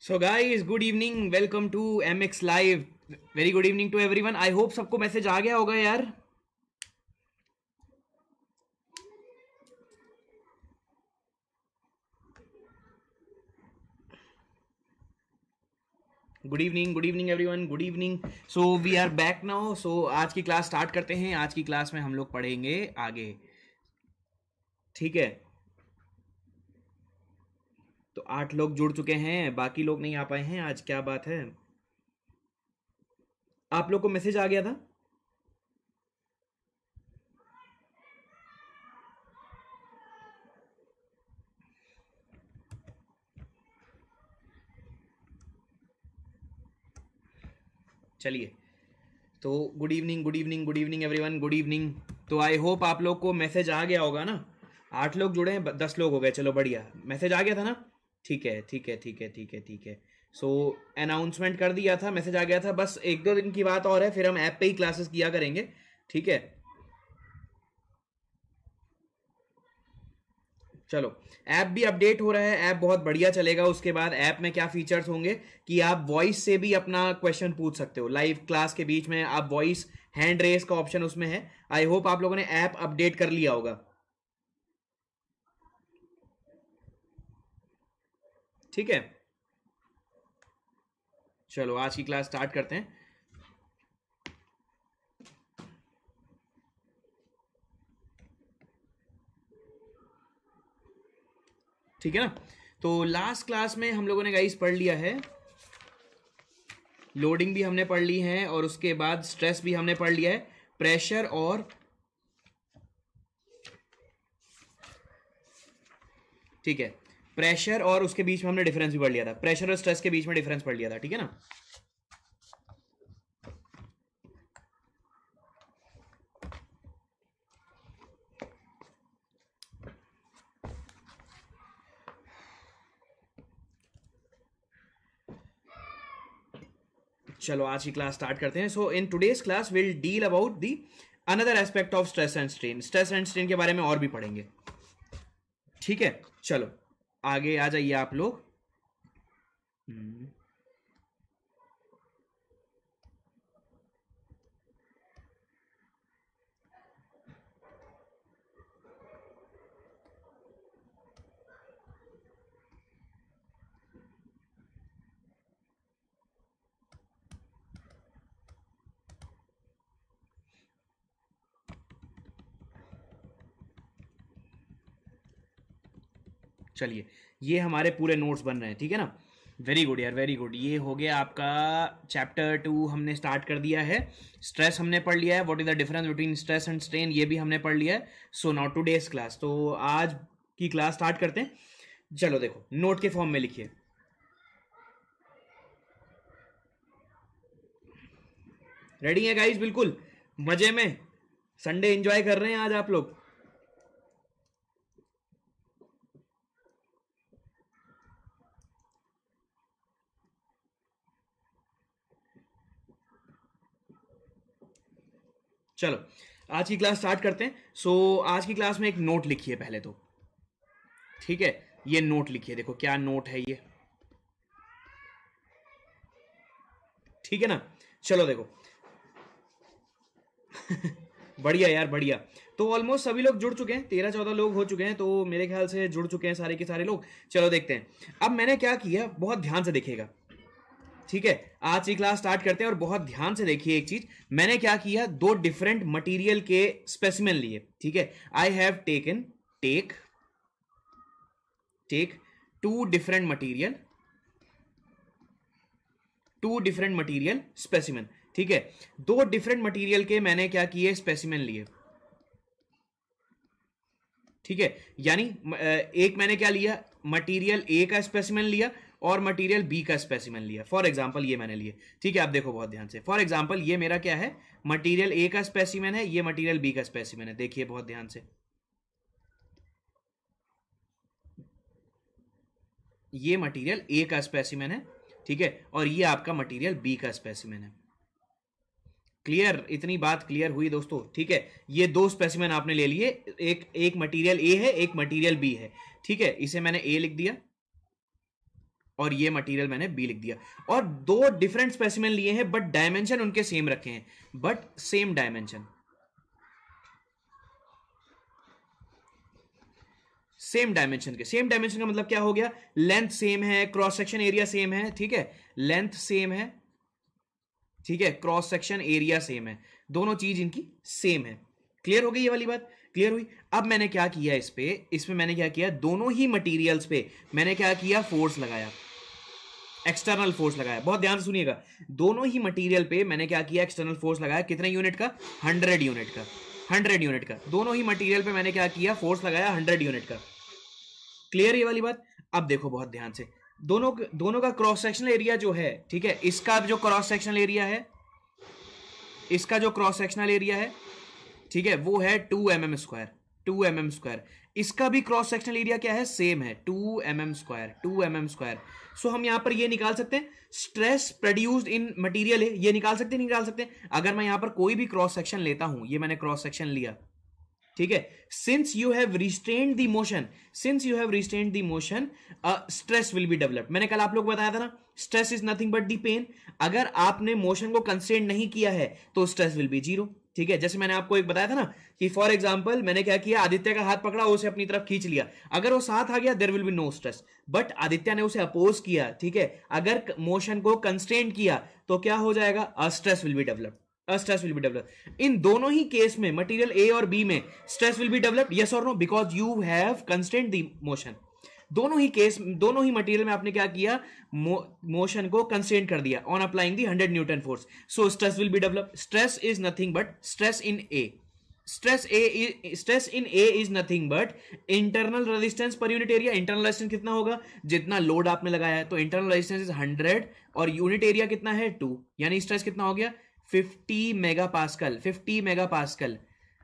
So guys, good evening, welcome to MX live. Very good evening to everyone. I hope सबको message आ गया होगा यार। Good evening everyone, good evening. So we are back now. So आज की class start करते हैं। आज की क्लास में हम लोग पढ़ेंगे आगे, ठीक है। तो 8 लोग जुड़ चुके हैं, बाकी लोग नहीं आ पाए हैं आज, क्या बात है। आप लोग को मैसेज आ गया था? चलिए, तो good evening, good evening, good evening everyone, good evening. तो आई होप आप लोग को मैसेज आ गया होगा ना। 8 लोग जुड़े हैं, 10 लोग हो गए, चलो बढ़िया। मैसेज आ गया था ना? ठीक है, ठीक है, ठीक है, ठीक है, ठीक है। सो अनाउंसमेंट कर दिया था, मैसेज आ गया था। बस 1-2 दिन की बात और है, फिर हम ऐप पे ही क्लासेस किया करेंगे, ठीक है। चलो, ऐप भी अपडेट हो रहा है, ऐप बहुत बढ़िया चलेगा। उसके बाद ऐप में क्या फीचर्स होंगे कि आप वॉइस से भी अपना क्वेश्चन पूछ सकते हो। लाइव क्लास के बीच में आप वॉइस हैंड रेस का ऑप्शन उसमें है। आई होप आप लोगों ने ऐप अपडेट कर लिया होगा, ठीक है। चलो, आज की क्लास स्टार्ट करते हैं। ठीक है ना। तो लास्ट क्लास में हम लोगों ने गाइस पढ़ लिया है, लोडिंग भी हमने पढ़ ली है, और उसके बाद स्ट्रेस भी हमने पढ़ लिया है। प्रेशर और, ठीक है, प्रेशर और उसके बीच में हमने डिफरेंस भी पढ़ लिया था। प्रेशर और स्ट्रेस के बीच में डिफरेंस पढ़ लिया था, ठीक है ना। चलो, आज की क्लास स्टार्ट करते हैं। So in today's class will deal about the another aspect of stress and strain. Stress and strain के बारे में और भी पढ़ेंगे, ठीक है। चलो, आगे आ जाइए आप लोग। चलिए, ये हमारे पूरे नोट्स बन रहे हैं, ठीक है ना। वेरी गुड यार, वेरी गुड। ये हो गया आपका चैप्टर 2, हमने स्टार्ट कर दिया है। स्ट्रेस हमने पढ़ लिया है, what is the difference between stress and strain, ये भी हमने पढ़ लिया है। सो नाउ टुडेज क्लास, तो आज की क्लास स्टार्ट करते हैं। चलो देखो, नोट के फॉर्म में लिखिए। रेडी है गाइस? बिल्कुल मजे में संडे एंजॉय कर रहे हैं आज आप लोग। चलो, आज की क्लास स्टार्ट करते हैं। सो आज की क्लास में एक नोट लिखिए पहले तो, ठीक है। ये नोट लिखिए, देखो क्या नोट है ये, ठीक है ना। चलो देखो बढ़िया यार, बढ़िया। तो ऑलमोस्ट सभी लोग जुड़ चुके हैं, 13-14 लोग हो चुके हैं, तो मेरे ख्याल से जुड़ चुके हैं सारे के सारे लोग। चलो देखते हैं। अब मैंने क्या किया, बहुत ध्यान से देखिएगा, ठीक है। आज की क्लास स्टार्ट करते हैं और बहुत ध्यान से देखिए एक चीज। मैंने क्या किया, 2 डिफरेंट मटेरियल के स्पेसिमेन लिए, ठीक है। I have taken take 2 different material specimen, ठीक है। 2 डिफरेंट मटेरियल के मैंने क्या किए, स्पेसिमेन लिए, ठीक है। यानी एक मैंने क्या लिया, मटेरियल ए का स्पेसिमेन लिया और मटेरियल बी का स्पेसिमेन लिया। फॉर एग्जांपल ये मैंने लिए, ठीक है। आप देखो बहुत ध्यान से। फॉर एग्जांपल ये मेरा क्या है, मटेरियल ए का स्पेसिमेन है, ये मटेरियल बी का स्पेसिमेन है। देखिए बहुत ध्यान से, ये मटेरियल ए का स्पेसिमेन है, ठीक है, और ये आपका मटेरियल बी का स्पेसिमेन है। क्लियर? इतनी बात क्लियर हुई दोस्तों, ठीक है। ये 2 स्पेसिमेन आपने ले लिए, एक मटेरियल ए है, एक मटेरियल बी है, ठीक है। इसे मैंने ए लिख दिया, और ये मटेरियल मैंने बी लिख दिया, और दो डिफरेंट स्पेसिमेन लिए हैं बट डायमेंशन उनके सेम रखे हैं, but same dimension, same dimension के। सेम डायमेंशन का मतलब क्या हो गया, लेंथ सेम है, क्रॉस सेक्शन एरिया सेम है, ठीक है, लेंथ सेम है, ठीक है, क्रॉस सेक्शन एरिया सेम है, दोनों चीज इनकी सेम है। क्लियर हो गई ये वाली बात, क्लियर हुई। अब मैंने क्या किया इसमें मैंने क्या किया, दोनों ही मटेरियल्स पे मैंने क्या किया, फोर्स लगाया, एक्सटर्नल फोर्स लगाया। बहुत ध्यान से सुनिएगा, दोनों ही मटेरियल पे मैंने क्या किया, एक्सटर्नल फोर्स लगाया। कितने यूनिट का, 100 यूनिट का, 100 यूनिट का। दोनों ही मटेरियल पे मैंने क्या किया, फोर्स लगाया 100 यूनिट का। क्लियर ये वाली बात। अब देखो बहुत ध्यान से, दोनों का क्रॉस सेक्शनल एरिया जो है, ठीक है, इसका जो क्रॉस सेक्शनल एरिया है, इसका जो क्रॉस सेक्शनल एरिया है, ठीक है, वो है 2 mm स्क्वायर, 2 mm स्क्वायर। इसका भी क्रॉस सेक्शनल एरिया क्या है, सेम है, 2 mm स्क्वायर, 2 mm स्क्वायर। सो हम यहां पर ये निकाल सकते हैं, स्ट्रेस प्रोड्यूस्ड इन मटेरियल है, ये निकाल सकते हैं, निकाल सकते हैं। अगर मैं यहां पर कोई भी क्रॉस सेक्शन लेता हूं, ये मैंने क्रॉस सेक्शन लिया, ठीक है, since you have restrained the motion, since you have restrained the motion, stress will be developed. मैंने कल आप लोग को बताया था ना, stress is nothing but the pain. अगर आपने मोशन को कंस्ट्रेन नहीं किया है तो स्ट्रेस विल बी जीरो, ठीक है। जैसे मैंने आपको एक बताया था ना कि फॉर एग्जांपल मैंने क्या किया, आदित्य का हाथ पकड़ा, उसे अपनी तरफ खींच लिया, अगर वो साथ आ गया there will be no stress, but Aditya ने उसे अपोज किया, ठीक है, अगर मोशन को कंस्ट्रेन किया तो क्या हो जाएगा, uh stress will be developed, stress will be developed. इन दोनों ही केस में, मटेरियल ए और बी में stress will be developed, yes और no, because you have constraint the motion. दोनों ही केस, दोनों ही मटेरियल में आपने क्या किया, मोशन को कंस्ट्रेंट कर दिया on applying the 100 Newton force, so stress will be developed. Stress is nothing but stress in A, stress in A is nothing but internal resistance per unit area. Internal resistance कितना होगा, जितना load आपने लगाया है, तो internal resistance is 100 और unit area कितना है 2, यानी स्ट्रेस कितना हो गया 50 मेगापास्कल, 50 मेगापास्कल।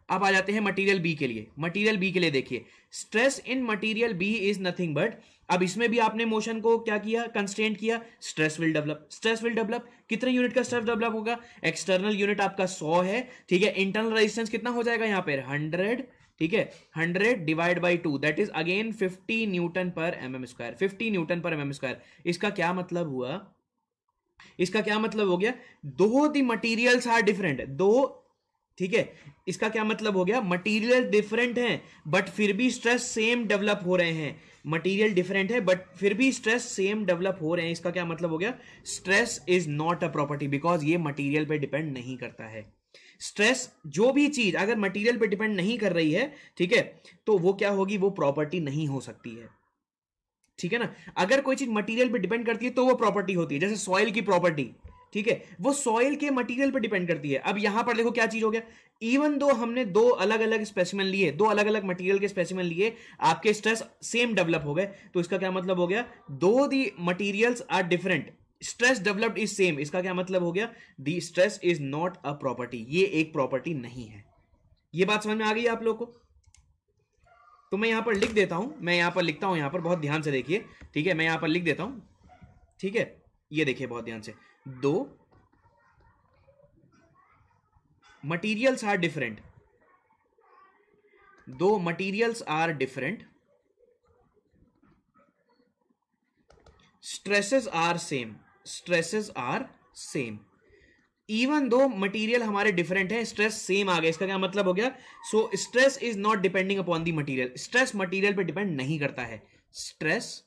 अब आ जाते हैं मटेरियल बी के लिए। मटेरियल बी के लिए देखिए, stress in material B is nothing but, अब इसमें भी आपने मोशन को क्या किया, कंस्ट्रेंट किया, stress will develop, stress will develop. कितने यूनिट का स्ट्रेस डेवलप होगा, एक्सटर्नल यूनिट आपका 100 है, ठीक है, इंटरनल रेजिस्टेंस कितना हो जाएगा यहां पर 100, ठीक है, 100 divide by 2, that is again 50 Newton पर mm स्क्वायर, 50 न्यूटन पर mm स्क्वायर। इसका क्या मतलब हुआ, इसका क्या मतलब हो गया, दो दी मटीरियल्स आर डिफरेंट, दो, ठीक है, इसका क्या मतलब हो गया, मटेरियल डिफरेंट है बट फिर भी स्ट्रेस सेम डेवलप हो रहे हैं। मटेरियल डिफरेंट है बट फिर भी स्ट्रेस सेम डेवलप हो रहे हैं, इसका क्या मतलब हो गया, stress is not a property, because ये मटेरियल पे डिपेंड नहीं करता है। स्ट्रेस, जो भी चीज अगर मटेरियल पे डिपेंड नहीं कर रही है, ठीक है, तो वो क्या होगी, वो प्रॉपर्टी नहीं हो सकती है, ठीक है ना। अगर कोई चीज मटेरियल पे डिपेंड करती है तो वो प्रॉपर्टी होती है, जैसे सॉइल की प्रॉपर्टी, ठीक है, वो सॉइल के मटेरियल पे डिपेंड करती है। अब यहां पर देखो क्या चीज हो गया, इवन दो हमने दो अलग अलग स्पेसिमेन लिए, दो अलग अलग मटेरियल के स्पेसिमेन लिए, आपके स्ट्रेस सेम डेवलप हो गए, तो इसका क्या मतलब हो गया, दो the materials are different, stress developed is same, इसका क्या मतलब हो गया, the stress is not a property, ये एक प्रॉपर्टी नहीं है। ये बात समझ में आ गई आप लोग को। तो मैं यहां पर लिख देता हूं, मैं यहां पर लिखता हूं, यहां पर बहुत ध्यान से देखिए, ठीक है, मैं यहां पर लिख देता हूं, ठीक है, ये देखिए बहुत ध्यान से, दो मटीरियल्स आर डिफरेंट, दो materials are different, stresses are same, stresses are same, even दो मटेरियल हमारे डिफरेंट है, स्ट्रेस सेम आ गया, इसका क्या मतलब हो गया, so stress is not depending upon the material, stress material पे डिपेंड नहीं करता है, स्ट्रेस,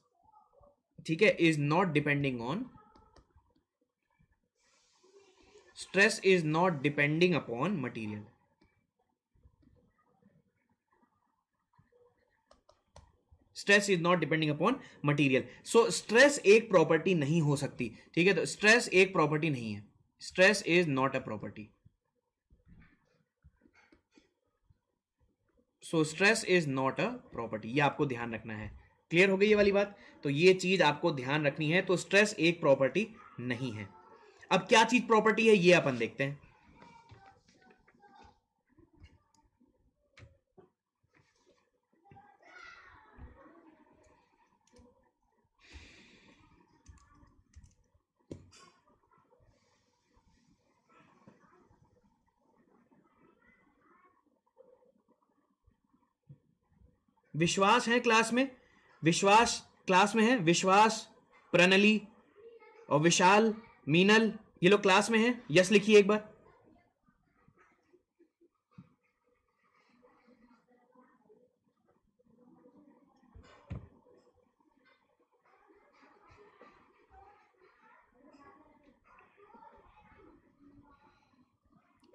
ठीक है, is not depending on, stress is not depending upon material, stress is not depending upon material. So stress एक प्रॉपर्टी नहीं हो सकती, ठीक है, तो स्ट्रेस एक प्रॉपर्टी नहीं है, stress is not a property, so stress is not a property, ये आपको ध्यान रखना है। क्लियर हो गई ये वाली बात, तो ये चीज आपको ध्यान रखनी है, तो स्ट्रेस एक प्रॉपर्टी नहीं है। अब क्या चीज प्रॉपर्टी है ये अपन देखते हैं। विश्वास है क्लास में, विश्वास क्लास में है, विश्वास प्रनली और विशाल, मीनल, ये लोग क्लास में हैं? यस लिखिए एक बार।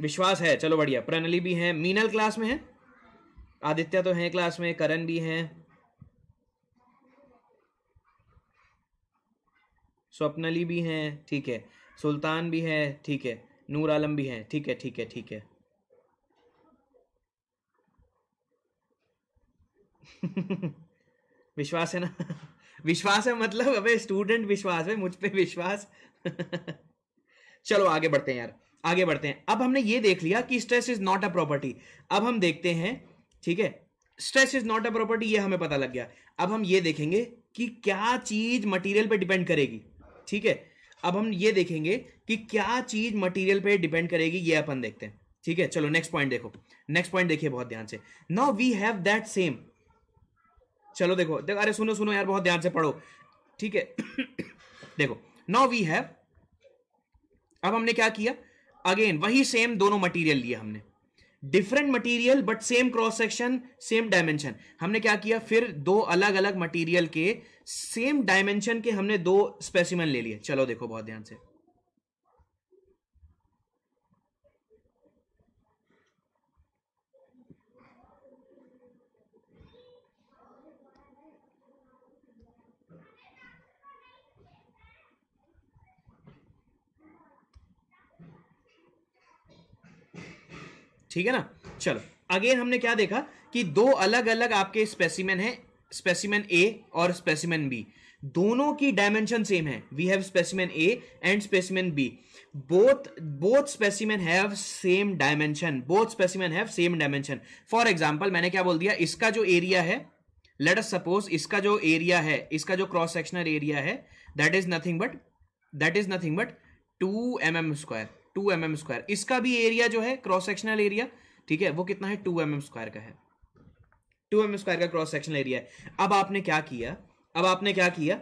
विश्वास है, चलो बढ़िया। प्रनली भी है, मीनल क्लास में है, आदित्य तो है क्लास में, करण भी है, स्वप्नली भी है, ठीक है, सुल्तान भी है, ठीक है, नूर आलम भी है, ठीक है ठीक है ठीक है। विश्वास है ना? विश्वास है मतलब, अबे स्टूडेंट विश्वास है, मुझ पे विश्वास। चलो आगे बढ़ते हैं यार, आगे बढ़ते हैं। अब हमने ये देख लिया कि stress is not a property. अब हम देखते हैं, ठीक है, stress is not a property, ये हमें पता लग गया। अब हम ये देखेंगे कि क्या चीज मटेरियल पे डिपेंड करेगी, ठीक है। अब हम ये देखेंगे कि क्या चीज मटेरियल पे डिपेंड करेगी, ये अपन देखते हैं, ठीक है। चलो नेक्स्ट पॉइंट देखो, नेक्स्ट पॉइंट देखिए बहुत ध्यान से। Now we have that same, चलो देखो देखो, अरे सुनो सुनो यार, बहुत ध्यान से पढ़ो, ठीक है। देखो, नाउ वी हैव, अब हमने क्या किया, अगेन वही सेम दोनों मटेरियल लिए हमने, different material but same cross section same dimension. हमने क्या किया, फिर दो अलग अलग मटेरियल के सेम डायमेंशन के हमने दो स्पेसिमेन ले लिए। चलो देखो बहुत ध्यान से, ठीक है ना। चलो अगेन हमने क्या देखा कि दो अलग अलग आपके स्पेसिमेन है, स्पेसिमेन ए और स्पेसिमेन बी, दोनों की डायमेंशन सेम है। We have specimen A and specimen B, both specimen have same dimension, both specimen have same dimension. For example मैंने क्या बोल दिया, इसका जो एरिया है, लेट अस सपोज इसका जो एरिया है, इसका जो क्रॉस सेक्शनल एरिया है, that is nothing but 2 mm², 2 mm²। इसका भी एरिया जो है क्रॉस सेक्शनल एरिया, ठीक है, वो कितना है, 2 mm² का है, 2 mm² का क्रॉस सेक्शनल एरिया है। अब आपने क्या किया, अब आपने क्या किया,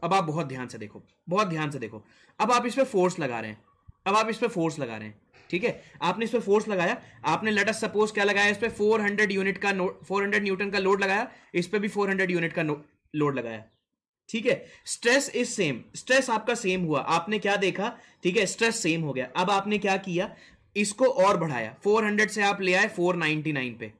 अब आप बहुत ध्यान से देखो, बहुत ध्यान से देखो। अब आप इस पे फोर्स लगा रहे हैं, अब आप इस पे फोर्स लगा रहे हैं, ठीक है। आपने इस पे फोर्स लगाया, आपने लेट अस सपोज क्या लगाया, इस पे 400 यूनिट का 400 न्यूटन का लोड लगाया, इस पे भी 400 यूनिट का लोड लगाया, ठीक है। स्ट्रेस इज सेम, स्ट्रेस आपका सेम हुआ, आपने क्या देखा, ठीक है, स्ट्रेस सेम हो गया। अब आपने क्या किया, इसको और बढ़ाया, 400 से आप ले आए 499 पे,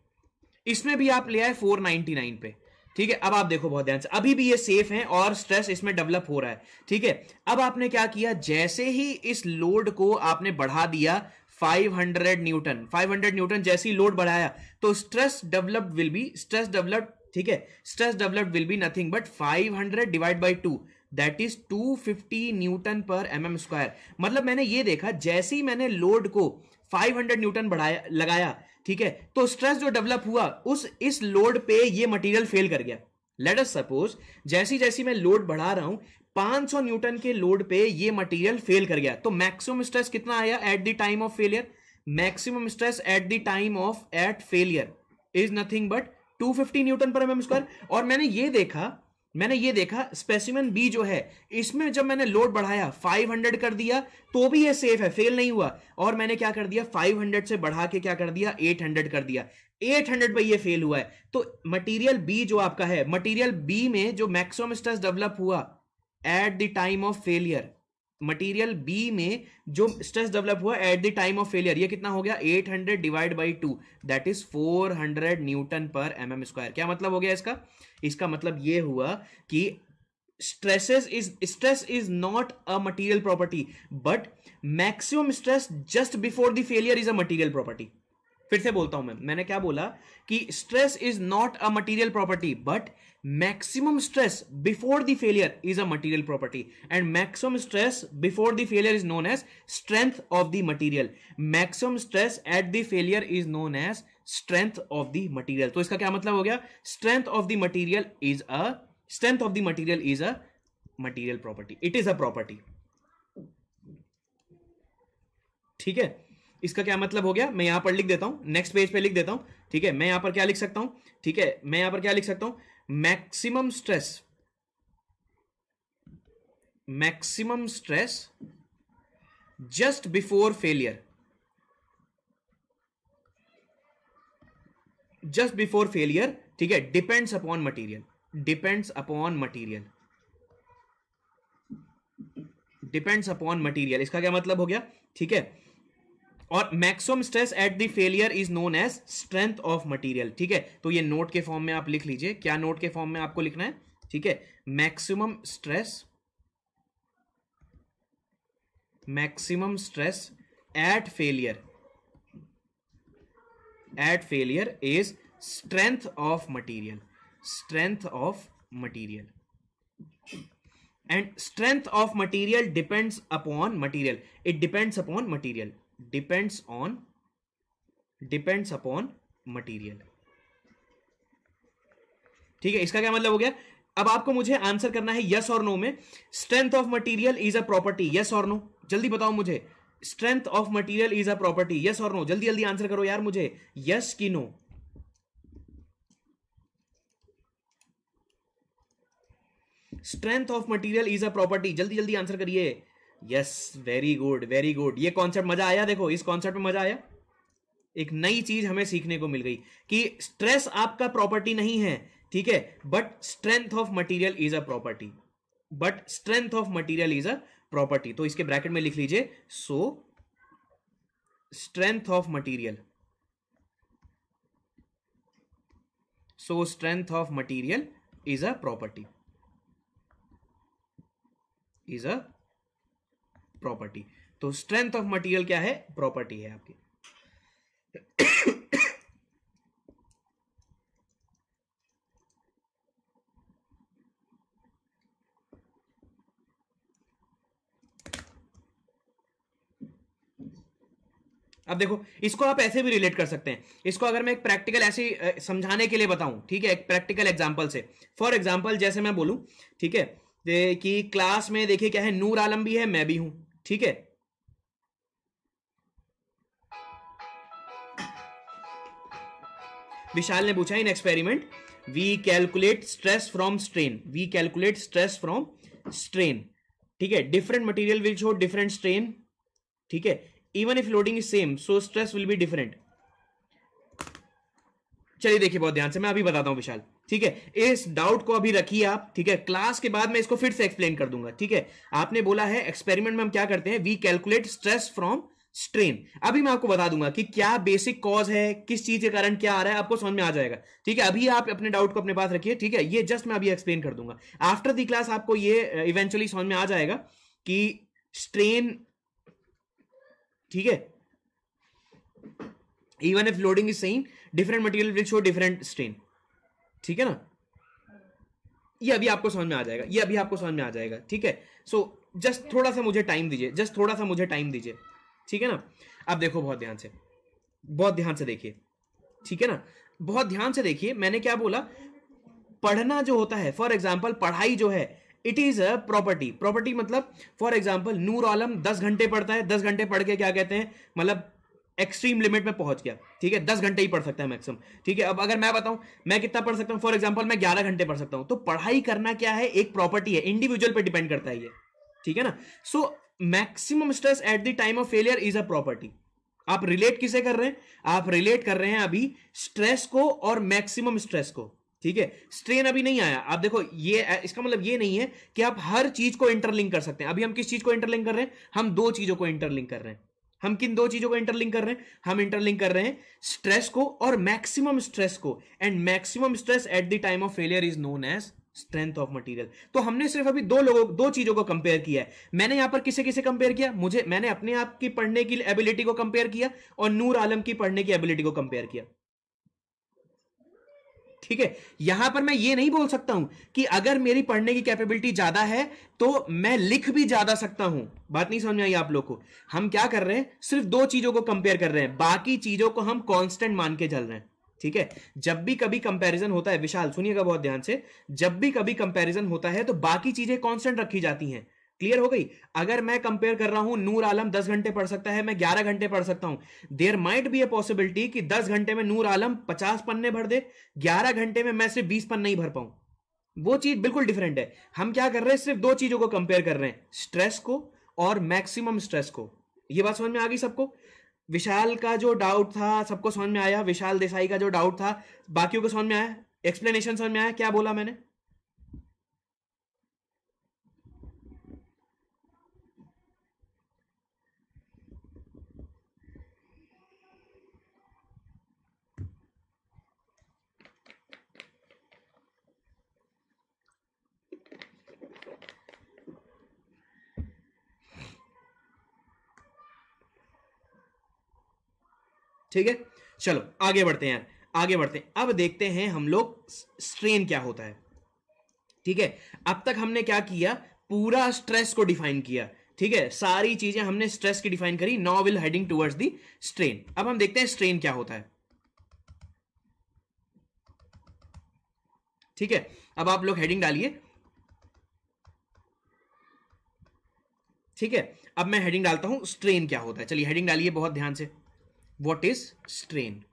इसमें भी आप ले आए 499 पे, ठीक है। अब आप देखो बहुत ध्यान से, अभी भी ये सेफ है और स्ट्रेस इसमें डेवलप हो रहा है, ठीक है। अब आपने क्या किया, जैसे ही इस लोड को आपने बढ़ा दिया 500 न्यूटन, 500 न्यूटन जैसे ही लोड बढ़ाया, तो stress developed will be, stress developed, ठीक है, stress developed will be nothing but 500 divide by 2, that is 250 newton per mm²। मतलब मैंने ये देखा, जैसे ही मैंने लोड को 500 न्यूटन बढ़ाया लगाया, ठीक है, तो स्ट्रेस जो डेवलप हुआ उस इस लोड पे ये मटेरियल फेल कर गया। लेट अस सपोज जैसी जैसी मैं लोड बढ़ा रहा हूं, 500 न्यूटन के लोड पे ये मटेरियल फेल कर गया, तो मैक्सिमम स्ट्रेस कितना आया at the time of failure, maximum stress at the time of at failure is nothing but 250 newton per mm²। और मैंने ये देखा स्पेसिमेन बी जो है, इसमें जब मैंने लोड बढ़ाया 500 कर दिया तो भी ये सेफ है, फेल नहीं हुआ। और मैंने क्या कर दिया, 500 से बढ़ा के क्या कर दिया, 800 कर दिया, 800 पे ये फेल हुआ है। तो मटेरियल बी जो आपका है, मटेरियल बी में जो मैक्सिमम स्ट्रेस डेवलप हुआ at the time of failure, material B में जो स्ट्रेस डेवलप हुआ at the time of failure, ये कितना हो गया, 800 divide by 2, that is 400 newton per mm²। क्या मतलब हो गया इसका, इसका मतलब ये हुआ कि stress is not a material property but maximum stress just before the failure is a material property. फिर से बोलता हूं मैंने क्या बोला कि stress is not a material property but maximum stress before the failure is a material property and maximum stress before the failure is known as strength of the material, maximum stress at the failure is known as strength of the material। तो इसका क्या मतलब हो गया, strength of the material is a material property, it is a property, ठीक है। इसका क्या मतलब हो गया, मैं यहां पर लिख देता हूं, नेक्स्ट पेज पे लिख देता हूं, ठीक है। मैं यहां पर क्या लिख सकता हूं, ठीक है, मैं यहां पर क्या लिख सकता हूं, maximum stress maximum stress just before failure, just before failure, ठीक है, depends upon material, depends upon material, depends upon material. इसका क्या मतलब हो गया, ठीक है। और maximum stress at the failure is known as strength of material, ठीक है। तो ये नोट के फॉर्म में आप लिख लीजिए, क्या नोट के फॉर्म में आपको लिखना है, ठीक है, maximum stress, maximum stress at failure, at failure is strength of material, strength of material, and strength of material depends upon material, it depends upon material, depends upon material, ठीक है। इसका क्या मतलब हो गया, अब आपको मुझे आंसर करना है यस और नो में, strength of material is a property, yes और नो, जल्दी बताओ मुझे, strength of material is a property, yes और नो, जल्दी जल्दी आंसर करो यार मुझे, यस की no. Strength of material is a property, जल्दी जल्दी आंसर करिए। Yes, very good very good, ये कॉन्सेप्ट मजा आया, देखो इस कॉन्सेप्ट में मजा आया, एक नई चीज हमें सीखने को मिल गई कि स्ट्रेस आपका प्रॉपर्टी नहीं है, ठीक है, but strength of material is a property, but strength of material is a property. तो इसके ब्रैकेट में लिख लीजिए, सो strength of material, so strength of material is a property, is a property. तो स्ट्रेंथ ऑफ मटीरियल क्या है, property है आपकी। अब देखो, इसको आप ऐसे भी रिलेट कर सकते हैं, इसको अगर मैं एक प्रैक्टिकल ऐसे समझाने के लिए बताऊं, ठीक है, एक प्रैक्टिकल एग्जांपल से, फॉर एग्जांपल जैसे मैं बोलूं, ठीक है, कि क्लास में देखिए क्या है, नूर आलम भी है, मैं भी हूं, ठीक है, विशाल ने पूछा in experiment we calculate stress from strain, we calculate stress from strain, ठीक है, different material will show different strain, ठीक है, even if loading is same so stress will be different. चलिए देखिए बहुत ध्यान से, मैं अभी बताता हूं विशाल, ठीक है, इस डाउट को अभी रखिए आप, ठीक है, क्लास के बाद मैं इसको फिर से एक्सप्लेन कर दूंगा, ठीक है। आपने बोला है एक्सपेरिमेंट में हम क्या करते हैं, we calculate stress from strain, अभी मैं आपको बता दूंगा कि क्या बेसिक कॉज है, किस चीज के कारण क्या आ रहा है, आपको समझ में आ जाएगा, ठीक है। अभी आप अपने डाउट को अपने पास रखिए, ठीक है, ये जस्ट मैं अभी एक्सप्लेन कर दूंगा, आफ्टर द क्लास आपको ये इवेंचुअली समझ में आ जाएगा कि स्ट्रेन, ठीक है, even if loading is same different material will show different strain, ठीक है ना, ये अभी आपको समझ में आ जाएगा, ये अभी आपको समझ में आ जाएगा, ठीक है। सो जस्ट थोड़ा सा मुझे टाइम दीजिए, जस्ट थोड़ा सा मुझे टाइम दीजिए, ठीक है ना। अब देखो बहुत ध्यान से, बहुत ध्यान से देखिए, ठीक है ना, बहुत ध्यान से देखिए, मैंने क्या बोला, पढ़ना जो होता है, फॉर एग्जाम्पल पढ़ाई जो है, it is a property, property मतलब फॉर एग्जाम्पल नूर आलम 10 घंटे पढ़ता है, 10 घंटे पढ़ के क्या कहते हैं, मतलब एक्सट्रीम लिमिट में पहुंच गया, ठीक है, 10 घंटे ही पढ़ सकता है मैक्सिमम, ठीक है। अब अगर मैं बताऊं मैं कितना पढ़ सकता हूं, फॉर एग्जांपल मैं 11 घंटे पढ़ सकता हूं, तो पढ़ाई करना क्या है, एक प्रॉपर्टी है, इंडिविजुअल पे डिपेंड करता है ये, ठीक है ना। So maximum stress at the time of failure is a property. आप रिलेट किसे कर रहे हैं, आप रिलेट कर रहे हैं अभी स्ट्रेस को और मैक्सिमम स्ट्रेस को, ठीक है, स्ट्रेन अभी नहीं आया। आप देखो ये, इसका मतलब ये नहीं है कि आप हर चीज को इंटरलिंक कर सकते हैं, अभी हम किस चीज को इंटरलिंक कर रहे हैं, हम दो चीजों को इंटरलिंक कर रहे हैं, हम किन दो चीजों को इंटरलिंक कर रहे हैं, हम इंटरलिंक कर रहे हैं स्ट्रेस को और मैक्सिमम स्ट्रेस को, and maximum stress at the time of failure is known as strength of material. तो हमने सिर्फ अभी दो चीजों को कंपेयर किया है, मैंने यहां पर किसे किसे कंपेयर किया, मैंने अपने आप की पढ़ने की एबिलिटी को कंपेयर किया और नूर आलम की पढ़ने की एबिलिटी को कंपेयर किया, ठीक है। यहां पर मैं ये नहीं बोल सकता हूं कि अगर मेरी पढ़ने की कैपेबिलिटी ज्यादा है तो मैं लिख भी ज्यादा सकता हूं, बात नहीं समझ में आई आप लोग को। हम क्या कर रहे हैं, सिर्फ दो चीजों को कंपेयर कर रहे हैं, बाकी चीजों को हम कांस्टेंट मान के चल रहे हैं, ठीक है। जब भी कभी कंपैरिजन होता है, विशाल सुनिएगा बहुत ध्यान से, जब भी कभी कंपैरिजन होता है तो बाकी चीजें कांस्टेंट रखी जाती हैं, क्लियर हो गई। अगर मैं कंपेयर कर रहा हूं, नूर आलम 10 घंटे पढ़ सकता है, मैं 11 घंटे पढ़ सकता हूं, there might be a possibility कि 10 घंटे में नूर आलम 50 पन्ने भर दे, 11 घंटे में मैं सिर्फ 20 पन्ने ही भर पाऊं, वो चीज बिल्कुल डिफरेंट है। हम क्या कर रहे हैं, सिर्फ दो चीजों को कंपेयर कर रहे हैं, स्ट्रेस को और मैक्सिमम स्ट्रेस को। ये बात समझ में आ गई सबको? विशाल का जो डाउट था सबको समझ में आया? विशाल देसाई का जो डाउट था बाकियों को समझ में आया? एक्सप्लेनेशन समझ में आया क्या बोला मैंने? ठीक है, चलो आगे बढ़ते हैं यार, आगे बढ़ते हैं। अब देखते हैं हम लोग स्ट्रेन क्या होता है। ठीक है, अब तक हमने क्या किया, पूरा स्ट्रेस को डिफाइन किया। ठीक है, सारी चीजें हमने स्ट्रेस की डिफाइन करी। Now will heading towards the strain. अब हम देखते हैं स्ट्रेन क्या होता है। ठीक है, अब आप लोग हेडिंग डालिए। ठीक है, अब मैं हेडिंग डालता हूं, स्ट्रेन क्या होता है। चलिए हेडिंग डालिए बहुत ध्यान से। What is strain?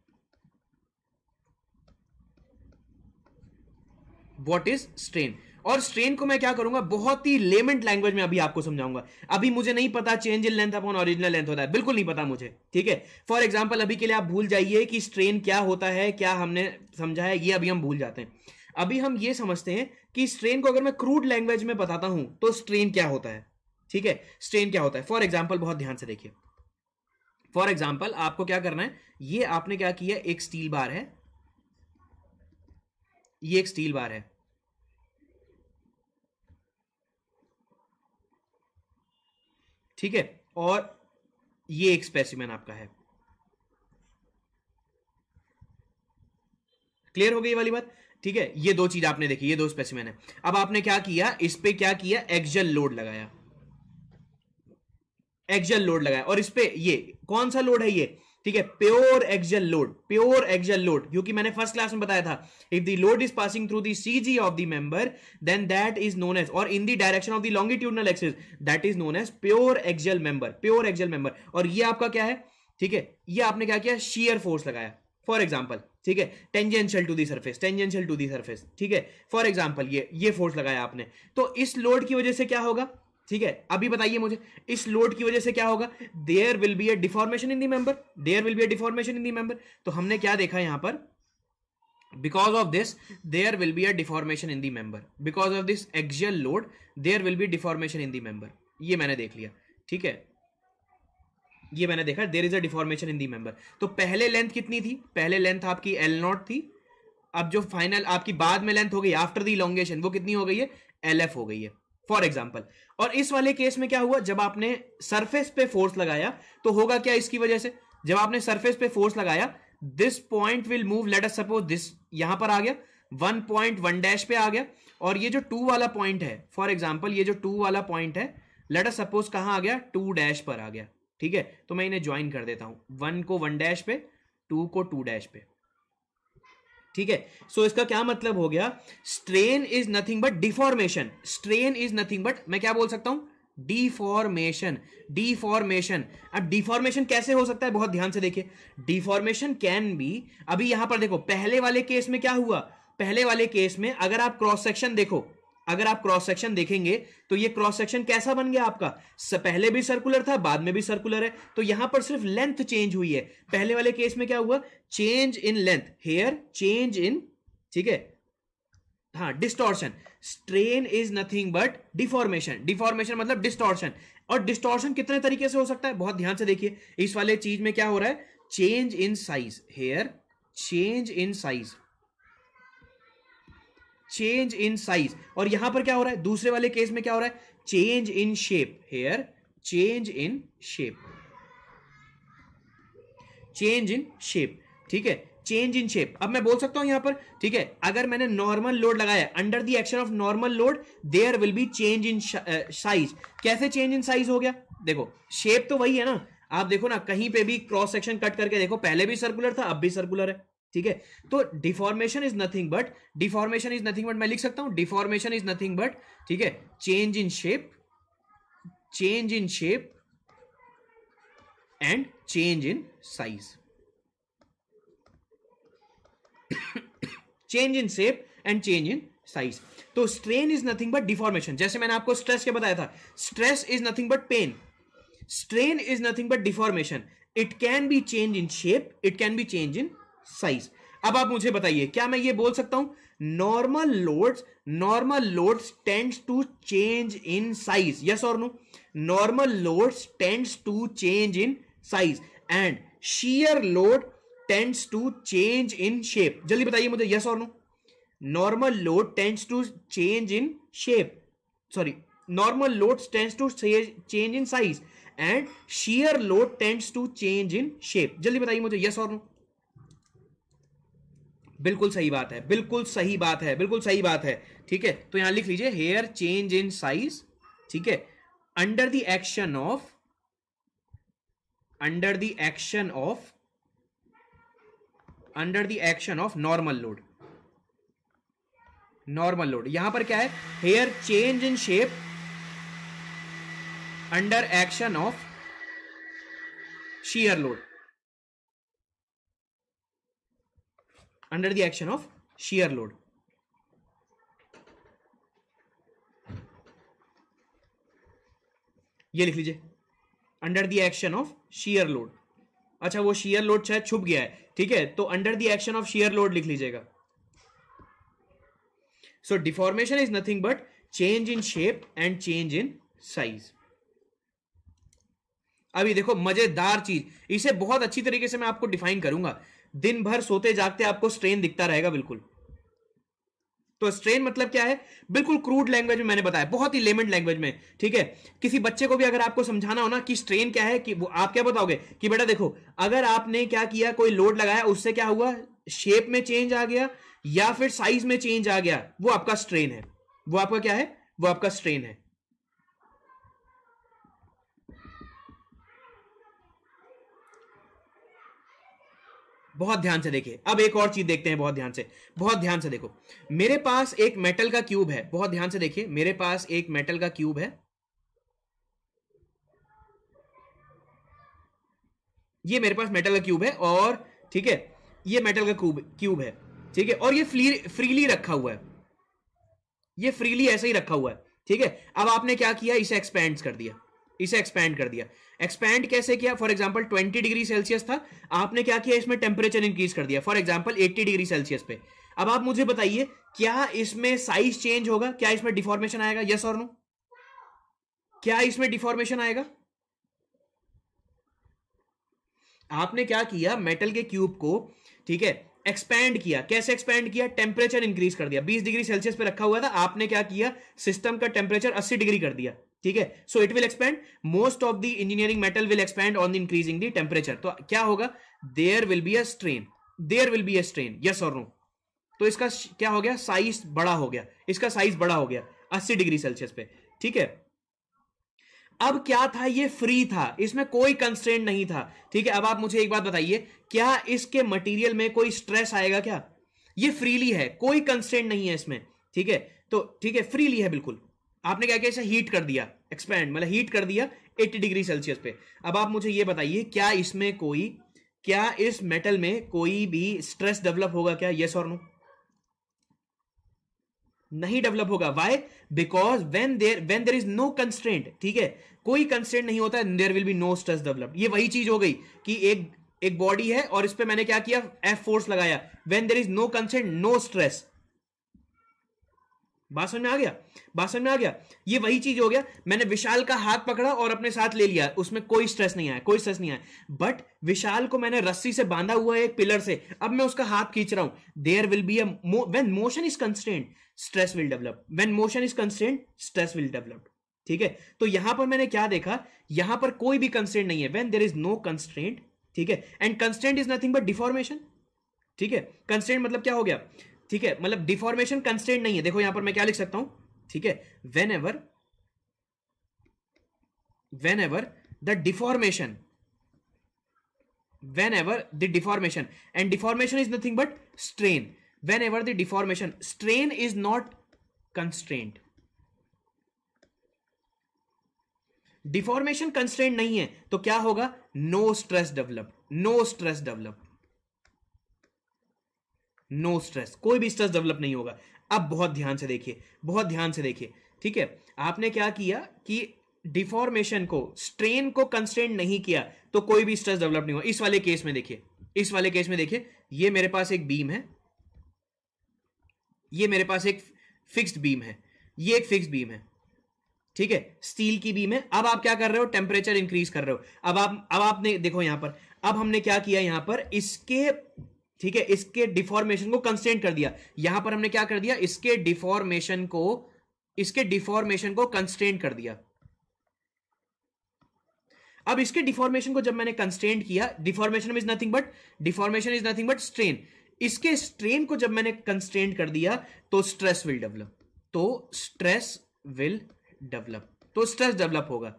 What is strain? और स्ट्रेन को मैं क्या करूंगा, बहुत ही लेमेंट लैंग्वेज में अभी आपको समझाऊंगा। अभी मुझे नहीं पता change in length upon original length होता है, बिल्कुल नहीं पता मुझे। ठीक है, फॉर एग्जांपल अभी के लिए आप भूल जाइए कि स्ट्रेन क्या होता है, क्या हमने समझा है, ये अभी हम भूल जाते हैं। अभी हम ये समझते हैं कि स्ट्रेन को अगर मैं क्रूड लैंग्वेज में बताता हूं तो स्ट्रेन क्या होता है। ठीक है, स्ट्रेन क्या होता है, फॉर एग्जाम्पल बहुत ध्यान से देखिए। फॉर एग्जाम्पल आपको क्या करना है, ये आपने क्या किया, एक स्टील बार है, ये एक स्टील बार है। ठीक है, और ये एक स्पेसिमेन आपका है। क्लियर हो गई ये वाली बात? ठीक है, ये दो चीज आपने देखी, ये दो स्पेसिमेन है। अब आपने क्या किया, इस पे क्या किया, एक्सियल लोड लगाया, एक्सियल लोड लगाया। और इस पे ये कौन सा लोड है ये? ठीक है, pure axial load, pure axial load, क्योंकि मैंने फर्स्ट क्लास में बताया था, if the load is passing through the CG of the member then that is known as, और in the direction of the longitudinal axis that is known as pure axial member, pure axial member. और ये आपका क्या है? ठीक है, ये आपने क्या किया, शियर फोर्स लगाया फॉर एग्जाम्पल। ठीक है, tangential to the surface, tangential to the surface. ठीक है, फॉर एग्जाम्पल ये फोर्स लगाया आपने, तो इस लोड की वजह से क्या होगा? ठीक है, अभी बताइए मुझे, इस लोड की वजह से क्या होगा? There will be a deformation in the member, there will be a deformation in the member. तो हमने क्या देखा यहां पर, because of this there will be a deformation in the member, because of this axial load there will be deformation in the member. ये मैंने देख लिया। ठीक है, ये मैंने देखा, there is a deformation in the member. तो पहले लेंथ कितनी थी? पहले लेंथ आपकी एल नॉट थी। अब जो फाइनल आपकी बाद में लेंथ हो गई आफ्टर द इलोंगेशन, वो कितनी हो गई है? एल एफ हो गई है फॉर एग्जाम्पल। और इस वाले केस में क्या हुआ, जब आपने सरफेस पे फोर्स लगाया तो होगा क्या इसकी वजह से? जब आपने सरफेस पे फोर्स लगाया, this point will move, late us suppose this यहां पर आ गया, 1.1 डैश पे आ गया, और ये जो 2 वाला पॉइंट है, फॉर एग्जाम्पल ये जो 2 वाला पॉइंट है, लेट अस सपोज कहां आ गया, 2 डैश पर आ गया। ठीक है, तो मैं इन्हें ज्वाइन कर देता हूं, 1 को 1 डैश पे, 2 को 2 डैश पे। ठीक है, सो इसका क्या मतलब हो गया, strain is nothing but deformation, strain is nothing but, मैं क्या बोल सकता हूं, डिफॉर्मेशन, डिफॉर्मेशन। अब डिफॉर्मेशन कैसे हो सकता है, बहुत ध्यान से देखिए। डिफॉर्मेशन कैन बी, अभी यहां पर देखो, पहले वाले केस में क्या हुआ, पहले वाले केस में अगर आप क्रॉस सेक्शन देखो, अगर आप क्रॉस सेक्शन देखेंगे तो ये क्रॉस सेक्शन कैसा बन गया आपका, पहले भी सर्कुलर था बाद में भी सर्कुलर है, तो यहां पर सिर्फ लेंथ चेंज हुई है। पहले वाले केस में क्या हुआ, change in length, here change in, ठीक है, हाँ, distortion. Strain is nothing but deformation, deformation मतलब डिस्टॉर्शन। और डिस्टॉर्शन कितने तरीके से हो सकता है, बहुत ध्यान से देखिए। इस वाले चीज में क्या हो रहा है, change in size, here change in size, change in size. और यहां पर क्या हो रहा है, दूसरे वाले केस में क्या हो रहा है, change in shape, here change in shape, change in shape. ठीक है, चेंज इन शेप। अब मैं बोल सकता हूं यहां पर, ठीक है, अगर मैंने नॉर्मल लोड लगाया, under the action of normal load there will be change in size. कैसे चेंज इन साइज हो गया, देखो शेप तो वही है ना, आप देखो ना, कहीं पे भी क्रॉस सेक्शन कट करके देखो, पहले भी सर्कुलर था अब भी सर्कुलर है। ठीक है, तो deformation is nothing but, deformation is nothing but, मैं लिख सकता हूं डिफॉर्मेशन इज नथिंग बट, ठीक है, change in shape, change in shape and change in size, change in shape and change in size. तो strain is nothing but deformation, जैसे मैंने आपको स्ट्रेस के बताया था, stress is nothing but pain, strain is nothing but deformation, it can be change in shape, it can be change in size. अब आप मुझे बताइए, क्या मैं ये बोल सकता हूं normal loads tends to change in size, yes और no? Normal loads tends to change in size and shear load tends to change in shape, जल्दी बताइए मुझे, yes or no? Normal load tends to change in shape, sorry, normal load tends to change in size and shear load tends to change in shape, जल्दी बताइए मुझे, yes or no? बिल्कुल सही बात है, बिल्कुल सही बात है, बिल्कुल सही बात है। ठीक है, तो यहां लिख लीजिए हेयर चेंज इन साइज, ठीक है, under the action of, under the action of normal load, यहां पर क्या है, here change in shape under action of shear load, under the action of shear load। ये लिख लीजिए under the action of shear load. अच्छा, वो shear load शायद छुप गया है, ठीक है, तो under the action of shear load लिख लीजिएगा। So deformation is nothing but change in shape and change in size. अभी देखो मजेदार चीज, इसे बहुत अच्छी तरीके से मैं आपको डिफाइन करूंगा, दिन भर सोते जागते आपको स्ट्रेन दिखता रहेगा बिल्कुल। तो स्ट्रेन मतलब क्या है, बिल्कुल क्रूड लैंग्वेज में मैंने बताया, बहुत ही लेमन लैंग्वेज में, ठीक है। किसी बच्चे को भी अगर आपको समझाना हो ना कि स्ट्रेन क्या है, कि वो आप क्या बताओगे कि बेटा देखो, अगर आपने क्या किया, कोई लोड लगाया, उससे क्या हुआ, शेप में चेंज आ गया या फिर साइज में चेंज आ गया, वो आपका स्ट्रेन है, वो आपका क्या है, वो आपका स्ट्रेन है। बहुत ध्यान से देखिए, अब एक और चीज देखते हैं, बहुत ध्यान से देखो। मेरे पास एक मेटल का क्यूब है, बहुत ध्यान से देखिए, मेरे पास एक मेटल का क्यूब है, ये मेरे पास मेटल का क्यूब है, और ठीक है, ये मेटल का क्यूब है, ठीक है, और ये फ्रीली रखा हुआ है, ये फ्रीली ऐसे ही रखा हुआ है, ठीक है। अब आपने क्या किया, इसे एक्सपैंड कर दिया, एक्सपैंड कैसे किया, फॉर एग्जांपल 20 डिग्री सेल्सियस था, आपने क्या किया, इसमें टेम्परेचर इंक्रीज कर दिया, फॉर एग्जांपल 80 डिग्री सेल्सियस पे। अब आप मुझे बताइए, क्या इसमें साइज चेंज होगा, क्या इसमें डिफॉर्मेशन आएगा, यस और नो? क्या इसमें डिफॉर्मेशन आएगा? आपने क्या किया, मेटल के क्यूब को, ठीक है, एक्सपैंड किया, कैसे एक्सपैंड किया, टेम्परेचर इंक्रीज कर दिया, 20 डिग्री सेल्सियस पे रखा हुआ था, आपने क्या किया, सिस्टम का टेम्परेचर 80 डिग्री कर दिया, ठीक है। So it will expand, most of the engineering metal will expand on the increasing the temperature. तो क्या होगा, there will be a strain, yes और नो? तो इसका क्या हो गया, साइज बड़ा हो गया, इसका साइज बड़ा हो गया 80 डिग्री सेल्सियस पे, ठीक है। अब क्या था, ये फ्री था, इसमें कोई कंस्ट्रेंट नहीं था, ठीक है। अब आप मुझे एक बात बताइए, क्या इसके मटेरियल में कोई स्ट्रेस आएगा क्या? ये फ्रीली है, कोई कंस्ट्रेंट नहीं है इसमें, ठीक है। तो ठीक है, फ्रीली है बिल्कुल। आपने क्या किया, इसे हीट कर दिया, एक्सपैंड मतलब हीट कर दिया 80 डिग्री सेल्सियस पे। अब आप मुझे ये बताइए, क्या इस मेटल में कोई भी स्ट्रेस डेवलप होगा क्या, यस और नो? नहीं डेवलप होगा। Why? Because when there is no constraint, ठीक है, कोई कंस्ट्रेंट नहीं होता, there will be no stress develop. ये वही चीज हो गई कि एक बॉडी है और इस पे मैंने क्या किया, एफ फोर्स लगाया, when there is no constraint, no stress. बात समझ में आ गया? ये वही चीज हो गया, मैंने विशाल का हाथ पकड़ा और अपने साथ ले लिया, उसमें कोई स्ट्रेस नहीं आया, बट विशाल को मैंने रस्सी से बांधा हुआ है एक पिलर से, अब मैं उसका हाथ खींच रहा हूं, there will be when motion is constraint, stress will develop, when motion is constraint, stress will develop, ठीक है। तो यहां पर मैंने क्या देखा, यहां पर कोई भी कंस्ट्रेंट नहीं है, when there is no constraint, ठीक है, and constraint is nothing but deformation, ठीक है। कंस्ट्रेंट मतलब क्या हो गया, ठीक है, मतलब डिफॉर्मेशन कंस्ट्रेंट नहीं है। देखो यहां पर मैं क्या लिख सकता हूं, ठीक है, whenever the deformation and deformation is nothing but strain, whenever the deformation, strain is not constraint, deformation constraint नहीं है, तो क्या होगा, no stress develop, no stress, कोई भी स्ट्रेस डेवलप नहीं होगा। अब बहुत ध्यान से देखिए, बहुत ध्यान से देखिए, ठीक है। आपने क्या किया कि डिफॉर्मेशन को, स्ट्रेन को कंस्ट्रेंट नहीं किया तो कोई भी स्ट्रेस डेवलप नहीं हुआ। इस वाले केस में देखिए, इस वाले केस में देखिए, ये मेरे पास एक बीम है, ये मेरे पास एक फिक्स्ड बीम है, ये एक फिक्स्ड बीम है, ठीक है, स्टील की बीम है। अब आप क्या कर रहे हो, टेम्परेचर इंक्रीज कर रहे हो। अब आपने देखो यहां पर, अब हमने क्या किया यहां पर, इसके, ठीक है, इसके डिफॉर्मेशन को कंस्ट्रेंट कर दिया। यहां पर हमने क्या कर दिया, इसके डिफॉर्मेशन को कंस्ट्रेंट कर दिया। अब इसके डिफॉर्मेशन को जब मैंने कंस्ट्रेंट किया, deformation is nothing but strain, इसके स्ट्रेन को जब मैंने कंस्ट्रेंट कर दिया तो स्ट्रेस विल डेवलप, तो स्ट्रेस डेवलप होगा।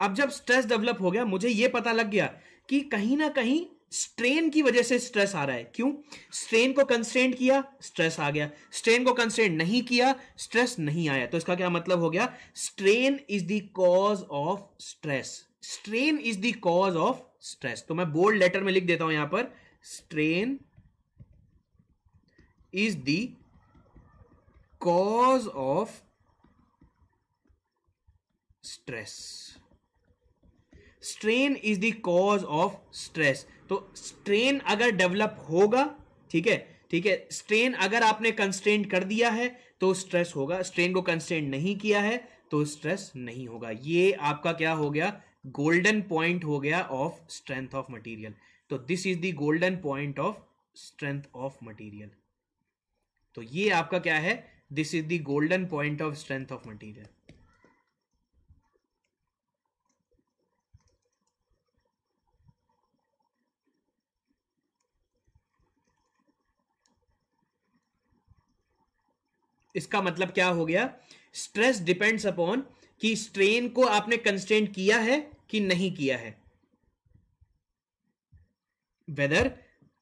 अब जब स्ट्रेस डेवलप हो गया, मुझे यह पता लग गया कि कहीं ना कहीं स्ट्रेन की वजह से स्ट्रेस आ रहा है। क्यों, स्ट्रेन को कंस्ट्रेंट किया, स्ट्रेस आ गया, स्ट्रेन को कंस्ट्रेंट नहीं किया, स्ट्रेस नहीं आया। तो इसका क्या मतलब हो गया, strain is the cause of stress, strain is the cause of stress. तो मैं बोल्ड लेटर में लिख देता हूं यहां पर, strain is the cause of stress, strain is the cause of stress. तो स्ट्रेन अगर डेवलप होगा, ठीक है, ठीक है, स्ट्रेन अगर आपने कंस्ट्रेंट कर दिया है तो स्ट्रेस होगा, स्ट्रेन को कंस्ट्रेंट नहीं किया है तो स्ट्रेस नहीं होगा। ये आपका क्या हो गया, गोल्डन पॉइंट हो गया ऑफ स्ट्रेंथ ऑफ मटेरियल। तो this is the golden point of strength of material. तो ये आपका क्या है, this is the golden point of strength of material. इसका मतलब क्या हो गया, स्ट्रेस डिपेंड्स अपॉन कि स्ट्रेन को आपने कंस्ट्रेंट किया है कि नहीं किया है। वेदर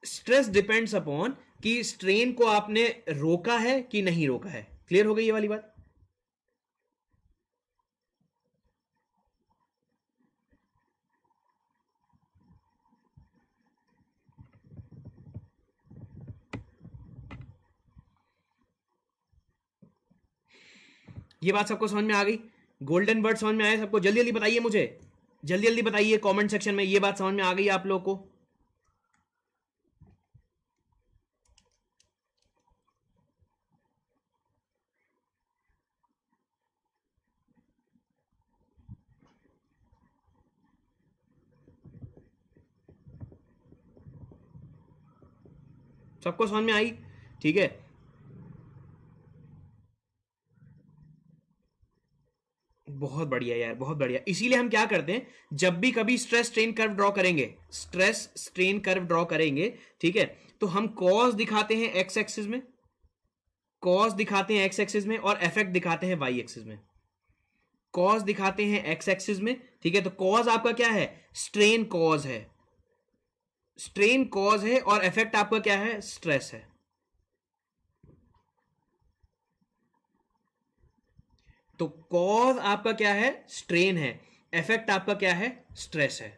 स्ट्रेस डिपेंड्स अपॉन कि स्ट्रेन को आपने रोका है कि नहीं रोका है। क्लियर हो गई ये वाली बात। ये बात सबको समझ में आ गई, गोल्डन वर्ड समझ में आया सबको? जल्दी जल्दी बताइए मुझे, जल्दी जल्दी बताइए कमेंट सेक्शन में, ये बात समझ में आ गई आप लोगों को? सबको समझ में आई? ठीक है, बहुत बढ़िया यार, बहुत बढ़िया। इसीलिए हम क्या करते हैं, जब भी कभी स्ट्रेस स्ट्रेन कर्व ड्रॉ करेंगे, स्ट्रेस स्ट्रेन कर्व ड्रॉ करेंगे, ठीक है, तो हम कॉज दिखाते हैं एक्स एक्सिस में, कॉज दिखाते हैं एक्स एक्सिस में, और इफेक्ट दिखाते हैं वाई एक्सिस में। कॉज दिखाते हैं एक्स एक्सिस में, ठीक है, तो कॉज आपका क्या है, स्ट्रेन कॉज है, स्ट्रेन कॉज है, और इफेक्ट आपका क्या है, स्ट्रेस है। तो कॉज आपका क्या है, स्ट्रेन है, इफेक्ट आपका क्या है, स्ट्रेस है।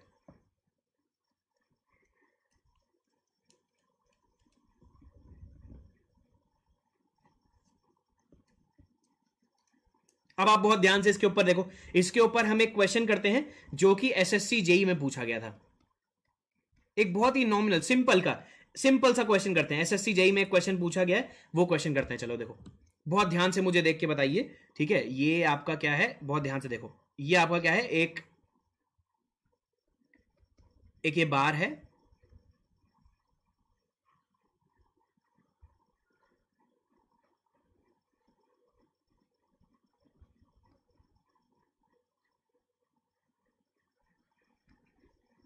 अब आप बहुत ध्यान से इसके ऊपर देखो, इसके ऊपर हम एक क्वेश्चन करते हैं जो कि एसएससी जेई में पूछा गया था। एक बहुत ही नॉमिनल सिंपल सा क्वेश्चन करते हैं, एसएससी जेई में एक क्वेश्चन पूछा गया है, वो क्वेश्चन करते हैं। चलो देखो, बहुत ध्यान से मुझे देख के बताइए, ठीक है। ये आपका क्या है, बहुत ध्यान से देखो, ये आपका क्या है, एक ये बार है,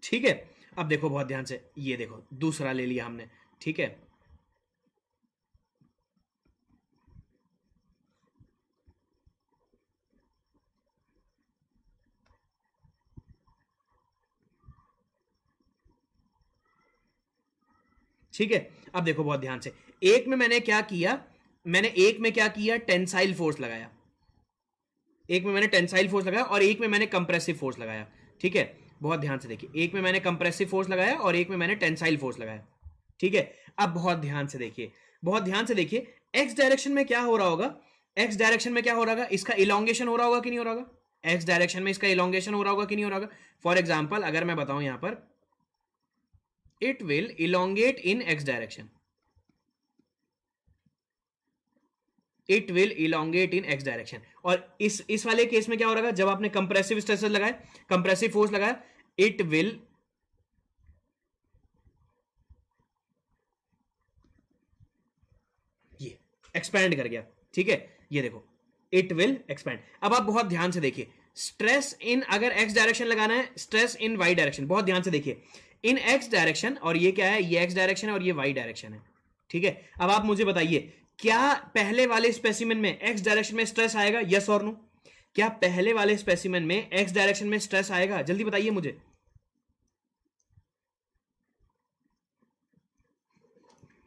ठीक है। अब देखो बहुत ध्यान से, ये देखो दूसरा ले लिया हमने, ठीक है, ठीक है। अब देखो बहुत ध्यान से, एक में मैंने क्या किया, मैंने एक में क्या किया, टेंसाइल फोर्स लगाया, एक में मैंने टेंसाइल फोर्स लगाया और एक में मैंने कंप्रेसिव फोर्स लगाया, ठीक है। बहुत ध्यान से देखिए, एक में मैंने कंप्रेसिव फोर्स लगाया और एक में मैंने टेंसाइल फोर्स लगाया, ठीक है। अब बहुत ध्यान से देखिए, बहुत ध्यान से देखिए, एक्स डायरेक्शन में क्या हो रहा होगा, एक्स डायरेक्शन में क्या हो रहा होगा, इसका इलोंगेशन हो रहा होगा कि नहीं हो रहा होगा, एक्स डायरेक्शन में इसका इलोंगेशन हो रहा होगा कि नहीं हो रहा होगा। फॉर एग्जाम्पल अगर मैं बताऊं यहां पर, it will elongate in x direction, it will elongate in x direction. और इस वाले केस में क्या हो रहा है, जब आपने कंप्रेसिव स्ट्रेसेस लगाए, कंप्रेसिव फोर्स लगाया, इट विल ये एक्सपैंड कर गया, ठीक है, ये देखो इट विल एक्सपैंड। अब आप बहुत ध्यान से देखिए, स्ट्रेस इन, अगर एक्स डायरेक्शन लगाना है, स्ट्रेस इन वाई डायरेक्शन, बहुत ध्यान से देखिए, इन एक्स डायरेक्शन, और ये क्या है, ये एक्स डायरेक्शन है और ये वाई डायरेक्शन है, ठीक है। अब आप मुझे बताइए, क्या पहले वाले स्पेसिमेन में एक्स डायरेक्शन में स्ट्रेस आएगा, यस और नो? क्या पहले वाले स्पेसिमेन में एक्स डायरेक्शन में स्ट्रेस आएगा, जल्दी बताइए मुझे।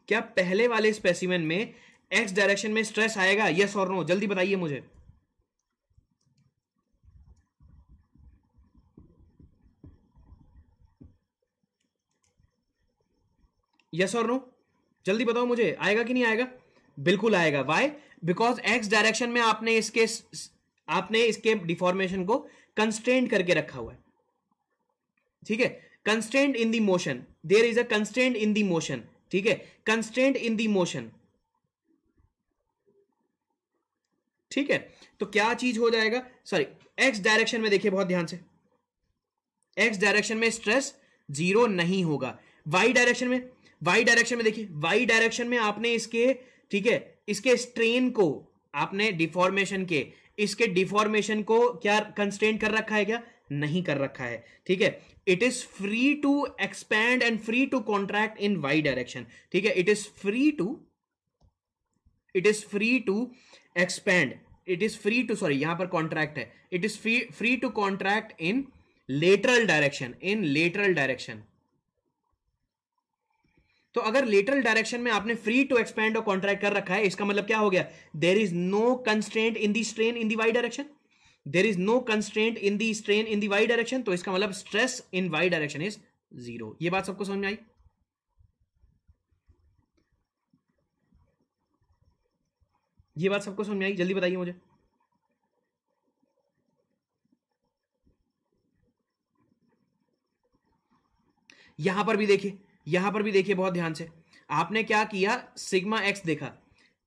क्या पहले वाले स्पेसिमेन में एक्स डायरेक्शन में स्ट्रेस आएगा, यस और नो, जल्दी बताइए मुझे। यस और नो, जल्दी बताओ मुझे, आएगा कि नहीं आएगा? बिल्कुल आएगा। वाई? बिकॉज एक्स डायरेक्शन में आपने इसके डिफॉर्मेशन को कंस्ट्रेंट करके रखा हुआ है, ठीक है। Constraint in the motion, there is a constraint in the motion, ठीक है, कंस्ट्रेंट इन द मोशन, ठीक है। तो क्या चीज हो जाएगा, सॉरी, एक्स डायरेक्शन में देखिए बहुत ध्यान से, एक्स डायरेक्शन में स्ट्रेस जीरो नहीं होगा। वाई डायरेक्शन में, वाई डायरेक्शन में देखिए, वाई डायरेक्शन में आपने इसके, ठीक है, इसके स्ट्रेन को आपने डिफॉर्मेशन के, इसके डिफॉर्मेशन को क्या कंस्ट्रेंट कर रखा है, क्या नहीं कर रखा है, ठीक है। It is free to expand and free to contract in Y direction, ठीक है। It is free to expand, it is free to, sorry यहां पर कॉन्ट्रैक्ट है, it is free to contract in lateral direction, in lateral direction. तो अगर lateral direction में आपने free to expand और कॉन्ट्रैक्ट कर रखा है, इसका मतलब क्या हो गया, there is no constraint in the strain in the Y direction, there is no constraint in the strain in the Y direction, तो इसका मतलब stress in Y direction is zero. ये बात सबको समझ में आई? ये बात सबको समझ में आई, जल्दी बताइए मुझे। यहां पर भी देखिए, यहां पर भी देखिए बहुत ध्यान से, आपने क्या किया, सिग्मा एक्स देखा,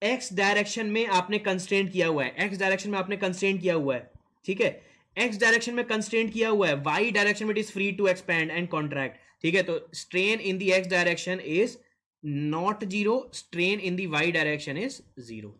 एक्स डायरेक्शन में आपने कंस्ट्रेंट किया हुआ है, एक्स डायरेक्शन में आपने कंस्ट्रेंट किया हुआ है, ठीक है, एक्स डायरेक्शन में कंस्ट्रेंट किया हुआ है, वाई डायरेक्शन में it is free to expand and contract, ठीक है। तो strain in the X direction is not zero, strain in the Y direction is zero.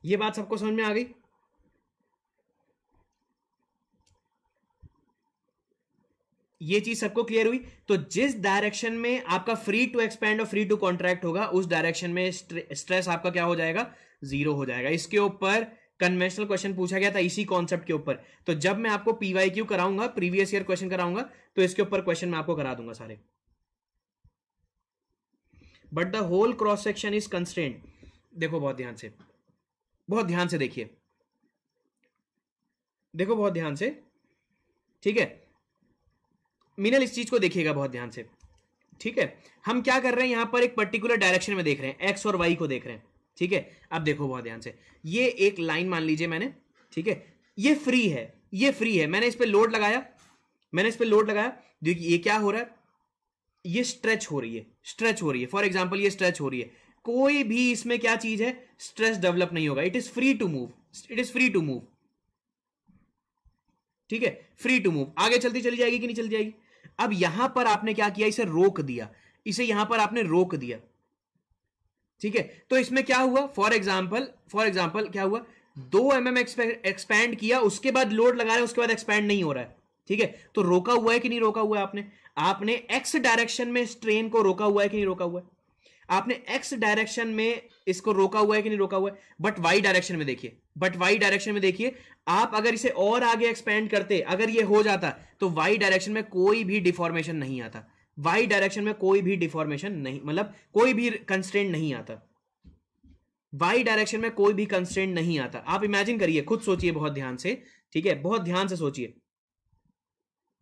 ये बात सबको समझ में आ गई? ये चीज सबको क्लियर हुई? तो जिस डायरेक्शन में आपका फ्री टू एक्सपैंड और फ्री टू कॉन्ट्रैक्ट होगा, उस डायरेक्शन में स्ट्रेस आपका क्या हो जाएगा, जीरो हो जाएगा। इसके ऊपर कन्वेंशनल क्वेश्चन पूछा गया था इसी कॉन्सेप्ट के ऊपर। तो जब मैं आपको पीवाईक्यू कराऊंगा, प्रीवियस ईयर क्वेश्चन कराऊंगा, तो इसके ऊपर क्वेश्चन मैं आपको करा दूंगा सारे। But the whole cross section is constraint. देखो बहुत ध्यान से, बहुत ध्यान से देखिए, देखो बहुत ध्यान से, ठीक है। मीनल इस चीज को देखिएगा बहुत ध्यान से, ठीक है। हम क्या कर रहे हैं, यहां पर एक पर्टिकुलर डायरेक्शन में देख रहे हैं, एक्स और वाई को देख रहे हैं, ठीक है। अब देखो बहुत ध्यान से, ये एक लाइन मान लीजिए मैंने, ठीक है, ये फ्री है, ये फ्री है, मैंने इस पर लोड लगाया, मैंने इस पर लोड लगाया, देखिए ये क्या हो रहा है, ये स्ट्रेच हो रही है, स्ट्रेच हो रही है, फॉर एग्जाम्पल ये स्ट्रेच हो रही है, कोई भी इसमें क्या चीज है, स्ट्रेस डेवलप नहीं होगा, it is free to move, it is free to move, ठीक है, फ्री टू मूव, आगे चलती चली जाएगी कि नहीं चली जाएगी। अब यहां पर आपने क्या किया, इसे रोक दिया, इसे यहां पर आपने रोक दिया, ठीक है। तो इसमें क्या हुआ, फॉर एग्जाम्पल क्या हुआ, 2 mm एक्सपैंड किया, उसके बाद लोड लगा रहे हैं, उसके बाद एक्सपैंड नहीं हो रहा है, ठीक है। तो रोका हुआ है कि नहीं रोका हुआ है आपने, आपने एक्स डायरेक्शन में स्ट्रेन को रोका हुआ है कि नहीं रोका हुआ है। आपने एक्स डायरेक्शन में इसको रोका हुआ है कि नहीं रोका हुआ है, बट वाई डायरेक्शन में देखिए, आप अगर इसे और आगे एक्सपेंड करते, अगर ये हो जाता, तो वाई डायरेक्शन में कोई भी डिफॉर्मेशन नहीं आता, वाई डायरेक्शन में कोई भी डिफॉर्मेशन नहीं, मतलब कोई भी कंस्ट्रेंट नहीं आता, वाई डायरेक्शन में कोई भी कंस्ट्रेंट नहीं आता। आप इमेजिन करिए, खुद सोचिए बहुत ध्यान से, ठीक है, बहुत ध्यान से सोचिए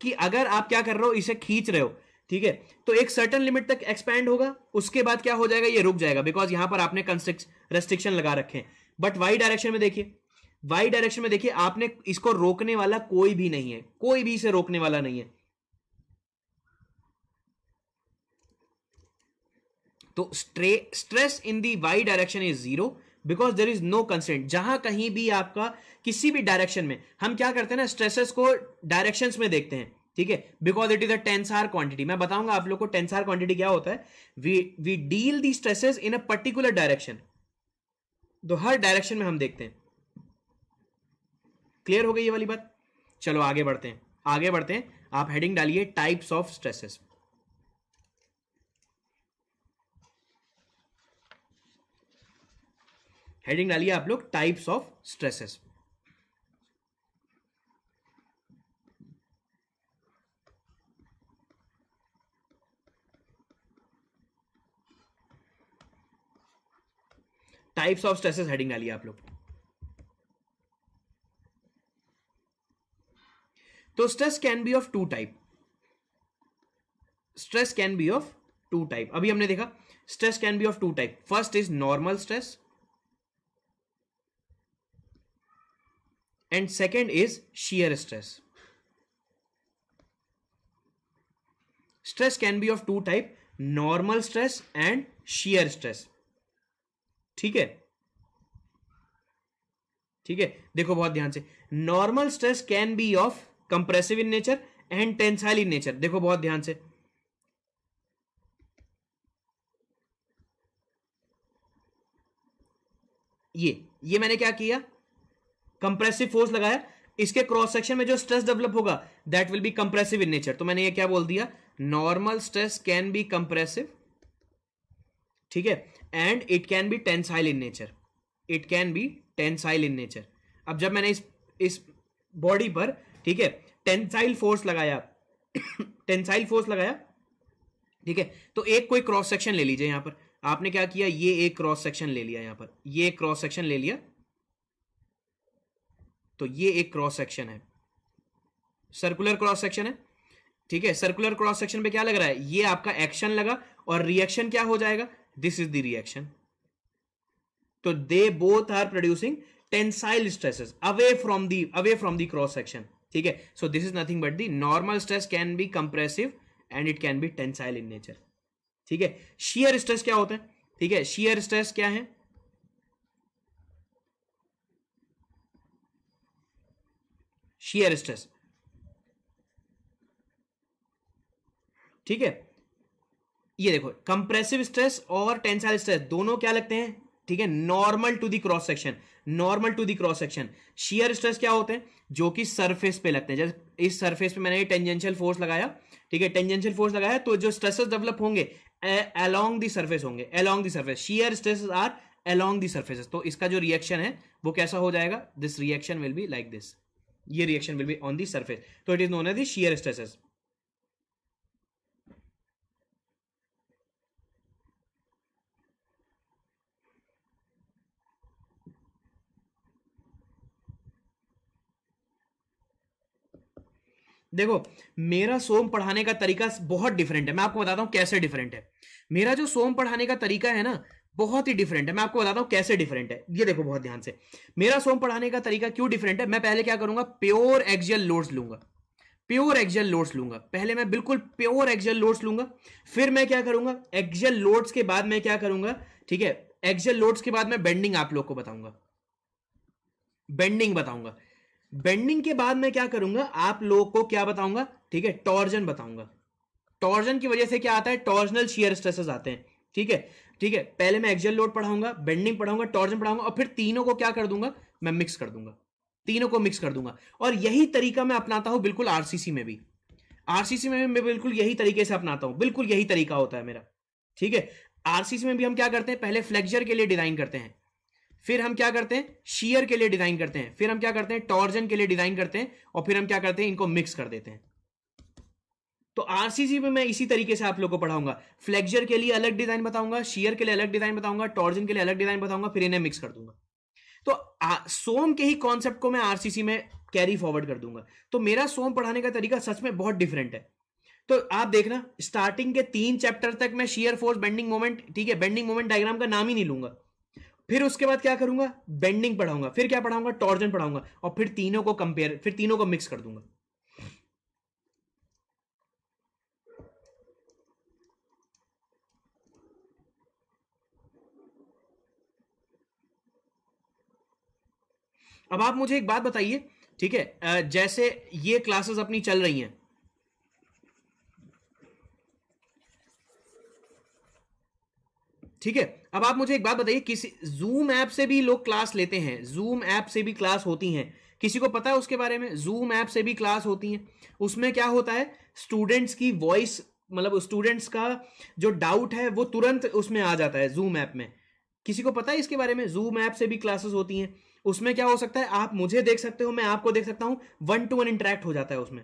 कि अगर आप क्या कर रहे हो, इसे खींच रहे हो, ठीक है, तो एक सर्टेन लिमिट तक एक्सपैंड होगा, उसके बाद क्या हो जाएगा, ये रुक जाएगा, बिकॉज यहां पर आपने रेस्ट्रिक्शन लगा रखे हैं। बट वाई डायरेक्शन में देखिए, आपने इसको रोकने वाला कोई भी नहीं है, कोई भी इसे रोकने वाला नहीं है। तो stress in the Y direction is 0 because there is no constraint. जहां कहीं भी आपका किसी भी डायरेक्शन में, हम क्या करते हैं ना, स्ट्रेसेस को डायरेक्शंस में देखते हैं, ठीक है, because it is a tensor quantity. मैं बताऊंगा आप लोग को टेंसर क्वांटिटी क्या होता है। We deal the stresses in a particular direction, तो हर डायरेक्शन में हम देखते हैं। क्लियर हो गई ये वाली बात? चलो आगे बढ़ते हैं, आप हेडिंग डालिए टाइप्स ऑफ स्ट्रेसेस। हेडिंग डालिए आप लोग types of stresses. Types of stresses heading डालिए आप लोग। तो stress can be of two type, अभी हमने देखा stress can be of two type. First is normal stress and second is shear stress. Stress can be of two type, normal stress and shear stress. ठीक है, देखो बहुत ध्यान से, normal stress can be of compressive in nature and tensile in nature. देखो बहुत ध्यान से, ये मैंने क्या किया, कंप्रेसिव फोर्स लगाया, इसके क्रॉस सेक्शन में जो स्ट्रेस डेवलप होगा that will be compressive in nature. तो मैंने ये क्या बोल दिया, normal stress can be compressive, ठीक है, and it can be tensile in nature, अब जब मैंने इस बॉडी पर, ठीक है, टेंसाइल फोर्स लगाया ठीक है, तो एक कोई क्रॉस सेक्शन ले लीजिए। यहां पर आपने क्या किया, ये एक क्रॉस सेक्शन ले लिया, यहां पर ये एक क्रॉस सेक्शन ले लिया, तो ये एक क्रॉस सेक्शन है, सर्कुलर क्रॉस सेक्शन है, ठीक है। सर्कुलर क्रॉस सेक्शन पे क्या लग रहा है, ये आपका एक्शन लगा, और रिएक्शन क्या हो जाएगा, दिस इज द रिएक्शन। तो they both are producing tensile stresses away from the cross section, ठीक है। So this is nothing but the normal stress can be compressive and it can be tensile in nature, ठीक है। Shear stress क्या होता है, ठीक है, shear stress क्या है, शियर स्ट्रेस, ठीक है। ये देखो कंप्रेसिव स्ट्रेस और टेंसाइल स्ट्रेस दोनों क्या लगते हैं, ठीक है, normal to the cross section. Shear stress क्या होते हैं, जो कि सरफेस पे लगते हैं। जैसे इस सरफेस पे मैंने टेंजेंशियल फोर्स लगाया, ठीक है, टेंजेंशियल फोर्स लगाया, तो जो स्ट्रेसेस डेवलप होंगे अलोंग द सरफेस होंगे, shear stresses are along the surfaces. तो इसका जो रिएक्शन है वो कैसा हो जाएगा, this reaction will be like this, ये reaction will be on the surface, तो it is known as the shear stresses. देखो मेरा सोम पढ़ाने का तरीका बहुत डिफरेंट है, मैं आपको बताता हूं कैसे डिफरेंट है। मेरा जो सोम पढ़ाने का तरीका है ना, बहुत ही डिफरेंट है, मैं आपको बताता हूं कैसे डिफरेंट है। ये देखो बहुत ध्यान से, मेरा सोम पढ़ाने का तरीका क्यों डिफरेंट है। मैं पहले क्या करूंगा, प्योर एक्सियल लोड्स लूंगा, पहले मैं बिल्कुल प्योर एक्सियल लोड्स लूंगा। फिर मैं क्या करूंगा, एक्सियल लोड्स के बाद मैं क्या करूंगा, ठीक है, एक्सियल लोड्स के बाद मैं बेंडिंग आप लोग को बताऊंगा, बेंडिंग के बाद मैं क्या करूंगा, आप लोगों को क्या बताऊंगा, ठीक है, टॉर्जन बताऊंगा। टॉर्जन की वजह से क्या आता है, टॉर्जनल शियर स्ट्रेसेस आते हैं, ठीक है। पहले मैं एक्सियल लोड पढ़ाऊंगा, बेंडिंग पढ़ाऊंगा, टॉर्जन पढ़ाऊंगा, और फिर तीनों को क्या कर दूंगा, मैं मिक्स कर दूंगा, और यही तरीका मैं अपनाता हूं बिल्कुल आरसीसी में भी, मैं बिल्कुल यही तरीके से अपनाता हूं, बिल्कुल यही तरीका होता है मेरा, ठीक है। आरसीसी में भी हम क्या करते हैं, पहले फ्लेक्चर के लिए डिजाइन करते हैं, फिर हम क्या करते हैं, शियर के लिए डिजाइन करते हैं, फिर हम क्या करते हैं, टॉर्जन के लिए डिजाइन करते हैं, और फिर हम क्या करते हैं, इनको मिक्स कर देते हैं। तो आरसीसी में मैं इसी तरीके से आप लोगों को पढ़ाऊंगा, फ्लेक्चर के लिए अलग डिजाइन बताऊंगा, शियर के लिए अलग डिजाइन बताऊंगा, टॉर्जन के लिए अलग डिजाइन बताऊंगा, फिर इन्हें मिक्स कर दूंगा। तो सोम के ही कॉन्सेप्ट को मैं आरसीसी में कैरी फॉरवर्ड कर दूंगा। तो मेरा सोम पढ़ाने का तरीका सच में बहुत डिफरेंट है। तो आप देखना, स्टार्टिंग के 3 चैप्टर तक मैं शियर फोर्स, बेंडिंग मोमेंट, ठीक है, बेंडिंग मोमेंट डायग्राम का नाम ही नहीं लूंगा। फिर उसके बाद क्या करूंगा, बेंडिंग पढ़ाऊंगा, फिर क्या पढ़ाऊंगा, टॉर्जन पढ़ाऊंगा, और फिर तीनों को कंपेयर, फिर तीनों को मिक्स कर दूंगा। अब आप मुझे एक बात बताइए, ठीक है, जैसे ये क्लासेस अपनी चल रही हैं, ठीक है, अब आप मुझे एक बात बताइए, किसी जूम ऐप से भी लोग क्लास लेते हैं, जूम ऐप से भी क्लास होती हैं, किसी को पता है उसके बारे में? जूम ऐप से भी क्लास होती हैं। उसमें क्या होता है, स्टूडेंट्स की वॉइस, मतलब स्टूडेंट्स का जो डाउट है वो तुरंत उसमें आ जाता है जूम ऐप में। किसी को पता है इसके बारे में? जूम ऐप से भी क्लासेस होती हैं। उसमें क्या हो सकता है, आप मुझे देख सकते हो, मैं आपको देख सकता हूं, 1 to 1 इंटरेक्ट हो जाता है उसमें,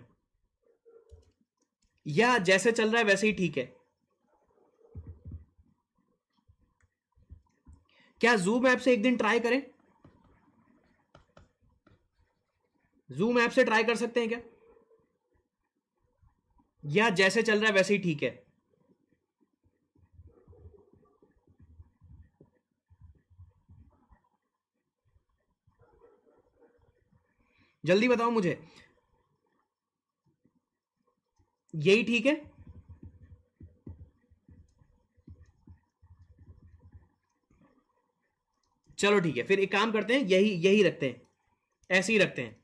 या जैसे चल रहा है वैसे ही ठीक है? क्या जूम ऐप से एक दिन ट्राई करें? जूम ऐप से ट्राई कर सकते हैं क्या, या जैसे चल रहा है वैसे ही ठीक है? जल्दी बताओ मुझे, यही ठीक है? चलो ठीक है, फिर एक काम करते हैं, यही यही रखते हैं, ऐसे ही रखते हैं।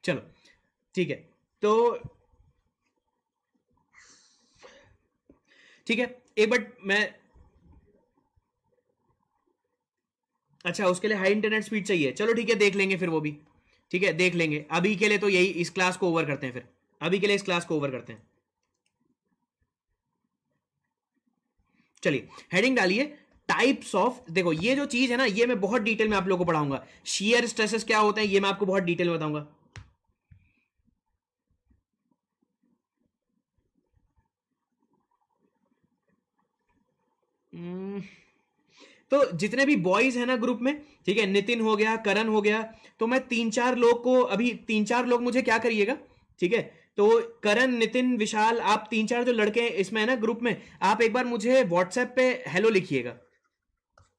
चलो ठीक है, तो ठीक है, एक बार मैं, अच्छा उसके लिए हाई इंटरनेट स्पीड चाहिए, चलो ठीक है, देख लेंगे फिर वो भी, ठीक है, देख लेंगे। अभी के लिए तो यही, इस क्लास को ओवर करते हैं, फिर अभी के लिए इस क्लास को ओवर करते हैं। चलिए हेडिंग डालिए, टाइप्स ऑफ, देखो ये जो चीज है ना, ये मैं बहुत डिटेल में आप लोगों को पढ़ाऊंगा। शियर स्ट्रेसेस क्या होते हैं ये मैं आपको बहुत डिटेल में बताऊंगा। हम्म, तो जितने भी बॉयज हैं ना ग्रुप में, ठीक है, नितिन हो गया, करण हो गया, तो मैं 3-4 लोग को, अभी 3-4 लोग मुझे क्या करिएगा, ठीक है, तो करण, नितिन, विशाल, आप 3-4 जो लड़के हैं इसमें है ना ग्रुप में, आप एक बार मुझे व्हाट्सएप पे हेलो लिखिएगा,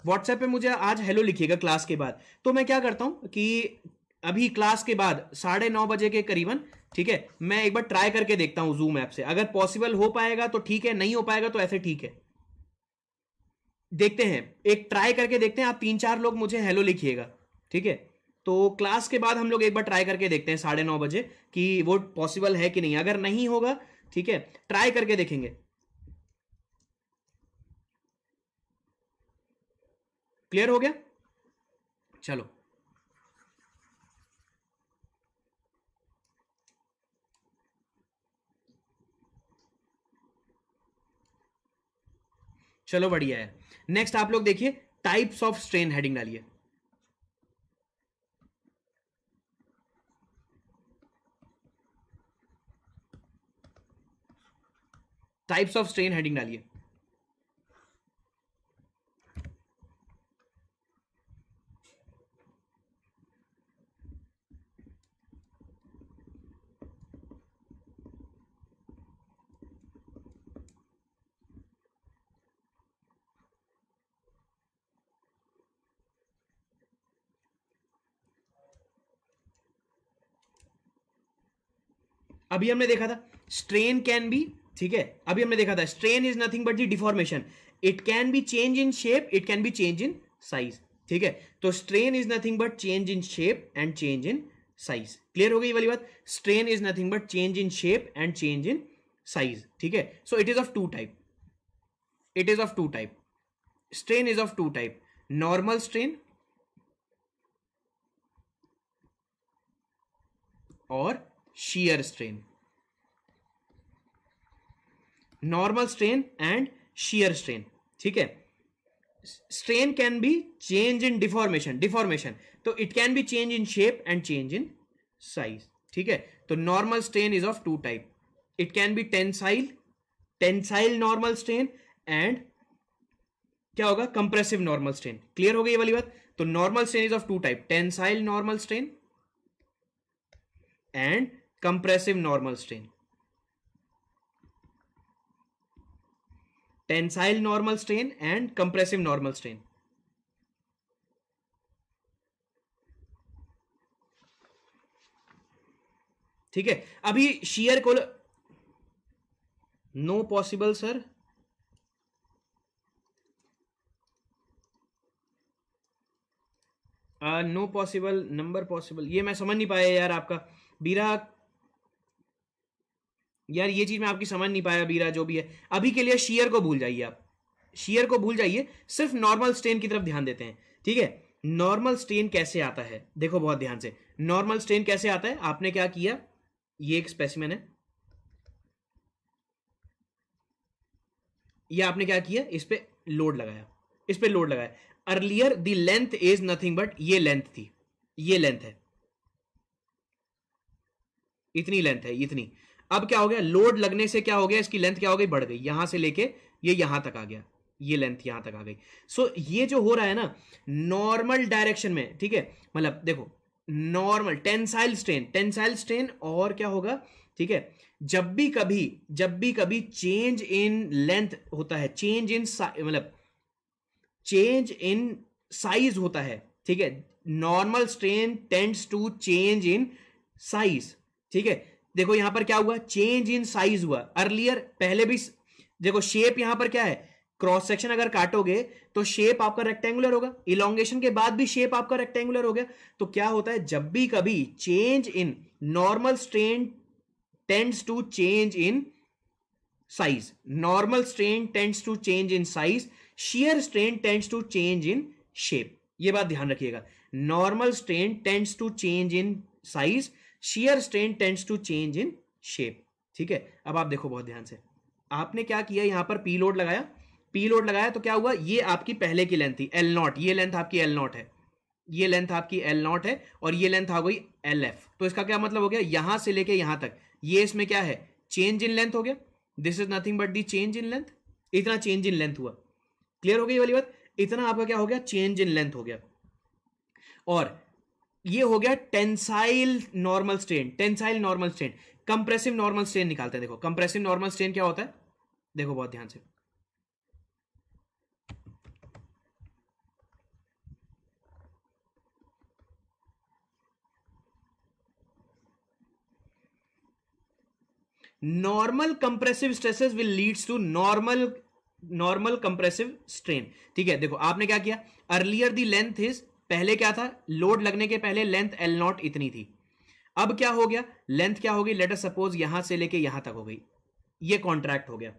व्हाट्सएप पे मुझे आज हेलो लिखिएगा क्लास के बाद। तो मैं क्या करता हूं कि अभी क्लास के बाद 9:30 बजे के करीबन, ठीक है, मैं एक बार ट्राई करके देखता हूं जूम ऐप से, अगर पॉसिबल हो पाएगा तो ठीक है, नहीं हो पाएगा तो ऐसे ठीक है, देखते हैं, एक ट्राई करके देखते हैं। आप 3-4 लोग मुझे हेलो लिखिएगा, ठीक है, तो क्लास के बाद हम लोग एक बार ट्राई करके देखते हैं 9:30 बजे कि वो पॉसिबल है कि नहीं, अगर नहीं होगा ठीक है, ट्राई करके देखेंगे। क्लियर हो गया? चलो चलो बढ़िया है। नेक्स्ट आप लोग देखिए, टाइप्स ऑफ स्ट्रेन, हेडिंग डालिए, टाइप्स ऑफ स्ट्रेन, हेडिंग डालिए। अभी हमने देखा था स्ट्रेन कैन बी, ठीक है, अभी हमने देखा था strain is nothing but the deformation, it can be change in shape, it can be change in size, ठीक है, तो strain is nothing but change in shape and change in size. Clear हो गई वाली बात? Strain is nothing but change in shape and change in size, ठीक है, so it is of two type, it is of two type, strain is of two type, normal strain और shear strain. Normal strain and shear strain. ठीक है. Strain can be change in deformation. तो it can be change in shape and change in size. ठीक है. तो normal strain is of two type. It can be tensile normal strain and क्या होगा, compressive normal strain. Clear हो गई ये वाली बात. तो normal strain is of two type, tensile normal strain and compressive normal strain. Tensile normal strain and compressive normal strain. ठीक है. अभी शियर को no possible sir. No possible, number possible, ये मैं समझ नहीं पाया यार आपका बीरा. यार ये चीज मैं आपकी समझ नहीं पाया बीरा. जो भी है अभी के लिए शियर को भूल जाइए. आप शियर को भूल जाइए, सिर्फ नॉर्मल स्ट्रेन की तरफ ध्यान देते हैं. ठीक है. नॉर्मल स्ट्रेन कैसे आता है देखो बहुत ध्यान से. नॉर्मल स्ट्रेन कैसे आता है, आपने क्या किया, ये एक स्पेसिमेन है, ये आपने क्या किया, इस पे लोड लगाया. Earlier the length is nothing but ये लेंथ थी, ये लेंथ है, इतनी लेंथ है, इतनी. अब क्या हो गया, लोड लगने से क्या हो गया, इसकी लेंथ क्या हो गई, बढ़ गई. यहां से लेके ये यहां तक आ गया, ये लेंथ यहां तक आ गई. सो ये जो हो रहा है ना नॉर्मल डायरेक्शन में, ठीक है, मतलब देखो नॉर्मल टेंसाइल स्ट्रेन और क्या होगा, ठीक है, जब भी कभी चेंज इन लेंथ होता है, चेंज इन साइज होता है. ठीक है. Normal strain tends to change in size. ठीक है. देखो यहां पर क्या हुआ, चेंज इन साइज हुआ. अर्लियर पहले भी देखो शेप यहां पर क्या है, क्रॉस सेक्शन अगर काटोगे तो शेप आपका रेक्टेंगुलर होगा. इलोंगेशन के बाद भी शेप आपका रेक्टेंगुलर हो गया. तो क्या होता है, जब भी कभी change in normal strain tends to change in size, normal strain tends to change in size, shear strain tends to change in shape. ये बात ध्यान रखिएगा. Normal strain tends to change in size, shear strain tends to change in shape. ठीक है. अब आप देखो बहुत ध्यान से, आपने क्या किया, यहां पर पी लोड लगाया तो क्या हुआ, ये आपकी पहले की लेंथ थी L0, ये लेंथ आपकी L0 है, ये लेंथ आपकी L0 है और ये लेंथ आ गई LF. तो इसका क्या मतलब हो गया, यहां से लेके यहां तक ये इसमें क्या है, चेंज इन लेंथ हो गया. This is nothing but the change in length. इतना चेंज इन लेंथ हुआ. क्लियर हो गई ये वाली बात. इतना आपका क्या हो गया, चेंज इन लेंथ हो गया. और ये हो गया tensile normal strain. Compressive normal strain निकालते हैं. देखो कंप्रेसिव नॉर्मल स्ट्रेन क्या होता है, देखो बहुत ध्यान से. Normal compressive stresses will leads to normal compressive strain. ठीक है. देखो आपने क्या किया, अर्लियर दी लेंथ इज, पहले क्या था, लोड लगने के पहले लेंथ L0 इतनी थी. अब क्या हो गया, लेंथ क्या हो गई, लेट अस सपोज यहां से लेके यहां तक हो गई, ये कॉन्ट्रैक्ट हो गया,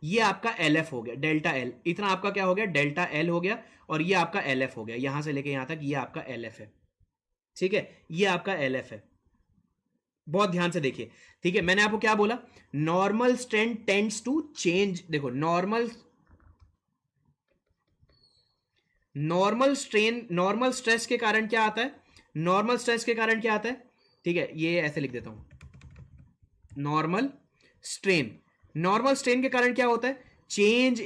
ये आपका LF हो गया, डेल्टा L. इतना आपका क्या हो गया, डेल्टा L हो गया. और ये आपका LF हो गया, यहां से लेके यहां तक ये आपका LF है. ठीक है. ये आपका LF है. बहुत ध्यान से देखिए. ठीक है. मैंने आपको क्या बोला, normal strain tends to change. देखो नॉर्मल स्ट्रेस के कारण क्या आता है, ठीक है, ये ऐसे लिख देता हूं, नॉर्मल स्ट्रेन के कारण क्या होता है, चेंज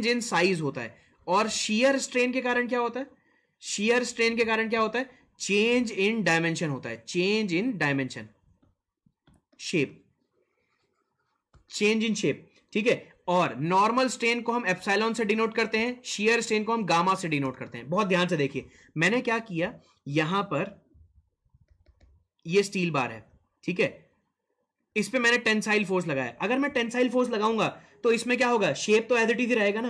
इन साइज होता है. और शियर स्ट्रेन के कारण क्या होता है, चेंज इन डायमेंशन होता है, चेंज इन शेप. ठीक है. और नॉर्मल स्ट्रेन को हम एप्सिलॉन से डिनोट करते हैं, शियर स्ट्रेन को हम गामा से डिनोट करते हैं. बहुत ध्यान से देखिए, मैंने क्या किया, यहां पर ये स्टील बार है. ठीक है. इस पे मैंने टेंसाइल फोर्स लगाया. अगर मैं टेंसाइल फोर्स लगाऊंगा तो इसमें क्या होगा, शेप तो एज इट इज रहेगा ना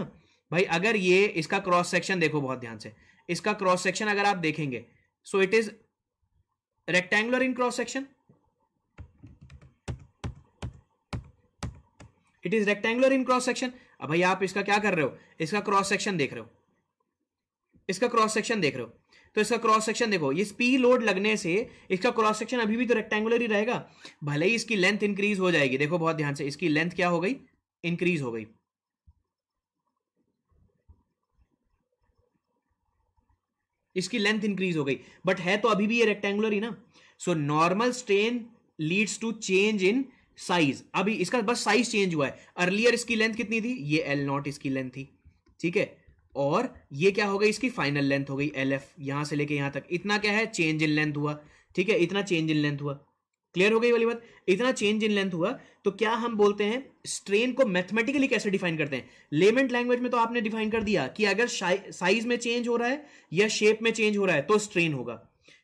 भाई. अगर ये इसका क्रॉस सेक्शन देखो बहुत ध्यान से, इसका क्रॉस सेक्शन अगर आप देखेंगे, सो it is rectangular in cross section, अब भाई आप इसका क्या कर रहे हो, इसका क्रॉस सेक्शन देख रहे हो, तो इसका क्रॉस सेक्शन देखो, ये पी लोड लगने से इसका क्रॉस सेक्शन अभी भी तो रेक्टेंगुलर ही रहेगा, भले ही इसकी लेंथ इंक्रीज हो जाएगी। देखो बहुत ध्यान से, इसकी लेंथ क्या हो गई, इंक्रीज हो गई। इसकी लेंथ इंक्रीज हो गई, बट है तो अभी भी ये रेक्टेंगुलर ही ना। So normal strain leads to change in size. अभी इसका बस साइज चेंज हुआ है। अर्लियर इसकी लेंथ कितनी थी, ये एल नॉट इसकी लेंथ थी, ठीक है, और ये क्या हो गई, इसकी फाइनल लेंथ हो गई एल एफ, यहां से लेके यहां तक इतना क्या है, चेंज इन लेंथ हुआ, ठीक है, इतना चेंज इन लेंथ हुआ। क्लियर हो गई वाली बात, इतना चेंज इन लेंथ हुआ। तो क्या हम बोलते हैं, स्ट्रेन को मैथमेटिकली कैसे डिफाइन करते हैं, लेमेंट लैंग्वेज में तो आपने डिफाइन कर दिया कि अगर साइज में चेंज हो रहा है या शेप में चेंज हो रहा है तो स्ट्रेन होगा।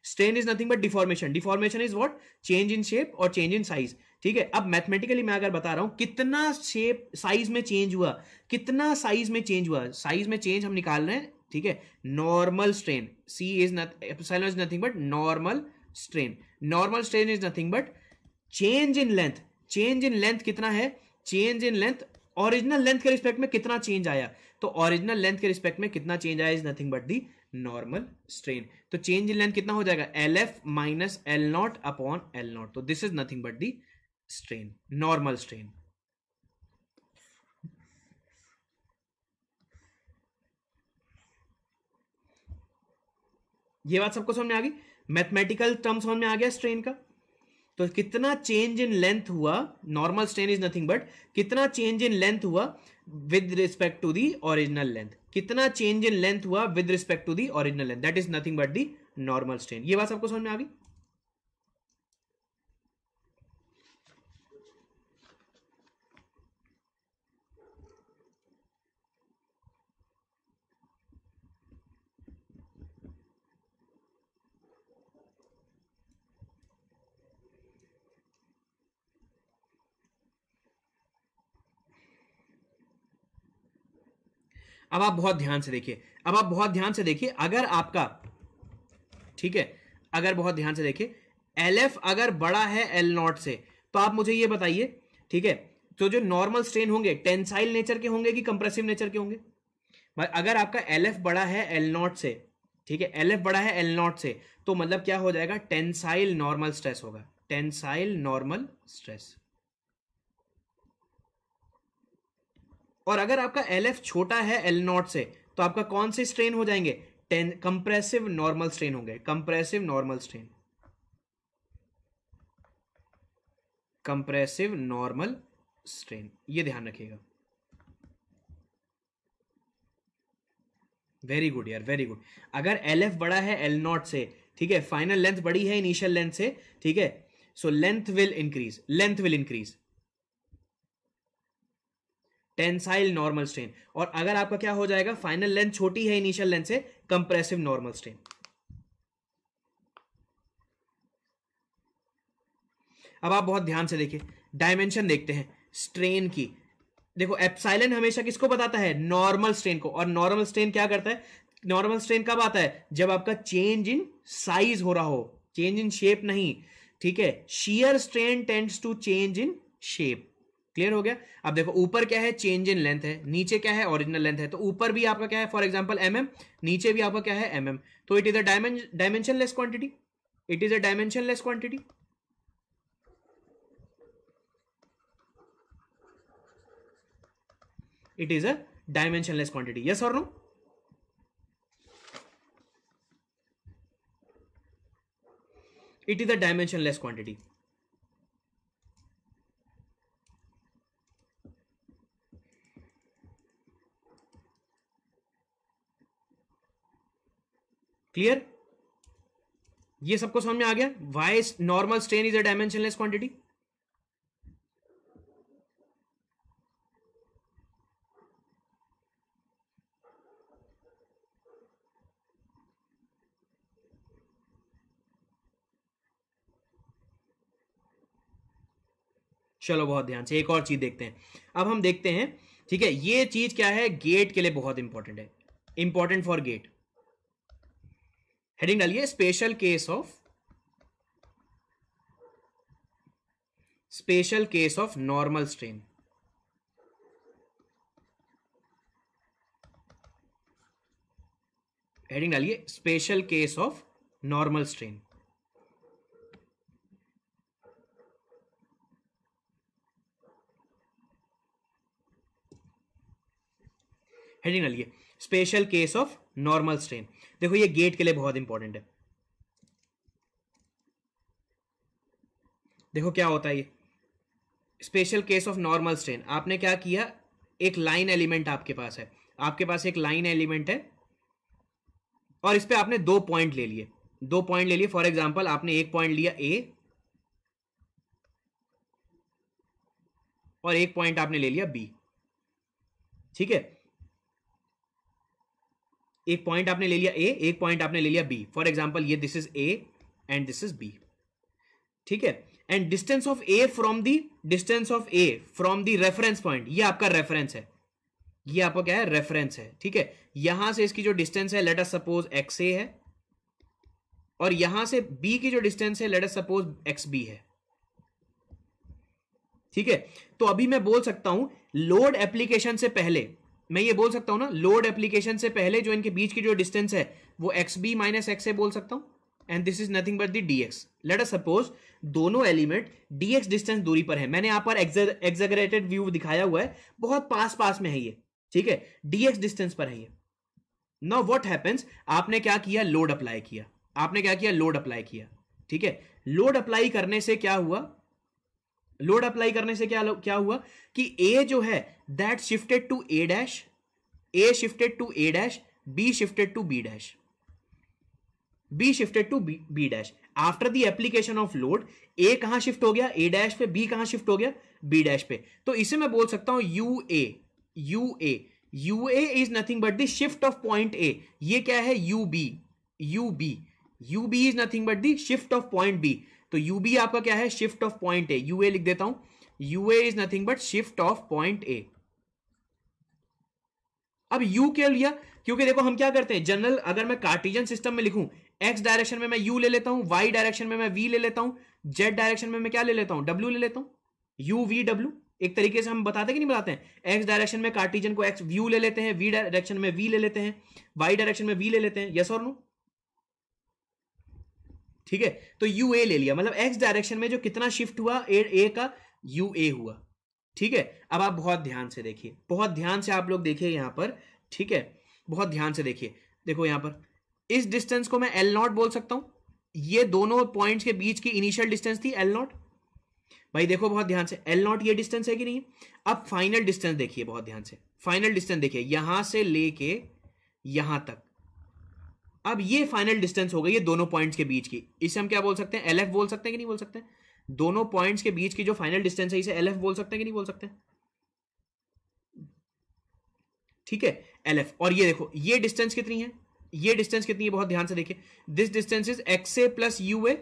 Strain is nothing but deformation, deformation is what, change in shape और चेंज इन साइज, ठीक है। अब मैथमेटिकली मैं अगर बता रहा हूं कितना शेप साइज में चेंज हुआ, कितना साइज में चेंज हुआ, साइज में चेंज हम निकाल रहे हैं, ठीक है। Normal strain, C is epsilon is nothing but normal strain, normal strain is nothing but change in length, change in length कितना है, change in length original length के रिस्पेक्ट में कितना चेंज आया, तो ओरिजिनल लेंथ के रिस्पेक्ट में कितना चेंज आया is nothing but the normal strain. तो चेंज इन लेंथ कितना हो जाएगा, L F minus L naught upon L naught, तो this is nothing but the strain, normal strain. ये बात सबको समझ में आ गई, मैथमेटिकल टर्म समझ में आ गया स्ट्रेन का। तो कितना चेंज इन लेंथ हुआ, normal strain is nothing but कितना चेंज इन लेंथ हुआ with respect to the original length, कितना चेंज इन लेंथ हुआ with respect to the original length, that is nothing but the normal strain. ये बात सबको समझ में आ गई। अब आप बहुत ध्यान से देखिए, अब आप बहुत ध्यान से देखिए, अगर आपका, ठीक है, अगर बहुत ध्यान से देखिए, एल एफ अगर बड़ा है एल नॉट से, तो आप मुझे ये बताइए, ठीक है, तो जो नॉर्मल स्ट्रेन होंगे टेंसाइल नेचर के होंगे कि कंप्रेसिव नेचर के होंगे। अगर आपका एल एफ बड़ा है एल नॉट से, ठीक है, एल एफ बड़ा है एल नॉट से, तो मतलब क्या हो जाएगा, टेंसाइल नॉर्मल स्ट्रेस होगा, टेंसाइल नॉर्मल स्ट्रेस। और अगर आपका एल एफ छोटा है एल नॉट से, तो आपका कौन से स्ट्रेन हो जाएंगे, कंप्रेसिव नॉर्मल स्ट्रेन होंगे, compressive normal strain, compressive normal strain, ये ध्यान रखिएगा। वेरी गुड यार, वेरी गुड। अगर एल एफ बड़ा है एल नॉट से, ठीक है, फाइनल लेंथ बड़ी है इनिशियल लेंथ से, ठीक है, so length will increase, length will increase, tensile normal strain. और अगर आपका क्या हो जाएगा, फाइनल लेंथ छोटी है इनिशियल लेंथ से, कंप्रेसिव नॉर्मल स्ट्रेन। अब आप बहुत ध्यान से देखिए, डायमेंशन देखते हैं स्ट्रेन की। देखो एप्सिलॉन हमेशा किसको बताता है, नॉर्मल स्ट्रेन को, और नॉर्मल स्ट्रेन क्या करता है, नॉर्मल स्ट्रेन कब आता है, जब आपका चेंज इन साइज हो रहा हो, चेंज इन शेप नहीं, ठीक है। Shear strain tends to change in shape. Clear हो गया। अब देखो ऊपर क्या है, चेंज इन लेंथ है, नीचे क्या है, ओरिजिनल लेंथ है, तो ऊपर भी आपका क्या है, फॉर एग्जांपल mm, नीचे भी आपका क्या है, mm, तो it is a dimensionless quantity, it is a dimensionless quantity. It is a dimensionless quantity, yes or no? It is a dimensionless quantity. Clear, ये सबको समझ में आ गया, why normal strain is a dimensionless quantity. चलो बहुत ध्यान से एक और चीज देखते हैं। अब हम देखते हैं, ठीक है, ये चीज क्या है, गेट के लिए बहुत इंपॉर्टेंट है, इंपॉर्टेंट फॉर गेट। हेडिंग डालिए, special case of, special case of normal strain. Heading डालिए special case of normal strain. Heading डालिए special case of normal strain. देखो ये गेट के लिए बहुत इंपॉर्टेंट है। देखो क्या होता है ये special case of normal strain. आपने क्या किया, एक लाइन एलिमेंट आपके पास है, आपके पास एक लाइन एलिमेंट है और इस पे आपने 2 पॉइंट ले लिए, 2 पॉइंट ले लिए। फॉर एग्जांपल आपने एक पॉइंट लिया ए और एक पॉइंट आपने ले लिया बी, ठीक है। एक पॉइंट आपने ले लिया ए, एक पॉइंट आपने ले लिया बी। फॉर एग्जांपल ये this is A and this is B, ठीक है। And distance of A from the distance of A from the reference point, ये आपका रेफरेंस है, ये आपका क्या है, रेफरेंस है, ठीक है। यहां से इसकी जो डिस्टेंस है let us suppose X A है और यहां से बी की जो डिस्टेंस है let us suppose X B है, ठीक है। तो अभी मैं बोल सकता हूं लोड एप्लीकेशन से पहले, मैं ये बोल सकता हूं ना, लोड एप्लीकेशन से पहले जो इनके बीच की जो डिस्टेंस है वो X B minus x A बोल सकता हूं and this is nothing but the dx. Let us suppose दोनों एलिमेंट डीएक्स डिस्टेंस दूरी पर है। मैंने यहां पर एग्जैगरेटेड व्यू दिखाया हुआ है, बहुत पास पास में है ये, ठीक है, डीएक्स डिस्टेंस पर है ये। नाउ व्हाट हैपेंस, आपने क्या किया, लोड अप्लाई किया, आपने क्या किया, लोड अप्लाई किया, ठीक है। लोड अप्लाई करने से क्या हुआ, लोड अप्लाई करने से क्या क्या हुआ कि ए जो है that shifted to A dash, A shifted to A dash, B shifted to B dash, B shifted to B dash. After the application of load A कहां शिफ्ट हो गया, ए डैश पे, बी कहां shift हो गया, B dash पे। तो इसे मैं बोल सकता हूं u A, u A, u A is nothing but the shift of point A. ये क्या है, u B, u B, u B is nothing but the shift of point B. तो यू बी आपका क्या है, shift of point A, u A लिख देता हूं, u A is nothing but shift of point A. अब u क्यों लिया, क्योंकि देखो हम क्या करते हैं जनरल, अगर मैं कार्टेशियन सिस्टम में लिखूं एक्स डायरेक्शन में मैं यू ले लेता हूं, वाई डायरेक्शन में मैं वी ले लेता हूं, जेड डायरेक्शन में मैं क्या ले लेता हूं, डब्ल्यू ले लेता हूं, यू वी डब्ल्यू। एक तरीके से हम बताते कि नहीं बताते हैं, एक्स डायरेक्शन में कार्टेशियन को एक्स व्यू ले लेते हैं, वी डायरेक्शन में वी ले लेते हैं, वाई डायरेक्शन में वी ले लेते हैं, यस और नो, ठीक है। तो यू ए ले लिया, मतलब एक्स डायरेक्शन में जो कितना शिफ्ट हुआ ए का, यू ए हुआ, ठीक है। अब आप बहुत ध्यान से देखिए, बहुत ध्यान से आप लोग देखिए यहां पर, ठीक है, बहुत ध्यान से देखिए। देखो यहां पर इस डिस्टेंस को मैं एल नॉट बोल सकता हूं, ये दोनों पॉइंट्स के बीच की इनिशियल डिस्टेंस थी एल नॉट। भाई देखो बहुत ध्यान से, एल नॉट ये डिस्टेंस है कि नहीं। अब फाइनल डिस्टेंस देखिए बहुत ध्यान से, फाइनल डिस्टेंस देखिए यहां से लेके यहां तक। अब ये फाइनल डिस्टेंस हो गई है दोनों पॉइंट्स के बीच की, इसे हम क्या बोल सकते हैं, एल एफ बोल सकते हैं कि नहीं बोल सकते। दोनों पॉइंट्स के बीच की जो फाइनल डिस्टेंस है इसे एल एफ बोल सकते हैं कि नहीं बोल सकते, ठीक है, एल एफ। और ये देखो ये डिस्टेंस कितनी है, ये डिस्टेंस कितनी है, बहुत ध्यान से देखिए, this distance is x A plus u A,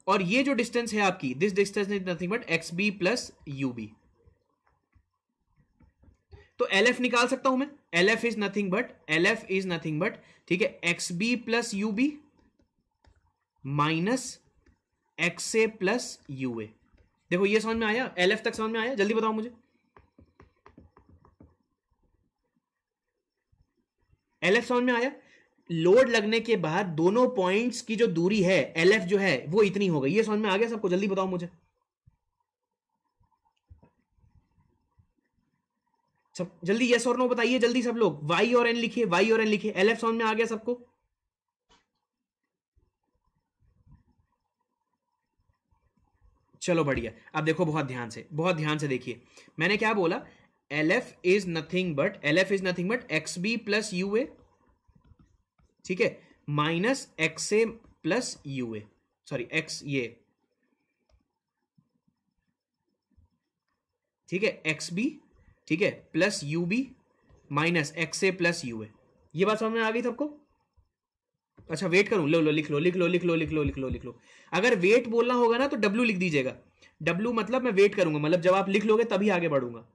और ये जो डिस्टेंस है आपकी, this distance is nothing but x B plus u B. तो एल एफ निकाल सकता हूं मैं, L F is nothing but, L F is nothing but, ठीक है, x B plus u B minus x A plus u A. देखो ये समझ में आया, एल एफ तक समझ में आया, जल्दी बताओ मुझे, एल एफ समझ में आया। लोड लगने के बाद दोनों पॉइंट्स की जो दूरी है एल एफ जो है वो इतनी हो गई, ये समझ में आ गया सबको, जल्दी बताओ मुझे सब, जल्दी यस और नो बताइए जल्दी सब लोग, वाई और एन लिखिए, वाई और एन लिखिए, एल एफ समझ में आ गया सबको। चलो बढ़िया। अब देखो बहुत ध्यान से, बहुत ध्यान से देखिए, मैंने क्या बोला, L F is nothing but, L F is nothing but x B plus u A, ठीक है, minus x A plus u A, sorry x ये, ठीक है, एक्स बी, ठीक है, plus u B minus x A plus u A. ये बात समझ में आ गई सबको। अच्छा वेट करूं, लो लो लिख लो लिख लो लिख लो लिख लो लिख लो लिख लो। अगर वेट बोलना होगा ना तो डब्ल्यू लिख दीजिएगा, डब्ल्यू मतलब मैं वेट करूंगा, मतलब जब आप लिख लोगे तभी आगे बढ़ूंगा।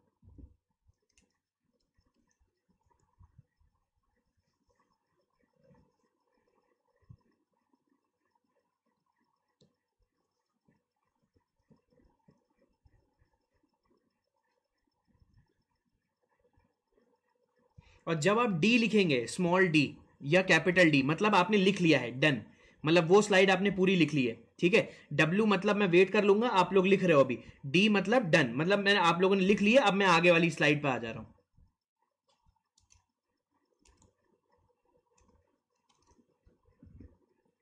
और जब आप डी लिखेंगे, स्मॉल डी या कैपिटल डी, मतलब आपने लिख लिया है, डन, मतलब वो स्लाइड आपने पूरी लिख ली है, ठीक है। डब्ल्यू मतलब मैं वेट कर लूंगा, आप लोग लिख रहे हो अभी। डी मतलब डन, मतलब मैंने, आप लोगों ने लिख लिया, अब मैं आगे वाली स्लाइड पे आ जा रहा हूं।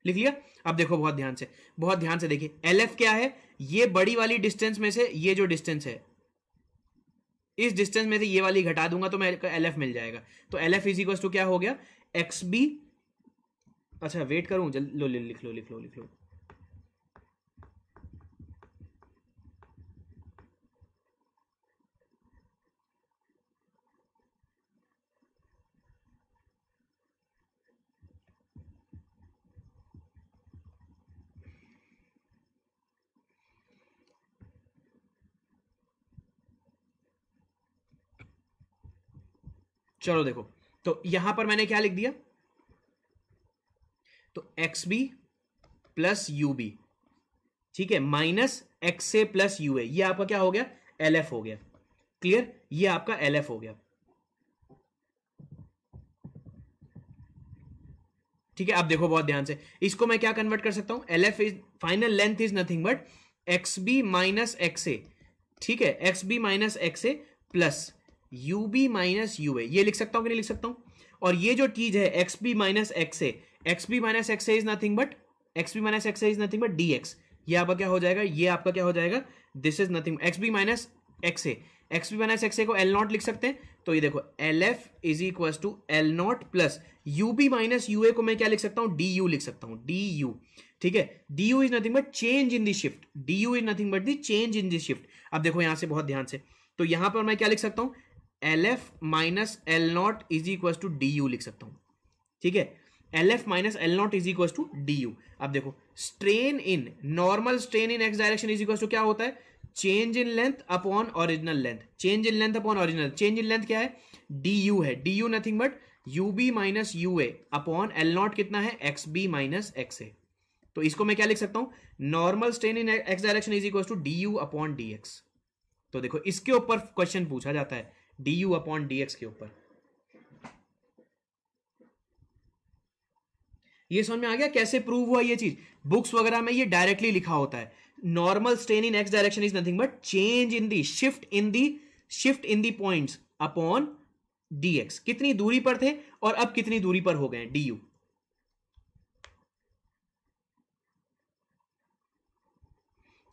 लिख लिया? अब देखो बहुत ध्यान से, बहुत ध्यान से देखिए, एल एफ क्या है, ये बड़ी वाली डिस्टेंस में से ये जो डिस्टेंस है, इस डिस्टेंस में से ये वाली घटा दूंगा तो मैं एल एफ मिल जाएगा। तो L F is equal to क्या हो गया, एक्स बी, अच्छा वेट करूं, लो लिख लो लिख लो लिख लो। चलो देखो, तो यहां पर मैंने क्या लिख दिया, तो x B plus u B, ठीक है, minus x A plus u A, ये आपका क्या हो गया, एल एफ हो गया। क्लियर, ये आपका एल एफ हो गया, ठीक है। अब देखो बहुत ध्यान से, इसको मैं क्या कन्वर्ट कर सकता हूं, L F is final length is nothing but x B minus x A, ठीक है, x B minus x A plus u B minus u A, ये लिख सकता हूं कि नहीं लिख सकता हूं। और ये जो चीज है x B minus x A, x B minus x A is nothing but, x B minus x A is nothing but D X, ये आपका क्या हो जाएगा, ये आपका क्या हो जाएगा, this is nothing x B minus x A, x B minus x A को एल नॉट लिख सकते हैं, तो ये देखो L F is equal to L naught plus u B minus u A को मैं क्या लिख सकता हूं, डी यू लिख सकता हूं, डी यू, ठीक है। D you is nothing but change in the shift, D you is nothing but the change in the shift. अब देखो यहां से बहुत ध्यान से, तो यहां पर मैं क्या लिख सकता हूं, L F minus L naught is equal to D U लिख सकता हूं, ठीक है, L F minus L naught is equal to D U. अब देखो strain in, normal strain in x direction is equal to क्या होता है, change in length upon original length, change in length upon original, change in length क्या है, D U है, D U nothing but U B minus u A upon L naught कितना है, x B minus x A. तो इसको मैं क्या लिख सकता हूं, normal strain in x direction is equal to D you upon D x. तो देखो इसके ऊपर क्वेश्चन पूछा जाता है, D you upon D X के ऊपर। ये समझ में आ गया कैसे प्रूव हुआ ये चीज, बुक्स वगैरह में ये डायरेक्टली लिखा होता है, normal strain in x direction is nothing but change in the shift in the points upon D x, कितनी दूरी पर थे और अब कितनी दूरी पर हो गए, डी यू।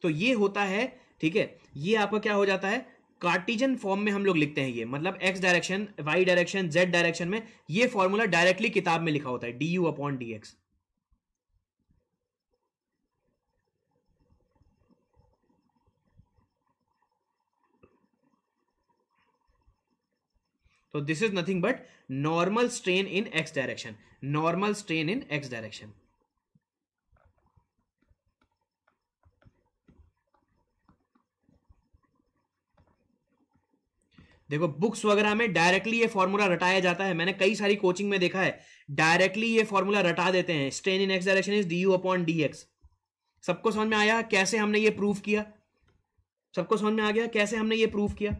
तो ये होता है, ठीक है, ये आपका क्या हो जाता है, कार्टिजन फॉर्म में हम लोग लिखते हैं ये, मतलब x direction, Y direction, Z direction में ये फॉर्मूला डायरेक्टली किताब में लिखा होता है, D you upon D x. तो this is nothing but normal strain in x direction, normal strain in x direction. देखो बुक्स वगैरह में डायरेक्टली ये फॉर्मूला रटाया जाता है, मैंने कई सारी कोचिंग में देखा है, डायरेक्टली ये फॉर्मूला रटा देते हैं, strain in x direction is D you upon D x. सबको समझ में आया कैसे हमने ये प्रूव किया, सबको समझ में आ गया कैसे हमने ये प्रूव किया,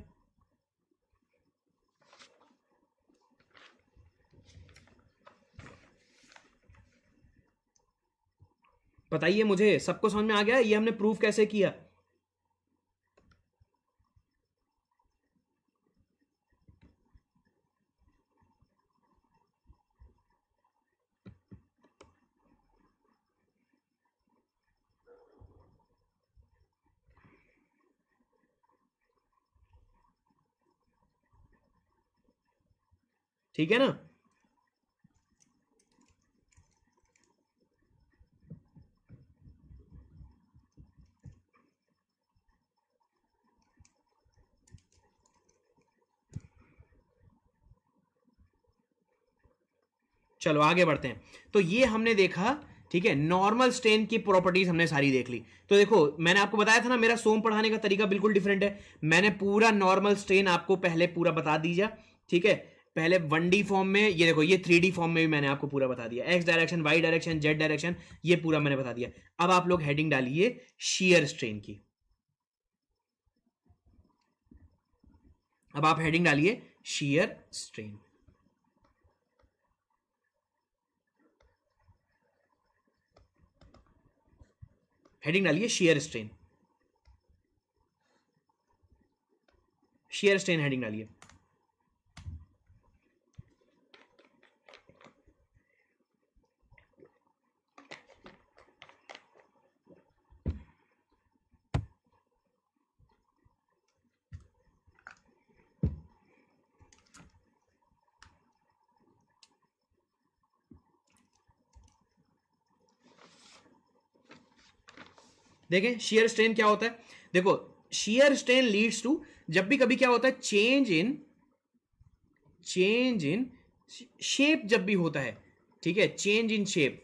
बताइए मुझे, सबको समझ में आ गया ये हमने प्रूव कैसे किया। ठीक है ना, चलो आगे बढ़ते हैं। तो ये हमने देखा, ठीक है, नॉर्मल स्ट्रेन की प्रॉपर्टीज हमने सारी देख ली। तो देखो मैंने आपको बताया था ना, मेरा सोम पढ़ाने का तरीका बिल्कुल डिफरेंट है, मैंने पूरा नॉर्मल स्ट्रेन आपको पहले पूरा बता दीजिए, ठीक है, पहले 1D फॉर्म में, ये देखो ये 3D फॉर्म में भी मैंने आपको पूरा बता दिया, X direction, Y direction, Z direction, ये पूरा मैंने बता दिया। अब आप लोग हेडिंग डालिए शेयर स्ट्रेन की, अब आप हेडिंग डालिए शेयर स्ट्रेन। हेडिंग डालिए shear strain, shear strain heading डालिए। देखें शेयर स्ट्रेन क्या होता है, देखो शेयर स्ट्रेन लीड्स टू, जब भी कभी क्या होता है, चेंज इन शेप जब भी होता है, ठीक है, चेंज इन शेप,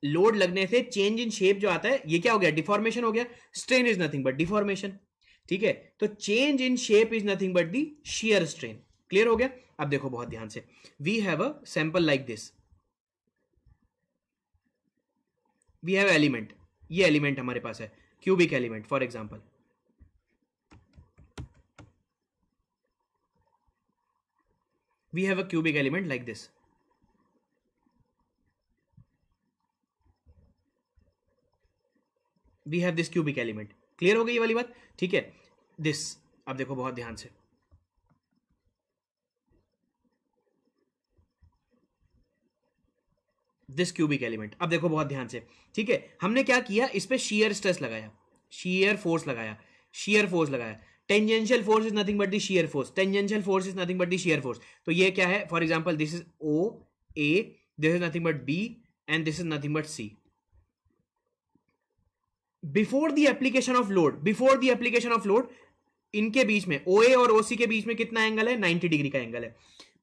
लोड लगने से चेंज इन शेप जो आता है, ये क्या हो गया, डिफॉर्मेशन हो गया। Strain is nothing but deformation, ठीक है, तो change in shape is nothing but the shear strain. Clear हो गया। अब देखो बहुत ध्यान से, we have a sample like this, we have element, ये एलिमेंट हमारे पास है, cubic element for example, we have a cubic element like this, we have this cubic element। Clear हो गई ये वाली बात, ठीक है। दिस, अब देखो बहुत ध्यान से, दिस क्यूबिक एलिमेंट, अब देखो बहुत ध्यान से, ठीक है, हमने क्या किया, इस पे शियर स्ट्रेस लगाया, शियर फोर्स लगाया, शियर फोर्स लगाया। Tangential force is nothing but the shear force, tangential force is nothing but the shear force. तो ये क्या है, for example this is O A, this is nothing but B and this is nothing but C. Before the application of load, before the application of load, इनके बीच में OA और OC के बीच में कितना एंगल है, 90 डिग्री का angle है।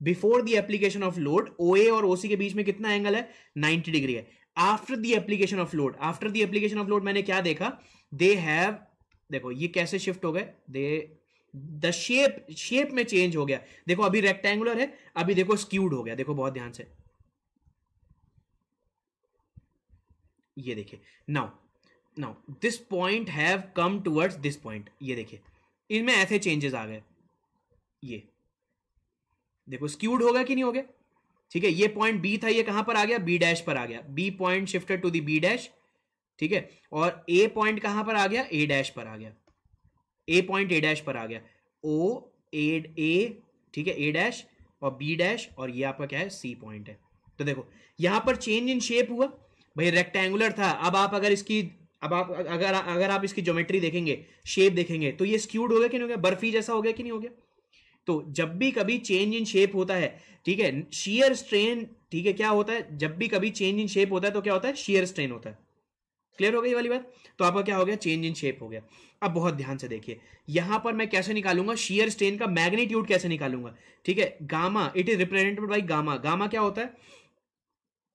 Before the application of load OA और OC के बीच में कितना एंगल है, 90 डिग्री है। After the application of load, after the application of load मैंने क्या देखा, दे हैव, देखो ये कैसे शिफ्ट हो गए, दे द शेप में चेंज हो गया। देखो अभी रेक्टेंगुलर है, अभी देखो स्क्यूड हो गया। देखो बहुत ध्यान से, ये देखिए, now this point have come towards this point, ये देखिए इनमें ऐसे चेंजेस आ गए, ये देखो स्क्यूड होगा कि नहीं हो गया, ठीक है। ये पॉइंट बी था, ये कहां पर आ गया, बी डैश पर आ गया, B point shifted to the B dash, ठीक है। और ए पॉइंट कहां पर आ गया, ए डैश पर आ गया, ए पॉइंट ए डैश पर आ गया, ओ ए, ठीक है, ए डैश और बी डैश, और ये आपका क्या है, सी पॉइंट है। तो देखो यहां पर चेंज इन शेप हुआ, भाई रेक्टेंगुलर था, अब आप अगर इसकी, अब आप अगर आप इसकी ज्योमेट्री देखेंगे, शेप देखेंगे, तो ये स्क्यूड हो गया कि नहीं हो गया, बर्फी जैसा हो गया कि नहीं हो गया। तो जब भी कभी चेंज इन शेप होता है, ठीक है, शियर स्ट्रेन, ठीक है, क्या होता है, जब भी कभी चेंज इन शेप होता है तो क्या होता है, शियर स्ट्रेन होता है। क्लियर हो गई ये वाली बात। तो आपका क्या हो गया, चेंज इन शेप हो गया। अब बहुत ध्यान से देखिए, यहां पर मैं कैसे निकालूंगा शियर स्ट्रेन का मैग्नीट्यूड, कैसे निकालूंगा, ठीक है। Gamma, it is represented by gamma. Gamma क्या होता है,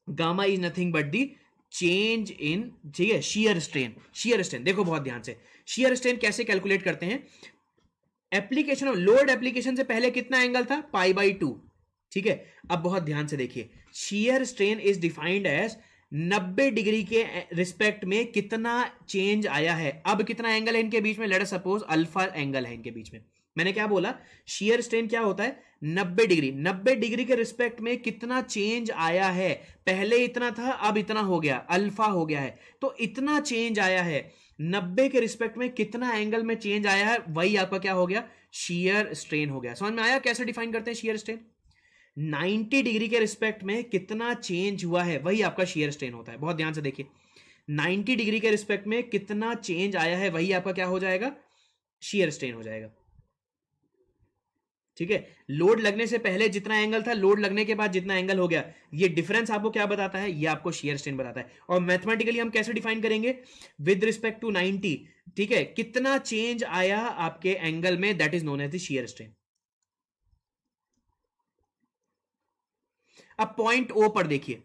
gamma is nothing but the change in, ठीक है, शियर स्ट्रेन। शियर स्ट्रेन देखो बहुत ध्यान से, शियर स्ट्रेन कैसे कैलकुलेट करते हैं, एप्लीकेशन ऑफ लोड, एप्लीकेशन से पहले कितना एंगल था, π/2, ठीक है। अब बहुत ध्यान से देखिए, shear strain is defined as 90 degree के रिस्पेक्ट में कितना चेंज आया है। अब कितना एंगल है इनके बीच में, late us suppose alpha angle है इनके बीच में। मैंने क्या बोला, शियर स्ट्रेन क्या होता है, 90 डिग्री, 90 डिग्री के रिस्पेक्ट में कितना चेंज आया है, पहले इतना था अब इतना हो गया, अल्फा हो गया है, तो इतना चेंज आया है। 90 के रिस्पेक्ट में कितना एंगल में चेंज आया है, वही आपका क्या हो गया, शियर स्ट्रेन हो गया। समझ में आया कैसे डिफाइन करते हैं शियर स्ट्रेन, 90 डिग्री के रिस्पेक्ट में कितना चेंज हुआ है, वही आपका शियर स्ट्रेन होता है। बहुत ध्यान से देखिए, 90 डिग्री के रिस्पेक्ट में कितना चेंज आया है, वही आपका क्या हो जाएगा, शियर स्ट्रेन हो जाएगा, ठीक है। लोड लगने से पहले जितना एंगल था, लोड लगने के बाद जितना एंगल हो गया, ये डिफरेंस आपको क्या बताता है, ये आपको शियर स्ट्रेन बताता है। और मैथमेटिकली हम कैसे डिफाइन करेंगे, विद रिस्पेक्ट टू 90, ठीक है, कितना चेंज आया आपके एंगल में, that is known as the shear strain. अब पॉइंट ओ पर देखिए,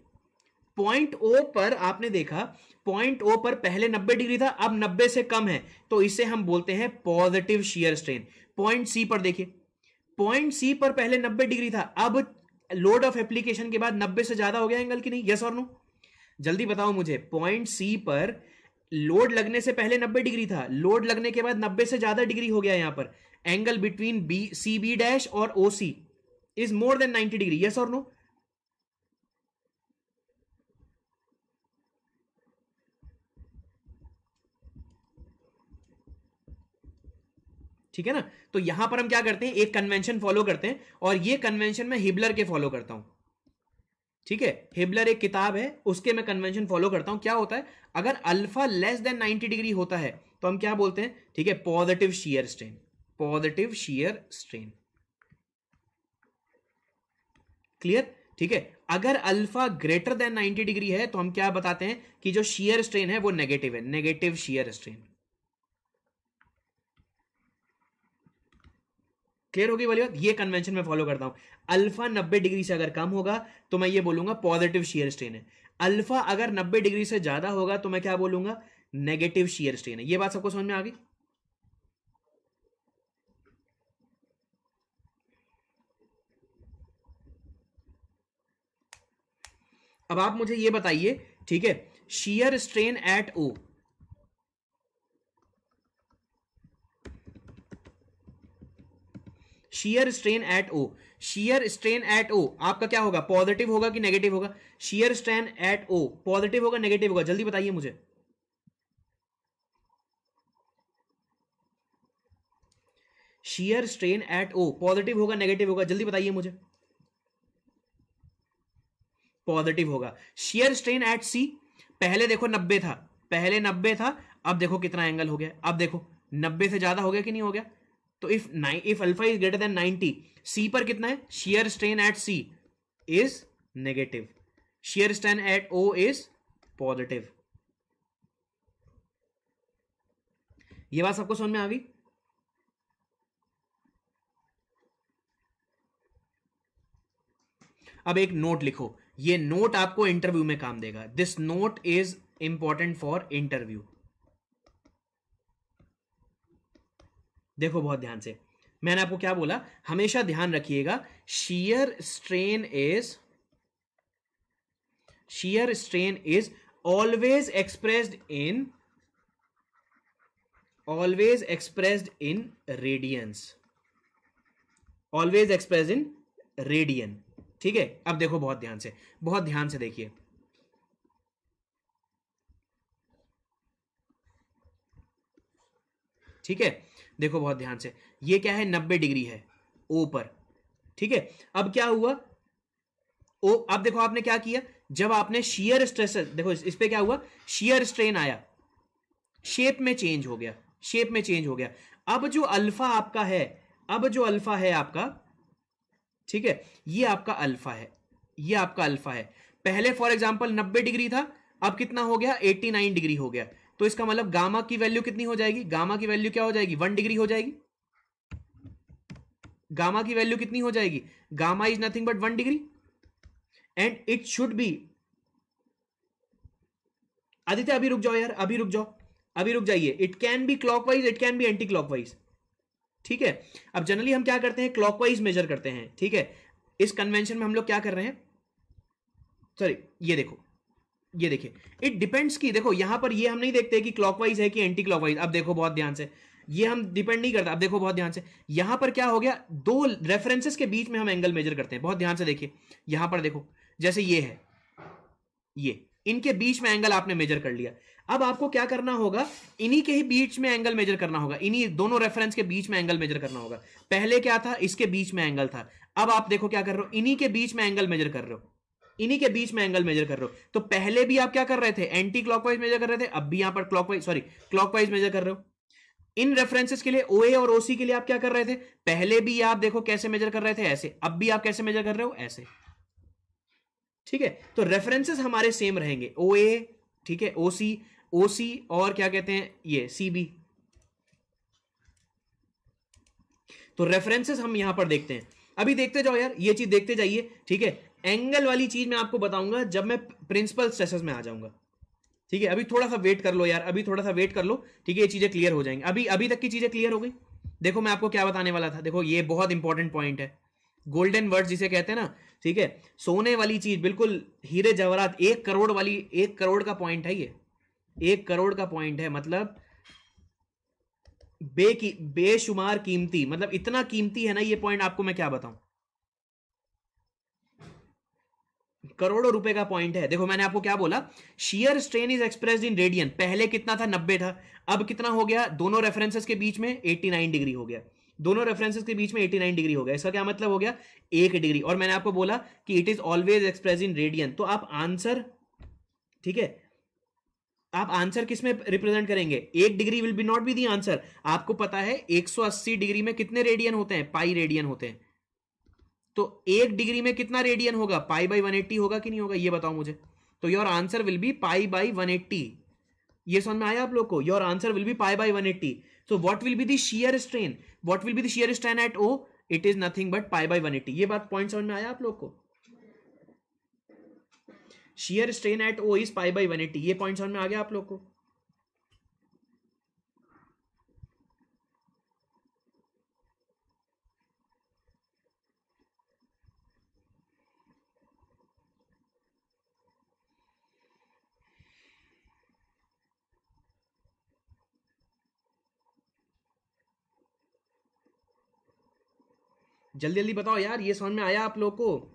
पॉइंट ओ पर आपने देखा, पॉइंट ओ पर पहले 90 डिग्री था, अब 90 से कम है, तो इसे हम बोलते हैं positive shear strain. Point C पर देखिए, पॉइंट सी पर पहले 90 डिग्री था, अब लोड ऑफ एप्लीकेशन के बाद 90 से ज्यादा हो गया एंगल कि नहीं, यस और नो, जल्दी बताओ मुझे। पॉइंट सी पर लोड लगने से पहले 90 डिग्री था, लोड लगने के बाद 90 से ज्यादा डिग्री हो गया, यहां पर angle between B C B dash और O C is more than 90 degree, yes और नो। ठीक है ना। तो यहां पर हम क्या करते हैं, एक कन्वेंशन फॉलो करते हैं, और ये कन्वेंशन मैं हिबलर के फॉलो करता हूं। ठीक है, हिबलर एक किताब है, उसके मैं कन्वेंशन फॉलो करता हूं। क्या होता है, अगर अल्फा लेस देन 90 डिग्री होता है तो हम क्या बोलते हैं, ठीक है, positive shear strain, positive shear strain. Clear, ठीक है। अगर अल्फा ग्रेटर देन 90 डिग्री है तो हम क्या बताते हैं कि जो शियर स्ट्रेन है वो नेगेटिव है, नेगेटिव शियर स्ट्रेन। क्लियर होगी वाली बात। ये कन्वेंशन में फॉलो करता हूं। अल्फा 90 डिग्री से अगर कम होगा तो मैं ये बोलूंगा पॉजिटिव शियर स्ट्रेन है। अल्फा अगर 90 डिग्री से ज्यादा होगा तो मैं क्या बोलूंगा, नेगेटिव शियर स्ट्रेन है। ये बात सबको समझ में आ गई। अब आप मुझे ये बताइए, ठीक है, shear strain at O, shear strain at O, shear strain at O आपका क्या होगा, पॉजिटिव होगा कि नेगेटिव होगा? Shear strain at O positive होगा नेगेटिव होगा, जल्दी बताइए मुझे। Shear strain at O positive होगा नेगेटिव होगा, जल्दी बताइए मुझे। पॉजिटिव होगा। शियर स्ट्रेन एट सी, पहले देखो 90 था, पहले 90 था, अब देखो कितना एंगल हो गया, अब देखो 90 से ज्यादा हो गया कि नहीं हो गया? तो if alpha is greater than 90, C पर कितना है, shear strain at C is negative, shear strain at O is positive. ये बात सबको समझ में आ गई। अब एक नोट लिखो, ये नोट आपको इंटरव्यू में काम देगा। This note is important for interview. देखो बहुत ध्यान से, मैंने आपको क्या बोला, हमेशा ध्यान रखिएगा, shear strain is always expressed in radiance, always expressed in radian. ठीक है, अब देखो बहुत ध्यान से देखिए, ठीक है, देखो बहुत ध्यान से, ये क्या है, 90 डिग्री है ओ पर। ठीक है, अब क्या हुआ, ओ अब देखो आपने क्या किया, जब आपने शियर स्ट्रेस, देखो इस पे क्या हुआ, शियर स्ट्रेन आया, शेप में चेंज हो गया, शेप में चेंज हो गया। अब जो अल्फा आपका है, अब जो अल्फा है आपका, ठीक है, ये आपका अल्फा है, ये आपका अल्फा है। पहले फॉर एग्जांपल 90 डिग्री था, अब कितना हो गया, 89 डिग्री हो गया। तो इसका मतलब गामा की वैल्यू कितनी हो जाएगी, गामा की वैल्यू क्या हो जाएगी, 1 डिग्री हो जाएगी। गामा की वैल्यू कितनी हो जाएगी, gamma is nothing but 1 degree, and it should be, Aditya अभी रुक जाओ यार, अभी रुक जाओ, अभी रुक जाइए। It can B clockwise, it can B anti clockwise. ठीक है, अब जनरली हम क्या करते हैं, क्लॉकवाइज मेजर करते हैं। ठीक है, इस कन्वेंशन में हम लोग क्या कर रहे हैं, सॉरी ये देखो, ये देखिए, इट डिपेंड्स की, देखो यहां पर ये हम नहीं देखते कि क्लॉकवाइज है कि एंटी क्लॉकवाइज। अब देखो बहुत ध्यान से, ये हम डिपेंड नहीं करता। अब देखो बहुत ध्यान से, यहां पर क्या हो गया, दो रेफरेंसेस के बीच में हम एंगल मेजर करते हैं। बहुत ध्यान से देखिए, यहां पर देखो, जैसे ये है, ये इनके बीच में एंगल आपने मेजर कर लिया। अब आपको क्या करना होगा, इन्हीं के ही बीच में एंगल मेजर करना होगा, इन्हीं दोनों रेफरेंस के बीच में एंगल मेजर करना होगा। पहले क्या था, इसके बीच में एंगल था, अब आप देखो क्या कर रहे हो, इन्हीं के बीच में एंगल मेजर कर रहे हो, इन्हीं के बीच में एंगल मेजर कर रहे हो। तो पहले भी आप क्या कर रहे थे, एंटी क्लॉकवाइज मेजर कर रहे थे, अब भी यहां पर क्लॉकवाइज मेजर कर रहे हो। इन रेफरेंसेस के लिए, ओए और ओसी के लिए आप क्या कर रहे थे, पहले भी आप देखो कैसे मेजर कर रहे थे, ऐसे, अब भी आप कैसे मेजर कर रहे हो, ऐसे। ठीक है, तो रेफरेंसेस हमारे सेम रहेंगे, ओ ए, ठीक है, ओसी, ओसी और क्या कहते हैं ये सीबी। तो रेफरेंसेस हम यहां पर देखते हैं, अभी देखते जाओ यार, ये चीज देखते जाइए। ठीक है, एंगल वाली चीज मैं आपको बताऊंगा जब मैं प्रिंसिपल स्ट्रेसेस में आ जाऊंगा। ठीक है, अभी थोड़ा सा वेट कर लो यार, अभी थोड़ा सा वेट कर लो। ठीक है, ये चीजें क्लियर हो जाएंगी, अभी अभी तक की चीजें क्लियर हो गई। देखो मैं आपको क्या बताने वाला था, देखो ये बहुत इंपॉर्टेंट पॉइंट है, गोल्डन वर्ड जिसे कहते हैं ना। ठीक है, सोने वाली चीज, बिल्कुल हीरे जवाहरात, 1 करोड़ वाली, 1 करोड़ का पॉइंट है ये, 1 करोड़ का पॉइंट है, मतलब बेशुमार कीमती, मतलब इतना कीमती है ना ये पॉइंट, आपको मैं क्या बताऊं। करोड़ों रुपए का पॉइंट है। देखो मैंने आपको क्या बोला, shear strain is expressed in radian. पहले कितना था, 90 था, अब कितना हो गया, दोनों रेफरेंसेस के बीच में 89 डिग्री हो गया। दोनों रेफरेंसेस के बीच में 89 डिग्री हो गया। इसका क्या मतलब हो गया, 1 डिग्री। और मैंने आपको बोला कि it is always express in radian. तो आप आंसर, ठीक है, आप आंसर किस में रिप्रेजेंट करेंगे, 1 degree will be not be the answer. आपको पता है 180 डिग्री में कितने रेडियन होते हैं, पाई रेडियन होते हैं। तो 1 डिग्री में कितना रेडियन होगा, पाई बाई 180 होगा कि नहीं होगा, ये बताओ मुझे। तो your answer will be pi by 180। ये समझ में आया आप लोग को, your answer will be pi by 180। So what will be the shear strain, what will be the shear strain at O, it is nothing but pi by 180। ये बात point समझ में आया आप लोग को, shear strain at O is pi by 180। ये point समझ में आ गया आप लोग को। जल्दी जल्दी बताओ यार, ये समझ में आया आप लोग को।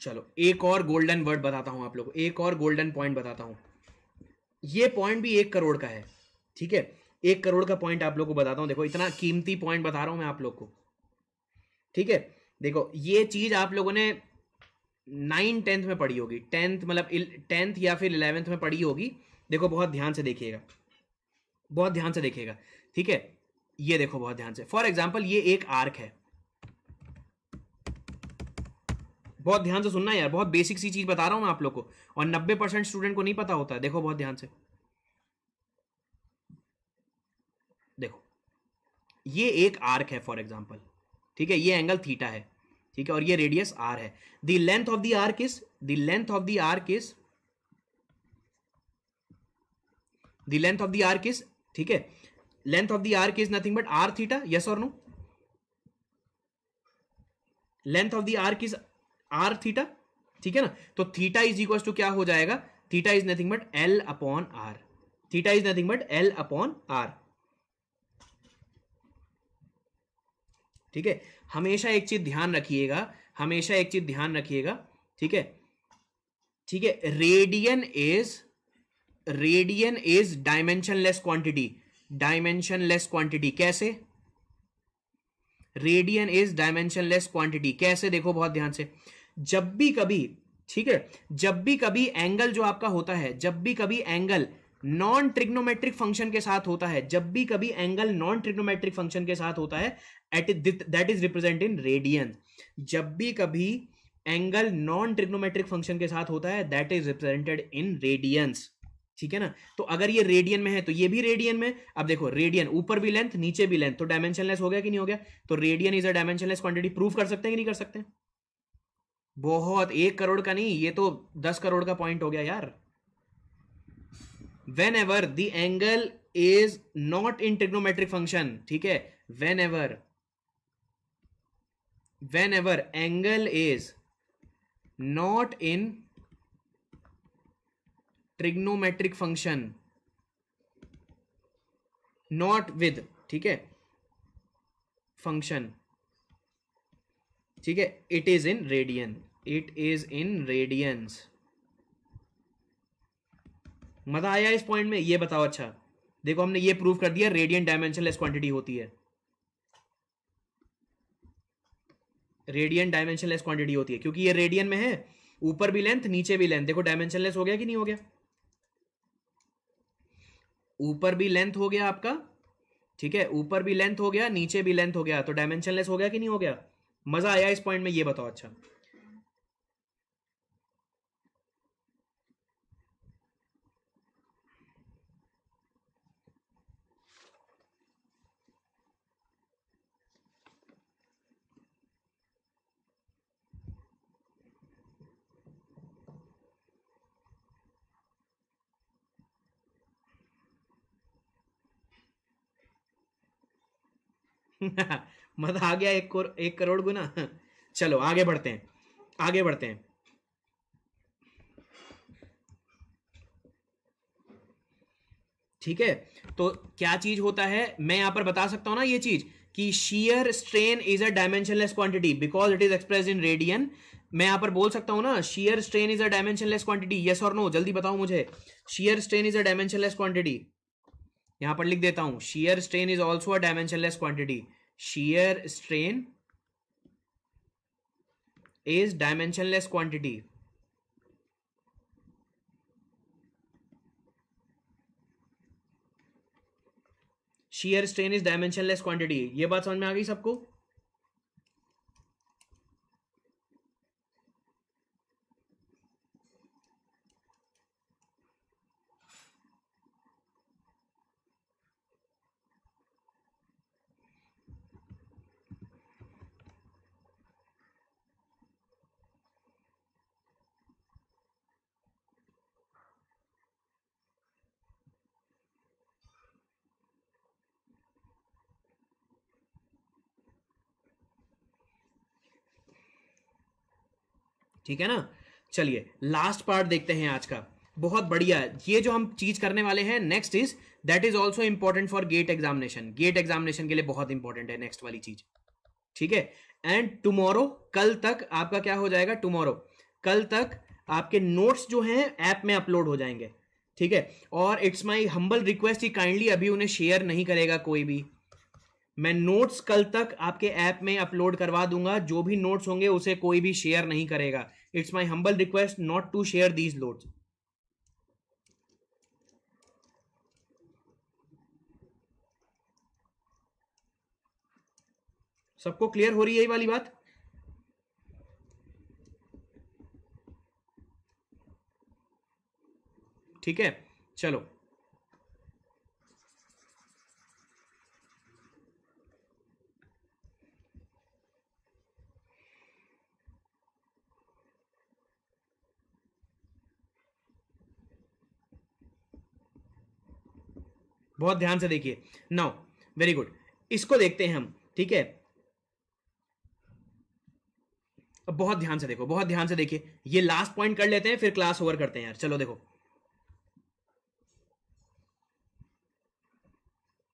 चलो एक और गोल्डन वर्ड बताता हूं आप लोगों को, एक और गोल्डन पॉइंट बताता हूं। ये पॉइंट भी 1 करोड़ का है, ठीक है, 1 करोड़ का पॉइंट आप लोग को बताता हूं। देखो इतना कीमती पॉइंट बता रहा हूं मैं आप लोग को, ठीक है। देखो ये चीज आप लोगों ने 9 10th में पढ़ी होगी, 10th मतलब 10th या फिर 11th में पढ़ी होगी। देखो बहुत ध्यान से देखिएगा, बहुत ध्यान से देखिएगा, ठीक है। ये देखो बहुत ध्यान से, फॉर एग्जाम्पल ये एक आर्क है, बहुत ध्यान से सुनना यार, बहुत बेसिक सी चीज बता रहा हूं मैं आप लोग को, और 90% स्टूडेंट को नहीं पता होता है। देखो बहुत ध्यान से, देखो ये एक आर्क है फॉर एग्जाम्पल, ठीक है, ये एंगल थीटा है, ठीक है, और ये रेडियस आर है। The length of the arc is, the length of the arc is, the length of the arc is, ठीक है, length of the arc is nothing but R theta, yes और no, length of the arc is R theta, ठीक है ना। तो theta is equal to क्या हो जाएगा, theta is nothing but L upon R, theta is nothing but L upon R, ठीक है। हमेशा एक चीज ध्यान रखिएगा, हमेशा एक चीज ध्यान रखिएगा, ठीक है, ठीक है। Radian is dimensionless quantity, dimensionless quantity कैसे, रेडियन इज डायमेंशनलेस क्वांटिटी कैसे, देखो बहुत ध्यान से। जब भी कभी, ठीक है, जब भी कभी एंगल जो आपका होता है, जब भी कभी एंगल नॉन ट्रिग्नोमेट्रिक फंक्शन के साथ होता है, जब भी कभी एंगल नॉन ट्रिग्नोमेट्रिक फंक्शन के साथ होता है, that is represent in radian. जब भी कभी एंगल नॉन ट्रिग्नोमेट्रिक फंक्शन के साथ होता है, that is represented in radiance, ठीक है ना। तो अगर ये रेडियन में है तो ये भी रेडियन में। अब देखो रेडियन ऊपर भी लेंथ नीचे भी लेंथ, तो डायमेंशनलेस हो गया कि नहीं हो गया। तो radian is a dimensionless quantity, prove कर सकते हैं कि नहीं कर सकते। बहुत, 1 करोड़ का नहीं, ये तो 10 करोड़ का पॉइंट हो गया यार। When ever the angle is not in trigonometric function, ठीक है, when ever angle is not in trigonometric function, not with, ठीक है, फंक्शन, ठीक है, it is in radian, it is in radiance. मजा आया इस पॉइंट में, ये बताओ। अच्छा देखो हमने ये प्रूव कर दिया, रेडियन डायमेंशनलेस क्वांटिटी होती है, रेडियन डायमेंशनलेस क्वांटिटी होती है, क्योंकि ये रेडियन में है, ऊपर भी लेंथ नीचे भी लेंथ। देखो डायमेंशनलेस हो गया कि नहीं हो गया, ऊपर भी लेंथ हो गया आपका, ठीक है, ऊपर भी लेंथ हो गया नीचे भी लेंथ हो गया, तो डायमेंशनलेस हो गया कि नहीं हो गया। मजा आया इस पॉइंट में, ये बताओ। अच्छा मजा आ गया, 1 करोड़ गुना। चलो आगे बढ़ते हैं, आगे बढ़ते हैं। ठीक है, तो क्या चीज होता है, मैं यहां पर बता सकता हूं ना ये चीज कि shear strain is a dimensionless quantity because it is expressed in radian. मैं यहां पर बोल सकता हूं ना shear strain is a dimensionless quantity, yes or no, जल्दी बताओ मुझे. shear strain is a dimensionless quantity. यहां पर लिख देता हूं, shear strain is also a dimensionless quantity. shear strain is dimensionless quantity. shear strain is dimensionless quantity. ये बात समझ में आ गई सबको? ठीक है ना. चलिए लास्ट पार्ट देखते हैं आज का. बहुत बढ़िया. ये जो हम चीज करने वाले हैं next is that is also important for GATE examination. GATE examination के लिए बहुत इंपॉर्टेंट है नेक्स्ट वाली चीज. ठीक है. एंड टुमारो, कल तक आपका क्या हो जाएगा, टुमारो कल तक आपके नोट्स जो हैं ऐप में अपलोड हो जाएंगे. ठीक है. और इट्स माई हम्बल रिक्वेस्ट कि काइंडली अभी उन्हें शेयर नहीं करेगा कोई भी. मैं नोट्स कल तक आपके ऐप में अपलोड करवा दूंगा. जो भी नोट्स होंगे उसे कोई भी शेयर नहीं करेगा. It's my humble request not to share these notes. सबको क्लियर हो रही है ये वाली बात? ठीक है. चलो बहुत ध्यान से देखिए. Now very good. इसको देखते हैं हम. ठीक है. अब बहुत ध्यान से देखो, बहुत ध्यान से देखिए. ये लास्ट पॉइंट कर लेते हैं फिर क्लास ओवर करते हैं यार. चलो देखो.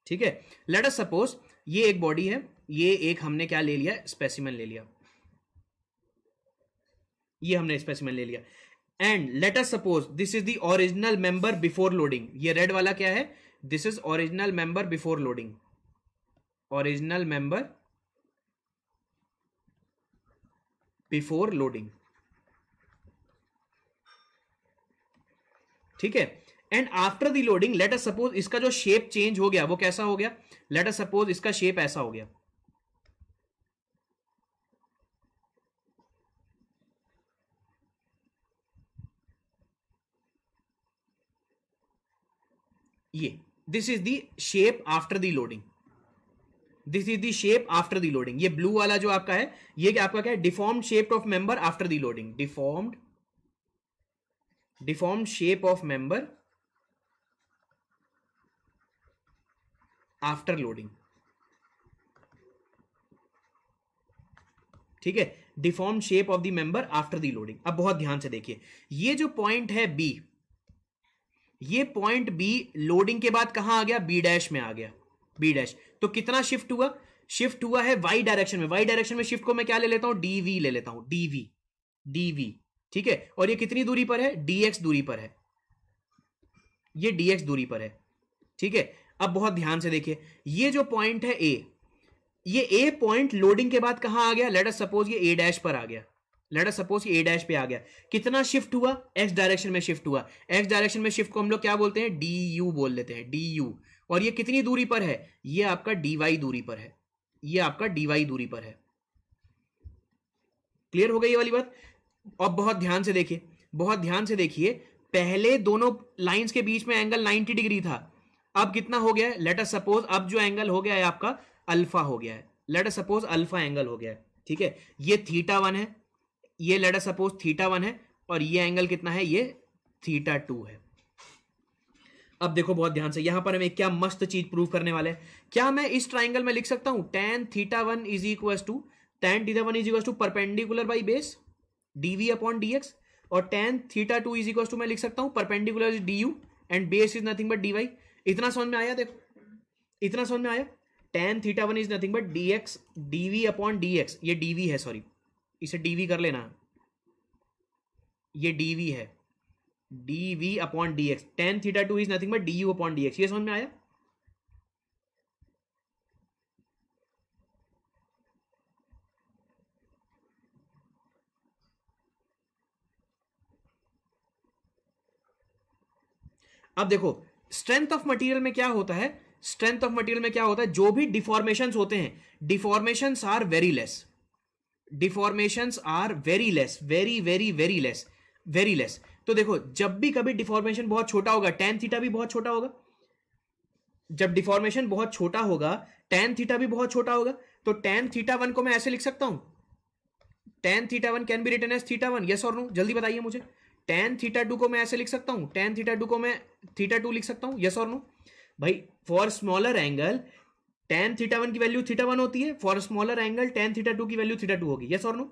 ठीक है. लेट अस सपोज ये एक बॉडी है. ये एक हमने क्या ले लिया, स्पेसिमेन ले लिया. ये हमने स्पेसिमेन ले लिया. And let us suppose this is the original member before loading. ये रेड वाला क्या है, this is original member before loading. Original member before loading. ठीक है. And after the loading late us suppose इसका जो शेप चेंज हो गया वो कैसा हो गया. लेट अस सपोज इसका शेप ऐसा हो गया. ये this is the shape after the loading. This is the shape after the loading. ये ब्लू वाला जो आपका है ये क्या आपका क्या है, deformed shape of member after the loading. Deformed shape of member after loading. ठीक है. Deformed shape of the member after the loading. अब बहुत ध्यान से देखिए. ये जो पॉइंट है बी, ये पॉइंट बी लोडिंग के बाद कहां आ गया, बी डैश में आ गया. B dash. तो कितना शिफ्ट हुआ, शिफ्ट हुआ है वाई डायरेक्शन में. वाई डायरेक्शन में शिफ्ट को मैं क्या ले लेता हूं, डीवी ले लेता हूं. Dv, dv. ठीक है. और ये कितनी दूरी पर है, डीएक्स दूरी पर है. ये डीएक्स दूरी पर है. ठीक है. अब बहुत ध्यान से देखिए. ये जो पॉइंट है ए, ये ए पॉइंट लोडिंग के बाद कहां आ गया, लेट अस सपोज ये ए डैश पर आ गया. लेट अस सपोज ये ए डैश पे आ गया. कितना शिफ्ट हुआ, एक्स डायरेक्शन में शिफ्ट हुआ. एक्स डायरेक्शन में शिफ्ट को हम लोग क्या बोलते हैं, डी यू बोल लेते हैं. D you. और ये कितनी दूरी पर है, ये आपका डी वाई दूरी पर है. ये आपका डी वाई दूरी पर है. क्लियर हो गई ये वाली बात? अब बहुत ध्यान से देखिए, बहुत ध्यान से देखिए. पहले दोनों लाइंस के बीच में एंगल 90 डिग्री था. अब कितना हो गया है, लेट अस सपोज अब जो एंगल हो गया है आपका अल्फा हो गया है. Let us suppose alpha angle हो गया है. ठीक है. ये थीटा 1 है, ये लेट अस सपोज थीटा 1 है. और ये एंगल कितना है, ये थीटा 2 है. अब देखो बहुत ध्यान से, यहां पर हम एक क्या मस्त चीज प्रूव करने वाले हैं. क्या मैं इस ट्राइंगल में लिख सकता हूं tan theta 1 is equal to tan theta 1 is equal to perpendicular by base dv upon dx. और tan theta 2 is equal to मैं लिख सकता हूं perpendicular is du and base is nothing but dy. इतना समझ में आया? देखो इतना समझ में आया? tan theta one is nothing but dx dv upon dx, ये dv है, सॉरी इसे dv कर लेना, ये dv है, dv upon dx, tan theta two is nothing but du upon dx, ये समझ में आया? अब देखो स्ट्रेंथ ऑफ मटेरियल में क्या होता है, स्ट्रेंथ ऑफ मटेरियल में क्या होता है, जो भी डिफॉर्मेशंस होते हैं, deformations are very less, deformations are very less, very very very less, very less. तो देखो जब भी कभी डिफॉर्मेशन बहुत छोटा होगा, tan थीटा भी बहुत छोटा होगा, जब डिफॉर्मेशन बहुत छोटा होगा tan थीटा भी बहुत छोटा होगा, तो tan थीटा वन को मैं ऐसे लिख सकता हूं, tan theta one can be written as theta one, yes और नो, जल्दी बताइए मुझे। tan थीटा टू को मैं ऐसे लिख सकता हूं, tan थीटा टू को मैं थीटा टू लिख सकता हूं, यस और नो? भाई for smaller angle tan theta one की वैल्यू थीटा वन होती है, for smaller angle tan theta two की वैल्यू थीटा टू होगी, यस और नो?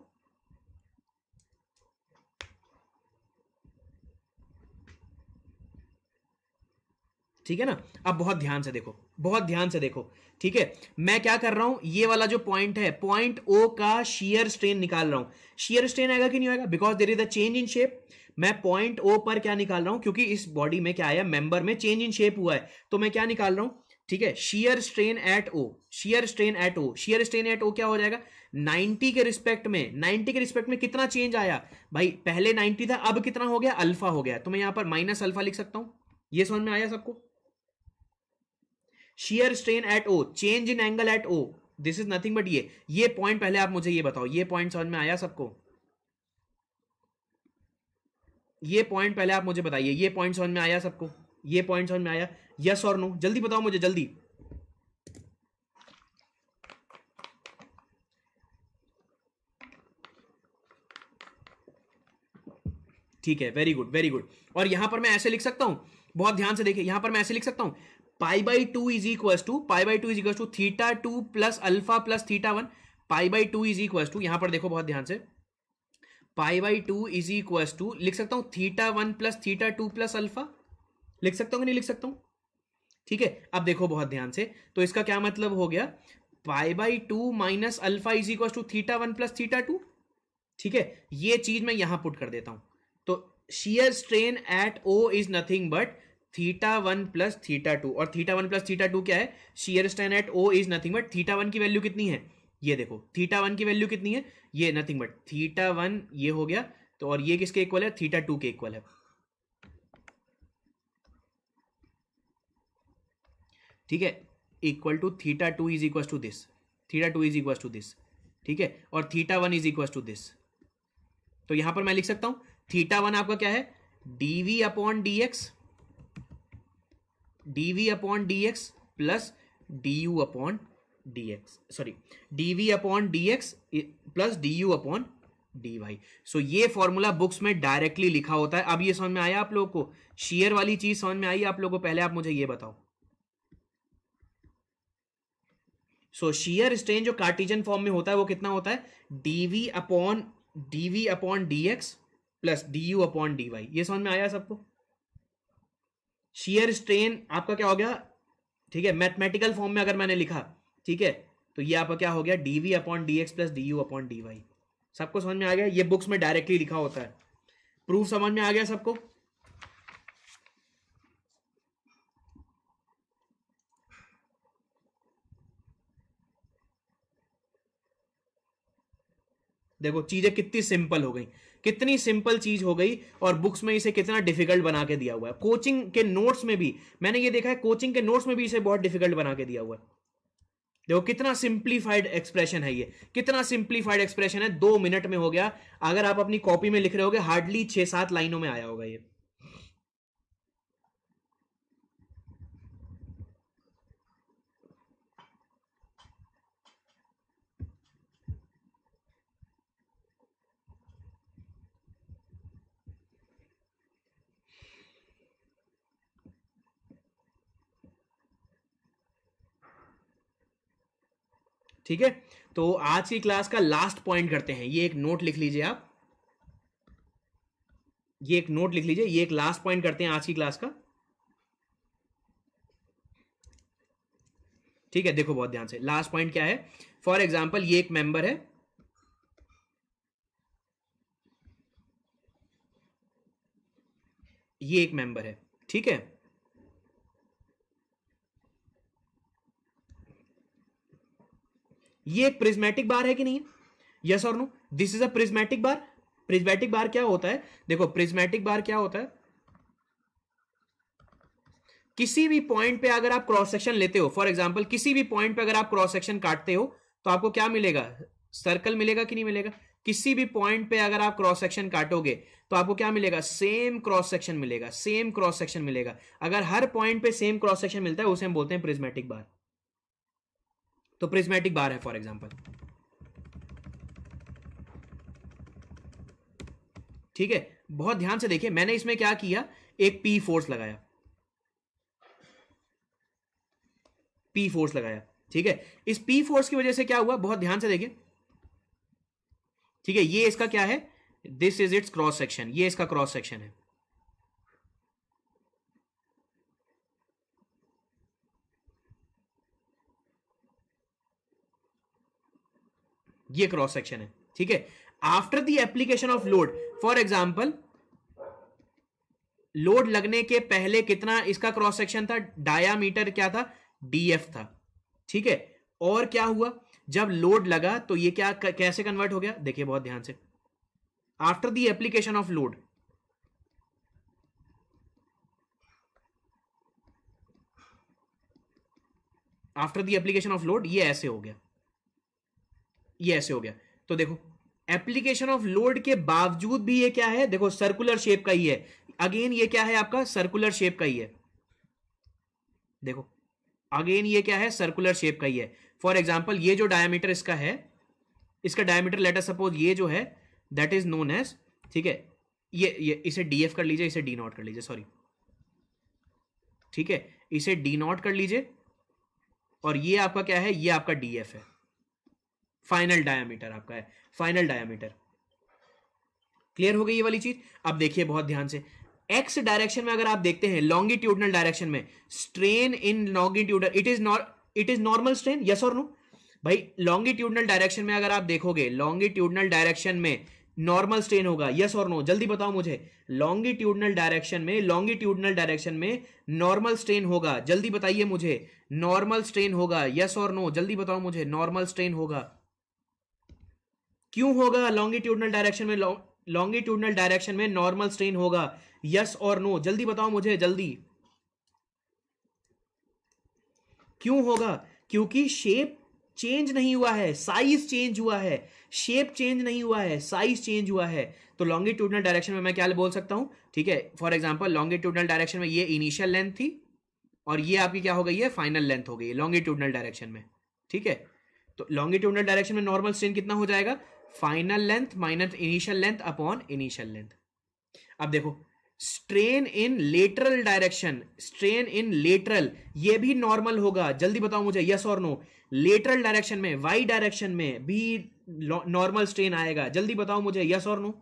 ठीक है ना? अब बहुत ध्यान से देखो, बहुत ध्यान से देखो, ठीक है? मैं क्या कर रहा हूं, ये वाला जो पॉइंट है, पॉइंट ओ का शियर स्ट्रेन निकाल रहा हूं। शियर स्ट्रेन आएगा कि नहीं आएगा, because there is a change in shape. मैं पॉइंट ओ पर क्या निकाल रहा हूं, क्योंकि इस बॉडी में क्या आया, मेंबर में चेंज इन शेप हुआ है, तो मैं क्या निकाल रहा हूं, ठीक है, shear strain at O, shear strain at O, shear strain at ओ क्या हो जाएगा, 90 के रिस्पेक्ट में, 90 के रिस्पेक्ट में कितना चेंज आया भाई, पहले 90 था, अब कितना हो गया, अल्फा हो गया, तो मैं यहां पर माइनस अल्फा लिख सकता हूं। ये समझ में आया सबको? shear strain at O, change in angle at O, this is nothing but ये पॉइंट पहले आप मुझे ये बताओ, ये पॉइंट समझ में आया सबको? ये पॉइंट पहले आप मुझे बताइए, ये पॉइंट समझ में आया सबको? ये पॉइंट समझ में आया, यस और नो? जल्दी बताओ मुझे, जल्दी। ठीक है, वेरी गुड वेरी गुड। और यहां पर मैं ऐसे लिख सकता हूं, बहुत ध्यान से देखिए, यहां पर मैं ऐसे लिख सकता हूं, pi by two is equal to, pi by two is equal to theta two plus alpha plus theta one, pi by two is equal to, यहां पर देखो बहुत ध्यान से, pi by two is equal to, लिख सकता हूं theta one plus theta two plus alpha, लिख सकता हूं कि नहीं लिख सकता हूं? ठीक है, अब देखो बहुत ध्यान से, तो इसका क्या मतलब हो गया, pi by two minus alpha is equal to theta one plus theta two. ठीक है, ये चीज मैं यहां पुट कर देता हूं, तो shear strain at O is nothing but theta one plus theta two, और theta one plus theta two क्या है, shear strain at O is nothing but theta one की वैल्यू कितनी है, ये देखो थीटा वन की वैल्यू कितनी है, ये नथिंग बट थीटा वन, ये हो गया, तो और ये किसके इक्वल है, थीटा टू के इक्वल है। ठीक है, equal to theta two is equal to this, theta two is equal to this, ठीक है, और theta one is equal to this, तो यहां पर मैं लिख सकता हूं थीटा वन आपका क्या है, DV upon D x, d v upon D x plus d you upon D x, sorry d v upon D x plus d you upon d y. So ये फॉर्मूला बुक्स में डायरेक्टली लिखा होता है। अब ये समझ में आया आप लोगों को, शेयर वाली चीज समझ में आई आप लोगों को? पहले आप मुझे ये बताओ, सो शेयर स्ट्रेन जो कार्टेशियन फॉर्म में होता है वो कितना होता है, DV upon D x plus d you upon d y. ये समझ में आया सबको? शेयर स्ट्रेन आपका क्या हो गया, ठीक है, मैथमेटिकल फॉर्म में अगर मैंने लिखा, ठीक है, तो ये आपका क्या हो गया, dv upon D x plus d you upon d y. सबको समझ में आ गया? ये बुक्स में डायरेक्टली लिखा होता है। प्रूफ समझ में आ गया सबको? देखो चीजें कितनी सिंपल हो गई, कितनी सिंपल चीज हो गई, और बुक्स में इसे कितना डिफिकल्ट बना के दिया हुआ है। कोचिंग के नोट्स में भी मैंने ये देखा है, कोचिंग के नोट्स में भी इसे बहुत डिफिकल्ट बना के दिया हुआ है। देखो कितना सिंप्लीफाइड एक्सप्रेशन है, ये कितना सिंप्लीफाइड एक्सप्रेशन है, 2 मिनट में हो गया। अगर आप अपनी कॉपी में लिख रहे होगे हार्डली 6-7 लाइनों में आया होगा ये। ठीक है, तो आज की क्लास का लास्ट पॉइंट करते हैं। ये एक नोट लिख लीजिए आप, ये एक नोट लिख लीजिए, ये एक लास्ट पॉइंट करते हैं आज की क्लास का। ठीक है, देखो बहुत ध्यान से, लास्ट पॉइंट क्या है, फॉर एग्जाम्पल ये एक मेंबर है, ये एक मेंबर है, ठीक है, ये एक प्रिज्मेटिक बार है कि नहीं, यस और no, this is a prismatic bar. Prismatic bar क्या होता है, देखो प्रिज्मेटिक बार क्या होता है, किसी भी पॉइंट पे अगर आप क्रॉस सेक्शन लेते हो, फॉर एग्जांपल किसी भी पॉइंट पे अगर आप क्रॉस सेक्शन काटते हो तो आपको क्या मिलेगा, सर्कल मिलेगा कि नहीं मिलेगा, किसी भी पॉइंट पे अगर आप क्रॉस सेक्शन काटोगे तो आपको क्या मिलेगा, सेम क्रॉस सेक्शन मिलेगा, सेम क्रॉस सेक्शन मिलेगा। अगर हर पॉइंट पे सेम क्रॉस सेक्शन मिलता है उसे हम बोलते हैं प्रिज्मेटिक बार। तो प्रिज्मेटिक बार है फॉर एग्जांपल, ठीक है, बहुत ध्यान से देखिए, मैंने इसमें क्या किया, एक पी फोर्स लगाया, पी फोर्स लगाया, ठीक है, इस पी फोर्स की वजह से क्या हुआ, बहुत ध्यान से देखिए, ठीक है, ये इसका क्या है, this is it's cross section, ये इसका क्रॉस सेक्शन है, ये क्रॉस सेक्शन है, ठीक है। After the application of load, for example load लगने के पहले कितना इसका क्रॉस सेक्शन था, डायामीटर क्या था, डीएफ था, ठीक है, और क्या हुआ, जब लोड लगा तो ये क्या कैसे कन्वर्ट हो गया, देखिए बहुत ध्यान से, after the application of load, after the application of load ये ऐसे हो गया, ये ऐसे हो गया। तो देखो एप्लीकेशन ऑफ लोड के बावजूद भी ये क्या है, देखो सर्कुलर शेप का ही है, अगेन ये क्या है आपका, सर्कुलर शेप का ही है, देखो अगेन ये क्या है, सर्कुलर शेप का ही है। फॉर एग्जांपल ये जो डायमीटर इसका है, इसका डायमीटर लेट अस सपोज ये जो है दैट इज नोन एज, ठीक है, ये इसे डीएफ कर लीजिए, इसे डी नॉट कर लीजिए, सॉरी, ठीक है, इसे डी नॉट कर लीजिए, और ये आपका क्या है, ये आपका डीएफ है, फाइनल डायमीटर आपका है, फाइनल डायमीटर। क्लियर हो गई ये वाली चीज। अब देखिए बहुत ध्यान से, एक्स डायरेक्शन में अगर आप देखते हैं, लॉन्गिट्यूडनल डायरेक्शन में strain in longitudinal, it is normal strain, yes और नो भाई, लॉन्गिट्यूडनल डायरेक्शन में अगर आप देखोगे, लॉन्गिट्यूडनल डायरेक्शन में नॉर्मल स्ट्रेन होगा, यस और नो, जल्दी बताओ मुझे, लॉन्गिट्यूडनल डायरेक्शन में, लॉन्गिट्यूडनल डायरेक्शन में नॉर्मल स्ट्रेन होगा, जल्दी बताइए मुझे, नॉर्मल स्ट्रेन होगा, यस और नो, जल्दी बताओ मुझे, नॉर्मल स्ट्रेन होगा, क्यों होगा लॉन्गिट्यूडनल डायरेक्शन में, लॉन्गिट्यूडनल डायरेक्शन में नॉर्मल स्ट्रेन होगा, यस और नो, जल्दी बताओ मुझे, जल्दी, क्यों होगा, क्योंकि शेप चेंज नहीं हुआ है, साइज चेंज हुआ है, शेप चेंज नहीं हुआ है, साइज चेंज हुआ है। तो लॉन्गिट्यूडनल डायरेक्शन में मैं क्या बोल सकता हूं, ठीक है, फॉर एग्जांपल लॉन्गिट्यूडनल डायरेक्शन में ये इनिशियल लेंथ थी और ये आपकी क्या हो गई है, फाइनल लेंथ हो गई है लॉन्गिट्यूडनल डायरेक्शन में, ठीक है। तो लॉन्गिट्यूडनल डायरेक्शन में नॉर्मल स्ट्रेन कितना हो जाएगा, final length minus initial length upon initial length. अब देखो strain in lateral direction, strain in lateral ये भी नॉर्मल होगा, जल्दी बताओ मुझे, यस और नो, लेटरल डायरेक्शन में, वाई डायरेक्शन में भी नॉर्मल स्ट्रेन आएगा, जल्दी बताओ मुझे, यस और नो,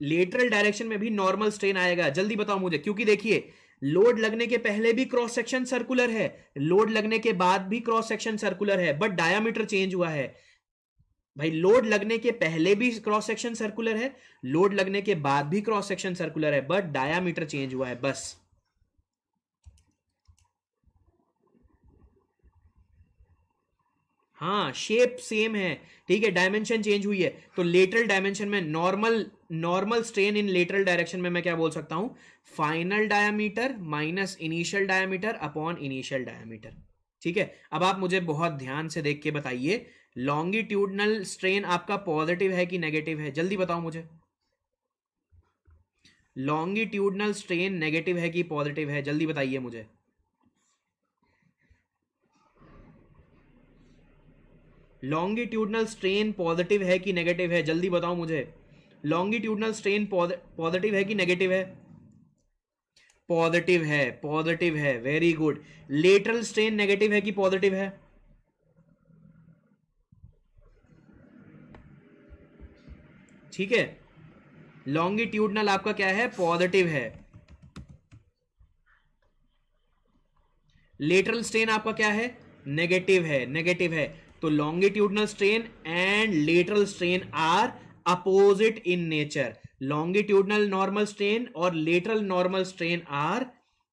लेटरल डायरेक्शन में भी नॉर्मल स्ट्रेन आएगा, जल्दी बताओ मुझे, क्योंकि देखिए लोड लगने के पहले भी क्रॉस सेक्शन सर्कुलर है, लोड लगने के बाद भी क्रॉस सेक्शन सर्कुलर है, बट डायामीटर चेंज हुआ है। भाई लोड लगने के पहले भी क्रॉस सेक्शन सर्कुलर है, लोड लगने के बाद भी क्रॉस सेक्शन सर्कुलर है, बट डायामीटर चेंज हुआ है बस। हाँ शेप सेम है, ठीक है, डायमेंशन चेंज हुई है। तो लेटरल डायमेंशन में नॉर्मल स्ट्रेन इन लेटरल डायरेक्शन में मैं क्या बोल सकता हूं, final diameter minus initial diameter upon initial diameter, ठीक है। अब आप मुझे बहुत ध्यान से देख के बताइए, लॉन्गिट्यूडनल स्ट्रेन आपका पॉजिटिव है कि नेगेटिव है, जल्दी बताओ मुझे, लॉन्गिट्यूडनल स्ट्रेन नेगेटिव है कि पॉजिटिव है, जल्दी बताइए मुझे, लॉन्गिट्यूडनल स्ट्रेन पॉजिटिव है कि नेगेटिव है, जल्दी बताओ मुझे, लॉन्गिट्यूडनल स्ट्रेन पॉजिटिव है कि नेगेटिव है, पॉजिटिव है, पॉजिटिव है, very good. Lateral strain negative है कि पॉजिटिव है, ठीक है, लॉन्गिट्यूडनल आपका क्या है, पॉजिटिव है, लेटरल स्ट्रेन आपका क्या है, नेगेटिव है, नेगेटिव है। तो longitudinal strain and lateral strain are opposite in nature. Longitudinal normal strain और lateral normal strain are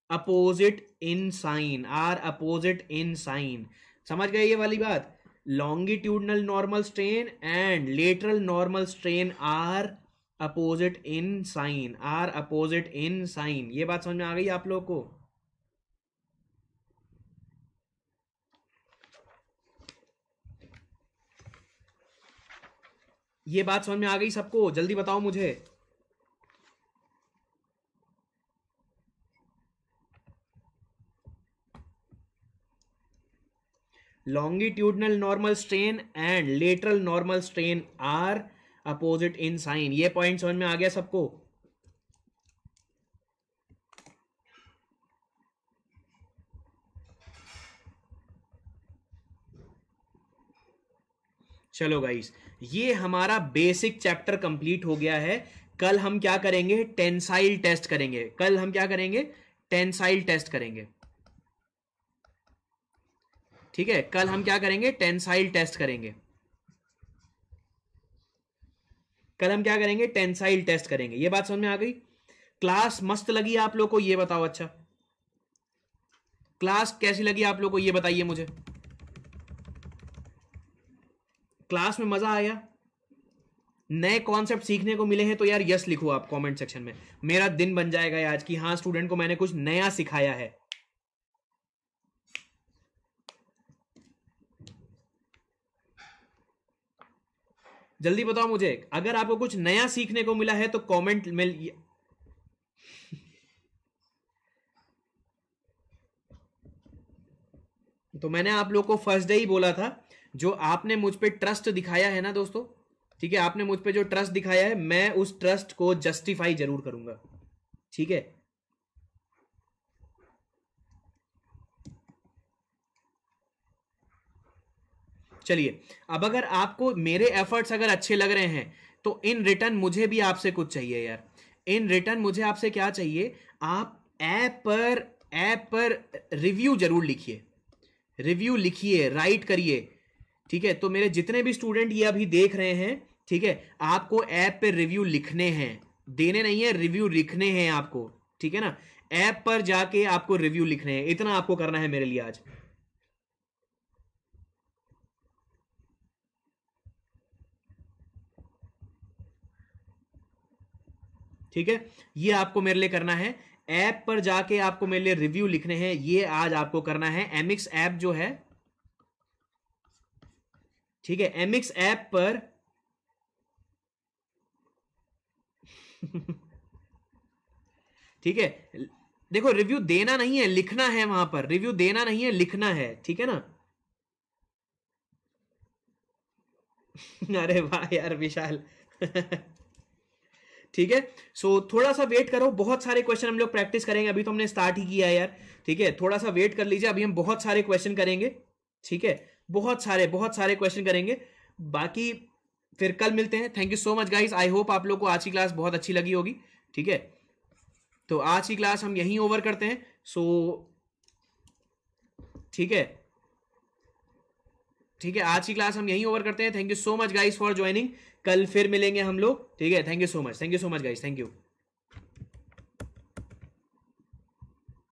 opposite in sign, are opposite in sign. समझ गए ये वाली बात? Longitudinal normal strain and lateral normal strain are opposite in sign, are opposite in sign. ये बात समझ में आ गई आप लोग को? ये बात समझ में आ गई सबको? जल्दी बताओ मुझे। Longitudinal normal strain and lateral normal strain are opposite in sign. ये पॉइंट समझ में आ गया सबको? चलो गाइस, ये हमारा बेसिक चैप्टर कंप्लीट हो गया है। कल हम क्या करेंगे, टेंसाइल टेस्ट करेंगे। कल हम क्या करेंगे, टेंसाइल टेस्ट करेंगे। ठीक है, कल हम क्या करेंगे, टेंसाइल टेस्ट करेंगे। कल हम क्या करेंगे, टेंसाइल टेस्ट करेंगे। ये बात समझ में आ गई? क्लास मस्त लगी आप लोग को? ये बताओ। अच्छा, क्लास कैसी लगी आप लोग को, ये बताइए मुझे। क्लास में मजा आया? नए कॉन्सेप्ट सीखने को मिले हैं तो यार यस लिखो आप कमेंट सेक्शन में। मेरा दिन बन जाएगा आज कि हाँ, स्टूडेंट को मैंने कुछ नया सिखाया है। जल्दी बताओ मुझे, अगर आपको कुछ नया सीखने को मिला है तो कमेंट में। तो मैंने आप लोग को फर्स्ट डे ही बोला था, जो आपने मुझ पे ट्रस्ट दिखाया है ना दोस्तों, ठीक है, आपने मुझ पे जो ट्रस्ट दिखाया है, मैं उस ट्रस्ट को जस्टिफाई जरूर करूंगा। ठीक है, चलिए। अब अगर आपको मेरे एफर्ट्स अगर अच्छे लग रहे हैं तो इन रिटर्न मुझे भी आपसे कुछ चाहिए यार। इन रिटर्न मुझे आपसे क्या चाहिए, आप ऐप पर रिव्यू जरूर लिखिए। रिव्यू लिखिए, राइट करिए। ठीक है, तो मेरे जितने भी स्टूडेंट ये अभी देख रहे हैं, ठीक है, आपको ऐप पे रिव्यू लिखने हैं, देने नहीं है, रिव्यू लिखने हैं आपको। ठीक है ना, ऐप पर जाके आपको रिव्यू लिखने हैं। इतना आपको करना है मेरे लिए आज। ठीक है, ये आपको मेरे लिए करना है। ऐप पर जाके आपको मेरे लिए रिव्यू लिखने हैं, ये आज आपको करना है। एमिक्स ऐप जो है, ठीक है, एमिक्स ऐप पर ठीक है, देखो रिव्यू देना नहीं है, लिखना है वहां पर। रिव्यू देना नहीं है, लिखना है। ठीक है ना? अरे वाह यार विशाल। ठीक है, सो थोड़ा सा वेट करो, बहुत सारे क्वेश्चन हम लोग प्रैक्टिस करेंगे। अभी तो हमने स्टार्ट ही किया है यार। ठीक है, थोड़ा सा वेट कर लीजिए, अभी हम बहुत सारे क्वेश्चन करेंगे। ठीक है, बहुत सारे क्वेश्चन करेंगे। बाकी फिर कल मिलते हैं। Thank you so much guys, I hope आप लोग को आज की क्लास बहुत अच्छी लगी होगी। ठीक है, तो आज की क्लास हम यहीं ओवर करते हैं। सो ठीक है, ठीक है, आज की क्लास हम यहीं ओवर करते हैं। Thank you so much guys for joining. कल फिर मिलेंगे हम लोग। ठीक है, thank you so much, thank you so much guys, thank you.